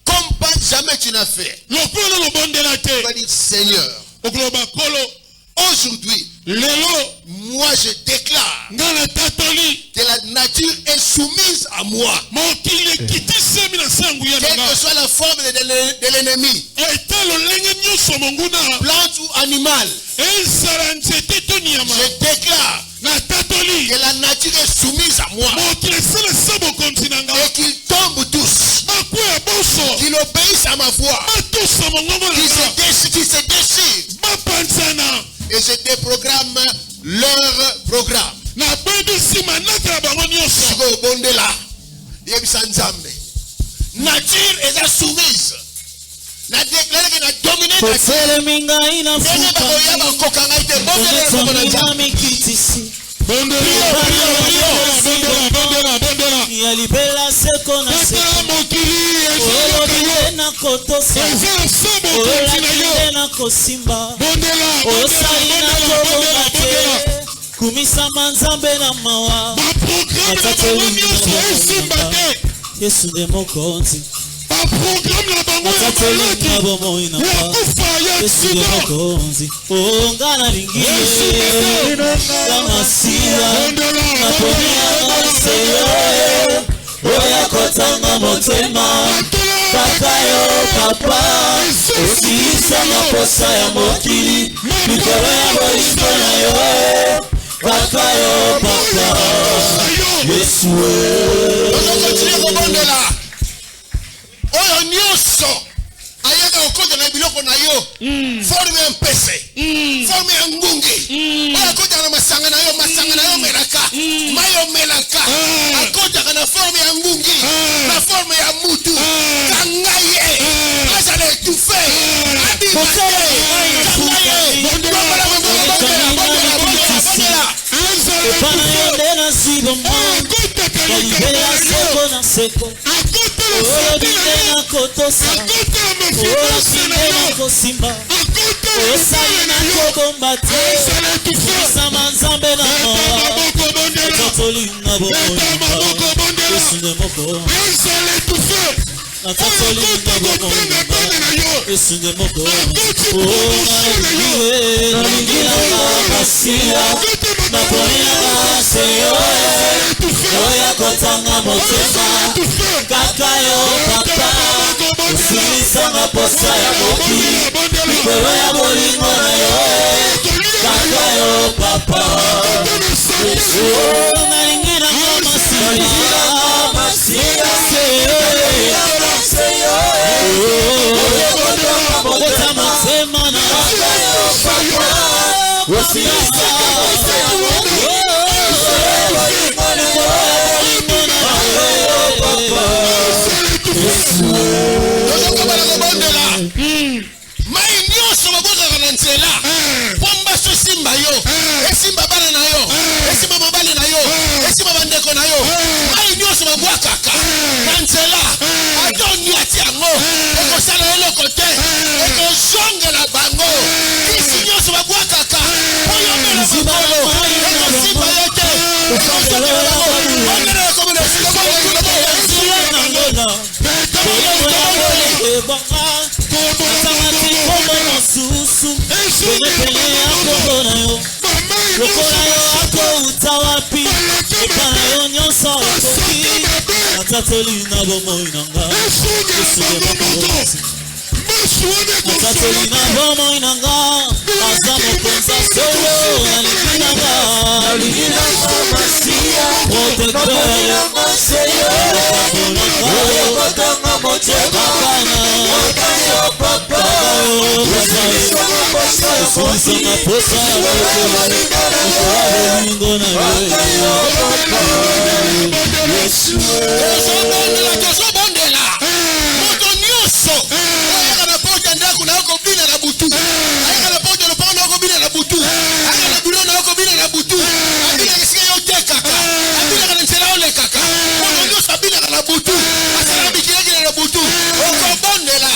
Speaker 6: comme pas jamais tu n'as fait.
Speaker 5: lokola lobondela
Speaker 6: Tu
Speaker 5: te.
Speaker 6: vas dire, Seigneur,
Speaker 5: okoloba kolo
Speaker 6: aujourd'hui,
Speaker 5: lelo
Speaker 6: moi je déclare
Speaker 5: nga natatoli
Speaker 6: que la nature est soumise à moi.
Speaker 5: mokili ekitisemi na sangu ya
Speaker 6: Quelle
Speaker 5: nanga.
Speaker 6: que soit la forme de l'ennemi,
Speaker 5: eta lolenge nyonso monguna
Speaker 6: plante ou animal,
Speaker 5: ezala nzete to nyama.
Speaker 6: je déclare
Speaker 5: natatoli
Speaker 6: que la nature est soumise à moi
Speaker 5: mokili esala sa bokonzi na nga.
Speaker 6: et qu'ils tombent tous,
Speaker 5: bakwea boso
Speaker 6: qu'ils obéissent à ma voix,
Speaker 5: batosa mongongo na nga.
Speaker 6: qui se déchirent.
Speaker 5: bapanzana
Speaker 6: Et je déprogramme leur programme.
Speaker 5: nabebisi manaka na bango nyonso.
Speaker 6: Siko bonde là, yebisa nzambe. Nature est soumise. Na déclaré que na dominé nature.
Speaker 1: totelemi ngai na
Speaker 6: Ndenge bakoya bakokanga ite bonde na kombo na
Speaker 1: fukamina
Speaker 6: nzambe.
Speaker 1: mikitisi
Speaker 5: bondela
Speaker 1: ya libela seko na
Speaker 5: etala
Speaker 1: seko
Speaker 5: mokili ezoloka
Speaker 1: olobi
Speaker 5: yo.
Speaker 1: nde na kotosa
Speaker 5: ezala sa bokonzi
Speaker 1: olaki
Speaker 5: na yo.
Speaker 1: nde na kosimba
Speaker 5: bondela
Speaker 1: osali na kobonga te kumisama nzambe na mawa
Speaker 5: baprograme na bango nyonso esimba te.
Speaker 1: yesu nde mokonzi
Speaker 5: baprograme na bango ya
Speaker 1: atatelemi na
Speaker 5: maladi
Speaker 1: bomoi na
Speaker 5: ya
Speaker 1: pa
Speaker 5: kufa ya
Speaker 1: yesu nde
Speaker 5: sida.
Speaker 1: mokonzi onga nalingi ye ya masiya naponi yanga seyo oya kotanga motema kaka yo papa osilisanga posa ya mokili likolo ya bolingo na yo kaka yo papa yesu
Speaker 6: Continue kobondela. Oyo nyonso ayaka okota na biloko na yo. Forme ya mpese. Forme ya ngungi. Oyo akota na masanga na yo melaka. Mayo melaka. Akota na forme ya ngungi. Na forme ya mutu. Kangaye. Azale étouffé. Abimate. Kangaye.
Speaker 1: libela seko na seko olobinde na kotosa olakinde na kosimba osali na kobomba te osama nzambe na moa natatoli na bomoyinga yesu nde moko natatoli na bomoyinga yesu nde moko nalingilanga masiya naponiyanga seyo oya kotanga motema kaka yo papa osilisanga posa ya mokili likolo ya bolingo na yo kaka yo papa nalingilanga masiya seyo okota motema na osilisa
Speaker 6: mai nyonso babozaka na nzela pomba so simba yo esimba bana na yo esimba mobali na yo esimba bandeko na yo mai nyonso babwakaka na nzela atoni ati yango ekosala eloko te ekozongela bango isi nyonso babwakaka oyo mela bakolo ekosimba yo te ekosongela bango ongela ekomela
Speaker 1: lokola yo akouta wapi epana yo nyonso okoki natatoli na bomoi na nga natatoli na bomoi na nga aza mokonza solo nalingi na nga Solisanga posa ya bolingo na
Speaker 6: tozobondela moto nyonso ayaka na porte ya ndako na yo kobina na butu ayaka na porte ya lopango na yo kobina na butu ayaka na bulo na yo kobina na butu abinaka esika yo tekaka abinaka na nzela olekaka moto nyonso abinaka na butu asalaka bikilakila na butu okobondela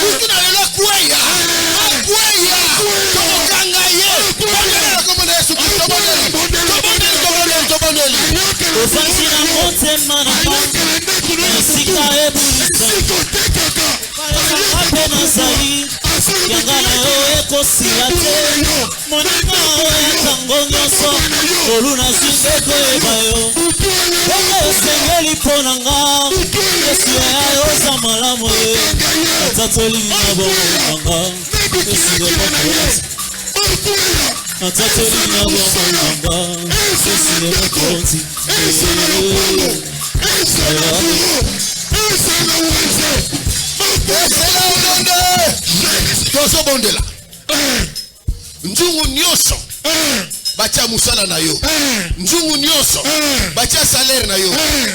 Speaker 6: butu na lelo akweya tokokanga ye bondela na kombo na yesu kristo tobondeli
Speaker 1: ofansi na motema na panga esika ebulisa ape nazali yanga na yo ekosila te moninga oyo ntango nyonso oluna zinde koyeba yo bongo esengeli mpo na nga yesu ya yoza malamu ye natatoli na bomoi na nga yesu nde mokonzi natatoli na bomoi na nga yesu nde mokonzi
Speaker 6: tozobondela nzungu nyonso batia musala na yo nzungu nyonso batia salaire na yo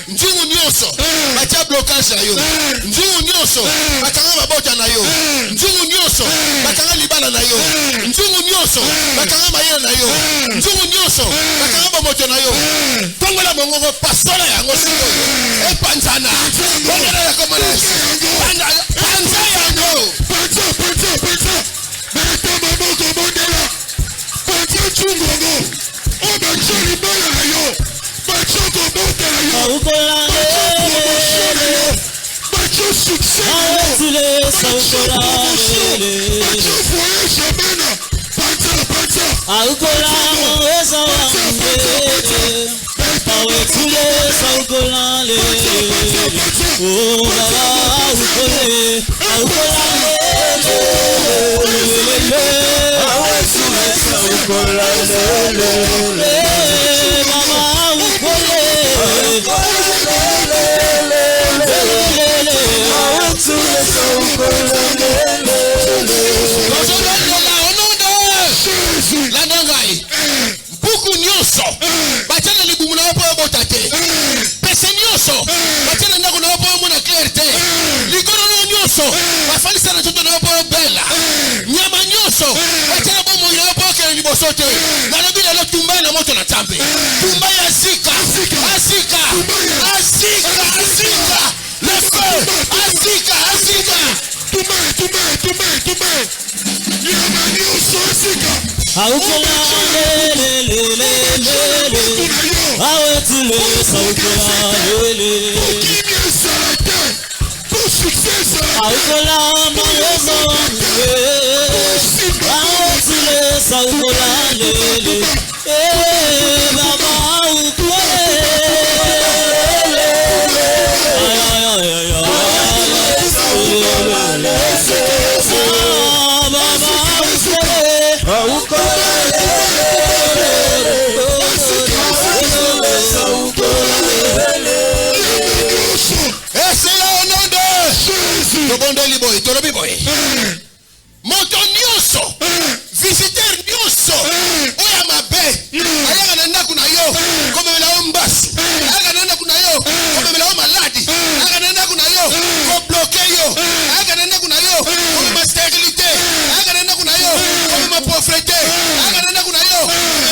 Speaker 6: nzungu nyonso batia blocage na yo nzungu nyonso bakanga mabota na yo nzungu nyonso bakanga libala na yo nzungu nyonso bakanga mayele na yo nzungu nyonso bakanga bomoto na yo tongola mongongo pastola yango sikoyo epanzana ongela ya komana panza yango buku nyonso batiana libumu na yo mpo yobota te pese nyonso batiana ndako na yo mpo yomona claire te likolo na yo nyonso bafalisa na nzoto na yo mpo yobela nyama nyonso batiana bomoi na yo mpo yokende liboso te nalobi lelo tumba na moto na nzambe tumba ya zika Azika. Le feu. Azika.
Speaker 1: Aukola le awetule saukola le aukola mayoso awetule saukola le baba ukole
Speaker 6: Moto nyonso, visiteur nyonso, oya mabe, ayaka nanda kuna yo, komemela o mbasi, ayaka nanda kuna yo, komemela o maladi, ayaka nanda kuna yo, ko bloqué yo, ayaka nanda kuna yo, komema stérilité, ayaka nanda kuna yo, komema pauvreté, ayaka nanda kuna yo,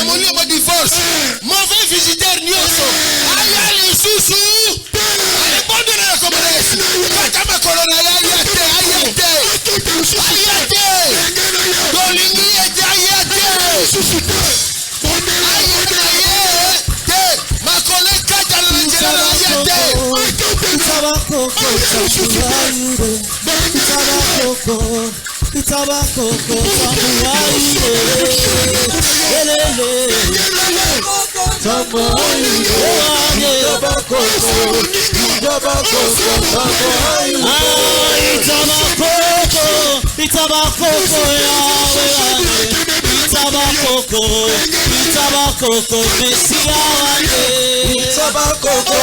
Speaker 6: komema mo divorce. Mauvais visiteur nyonso, aya lisusu, ale bondela ya komeresi, kata makolona ya yate, ayate.
Speaker 1: Itabakoko Mesia wange Itabakoko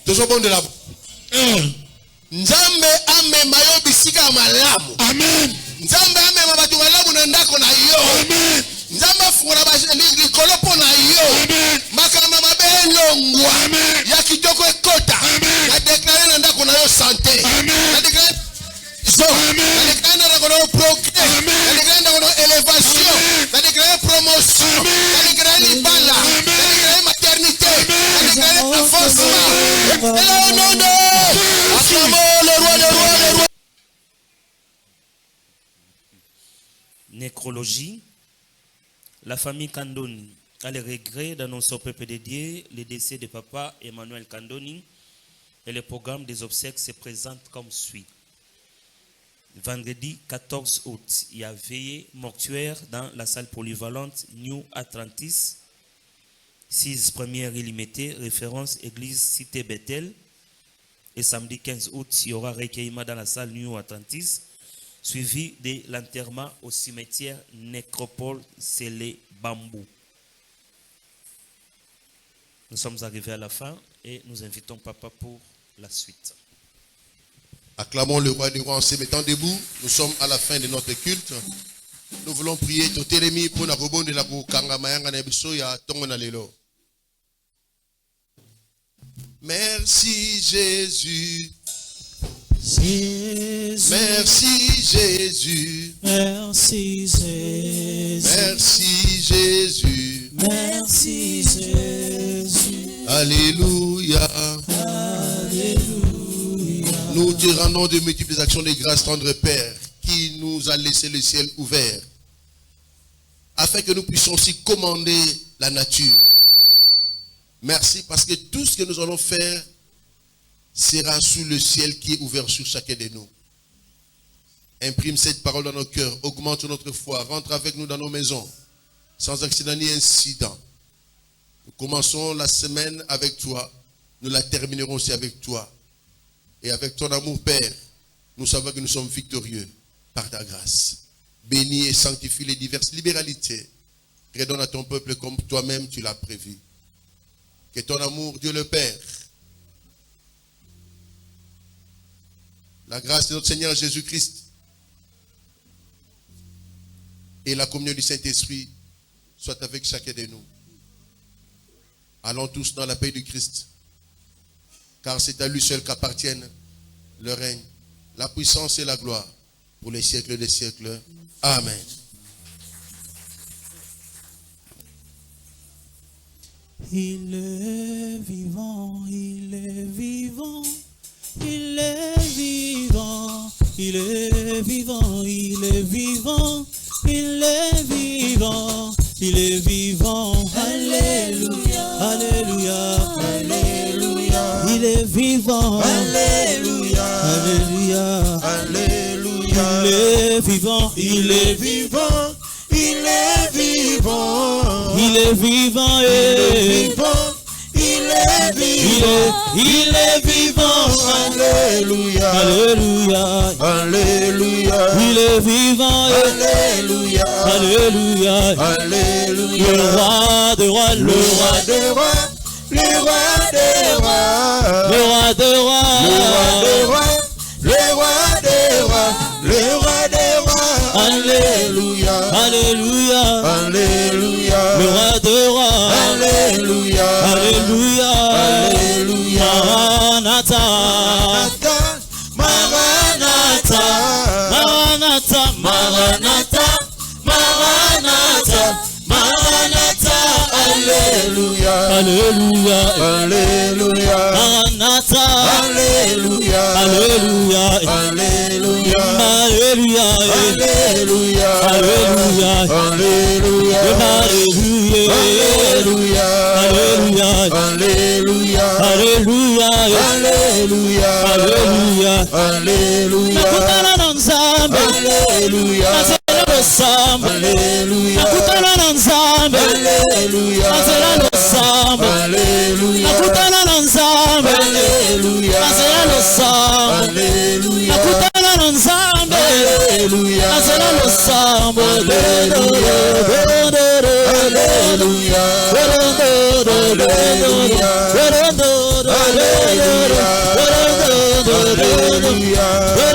Speaker 6: toujours bon de la Nzambe amema yo bisika malamu. Amen. Nzambe amema batu malamu na ndako na yo. Amen. Nzambe afungula likolo po na yo. Amen. Makama mabe elongwa. Amen. Ya kitoko ekota. Amen. Na déclarer na ndako na yo santé. Amen. Na déclarer Amen. Na déclarer na kono progrès. Amen. Na déclarer na kono élévation. Amen. Na déclarer promotion. Amen. Na déclarer libala. Amen. Na déclarer maternité. Amen. Na déclarer avancement. Hello, no, no.
Speaker 7: Nécrologie. La famille Kandoni a le regret d'annoncer au peuple de Dieu le décès de papa Emmanuel Kandoni et le programme des obsèques se présente comme suit. Vendredi 14 août, il y a veillée mortuaire dans la salle polyvalente New Atlantis, 6 premières illimitées, référence église Cité Bethel. Et samedi 15 août, il y aura recueillement dans la salle New Atlantis, suivi de l'enterrement au cimetière Nécropole Célé Bambou. Nous sommes arrivés à la fin et nous invitons Papa pour la suite.
Speaker 6: Acclamons le roi des rois en se mettant debout. Nous sommes à la fin de notre culte. Nous voulons prier Totelemi pour la rebonde de la Kanga Mayanga Nebiso ya Tongona Lelo. Merci Jésus. Merci Jésus.
Speaker 1: Merci Jésus.
Speaker 6: Merci Jésus.
Speaker 1: Merci Jésus.
Speaker 6: Alléluia.
Speaker 1: Alléluia.
Speaker 6: Nous te rendons de multiples actions de grâce, tendre Père, qui nous a laissé le ciel ouvert, afin que nous puissions aussi commander la nature. Merci parce que tout ce que nous allons faire sera sous le ciel qui est ouvert sur chacun de nous. Imprime cette parole dans nos cœurs, augmente notre foi, rentre avec nous dans nos maisons, sans accident ni incident. Nous commençons la semaine avec toi, nous la terminerons aussi avec toi. Et avec ton amour, Père, nous savons que nous sommes victorieux par ta grâce. Bénis et sanctifie les diverses libéralités. Redonne à ton peuple comme toi-même tu l'as prévu. Que ton amour, Dieu le Père, La grâce de notre Seigneur Jésus-Christ et la communion du Saint-Esprit soit avec chacun de nous. Allons tous dans la paix du Christ, car c'est à lui seul qu'appartiennent le règne, la puissance et la gloire pour les siècles des siècles. Amen.
Speaker 1: Il est vivant, il est vivant, il est vivant, il est vivant, il est vivant, il est vivant, il est vivant. Alléluia, alléluia, alléluia. Il est vivant, alléluia, alléluia, alléluia. Il est vivant, il est vivant. Il est vivant, il est vivant, il est vivant, il est vivant, il est vivant, alléluia, alléluia, alléluia, il est vivant, alléluia, alléluia, alléluia, le roi des rois, le roi des rois, le roi des rois, le roi des rois, le roi des rois, le roi des rois, alléluia, alléluia, alléluia, le roi des rois, alléluia, alléluia, alléluia, Maranatha, Maranatha, Maranatha, Maranatha, Maranatha, Maranatha, alléluia, alléluia, alléluia, Maranatha, alléluia, alléluia, alléluia, alléluia, alléluia, alléluia, alléluia, alléluia, alléluia, alléluia, alléluia, alléluia, alléluia, nakutana na nzambe, alléluia, nazela losambe, alléluia, nakutana na nzambe, alléluia, nazela losambe, alléluia, nakutana na nzambe, alléluia, nazela losambe, alléluia, nakutana na nzambe, alléluia, nazela losambe, alléluia, alléluia, alléluia, alléluia, alléluia,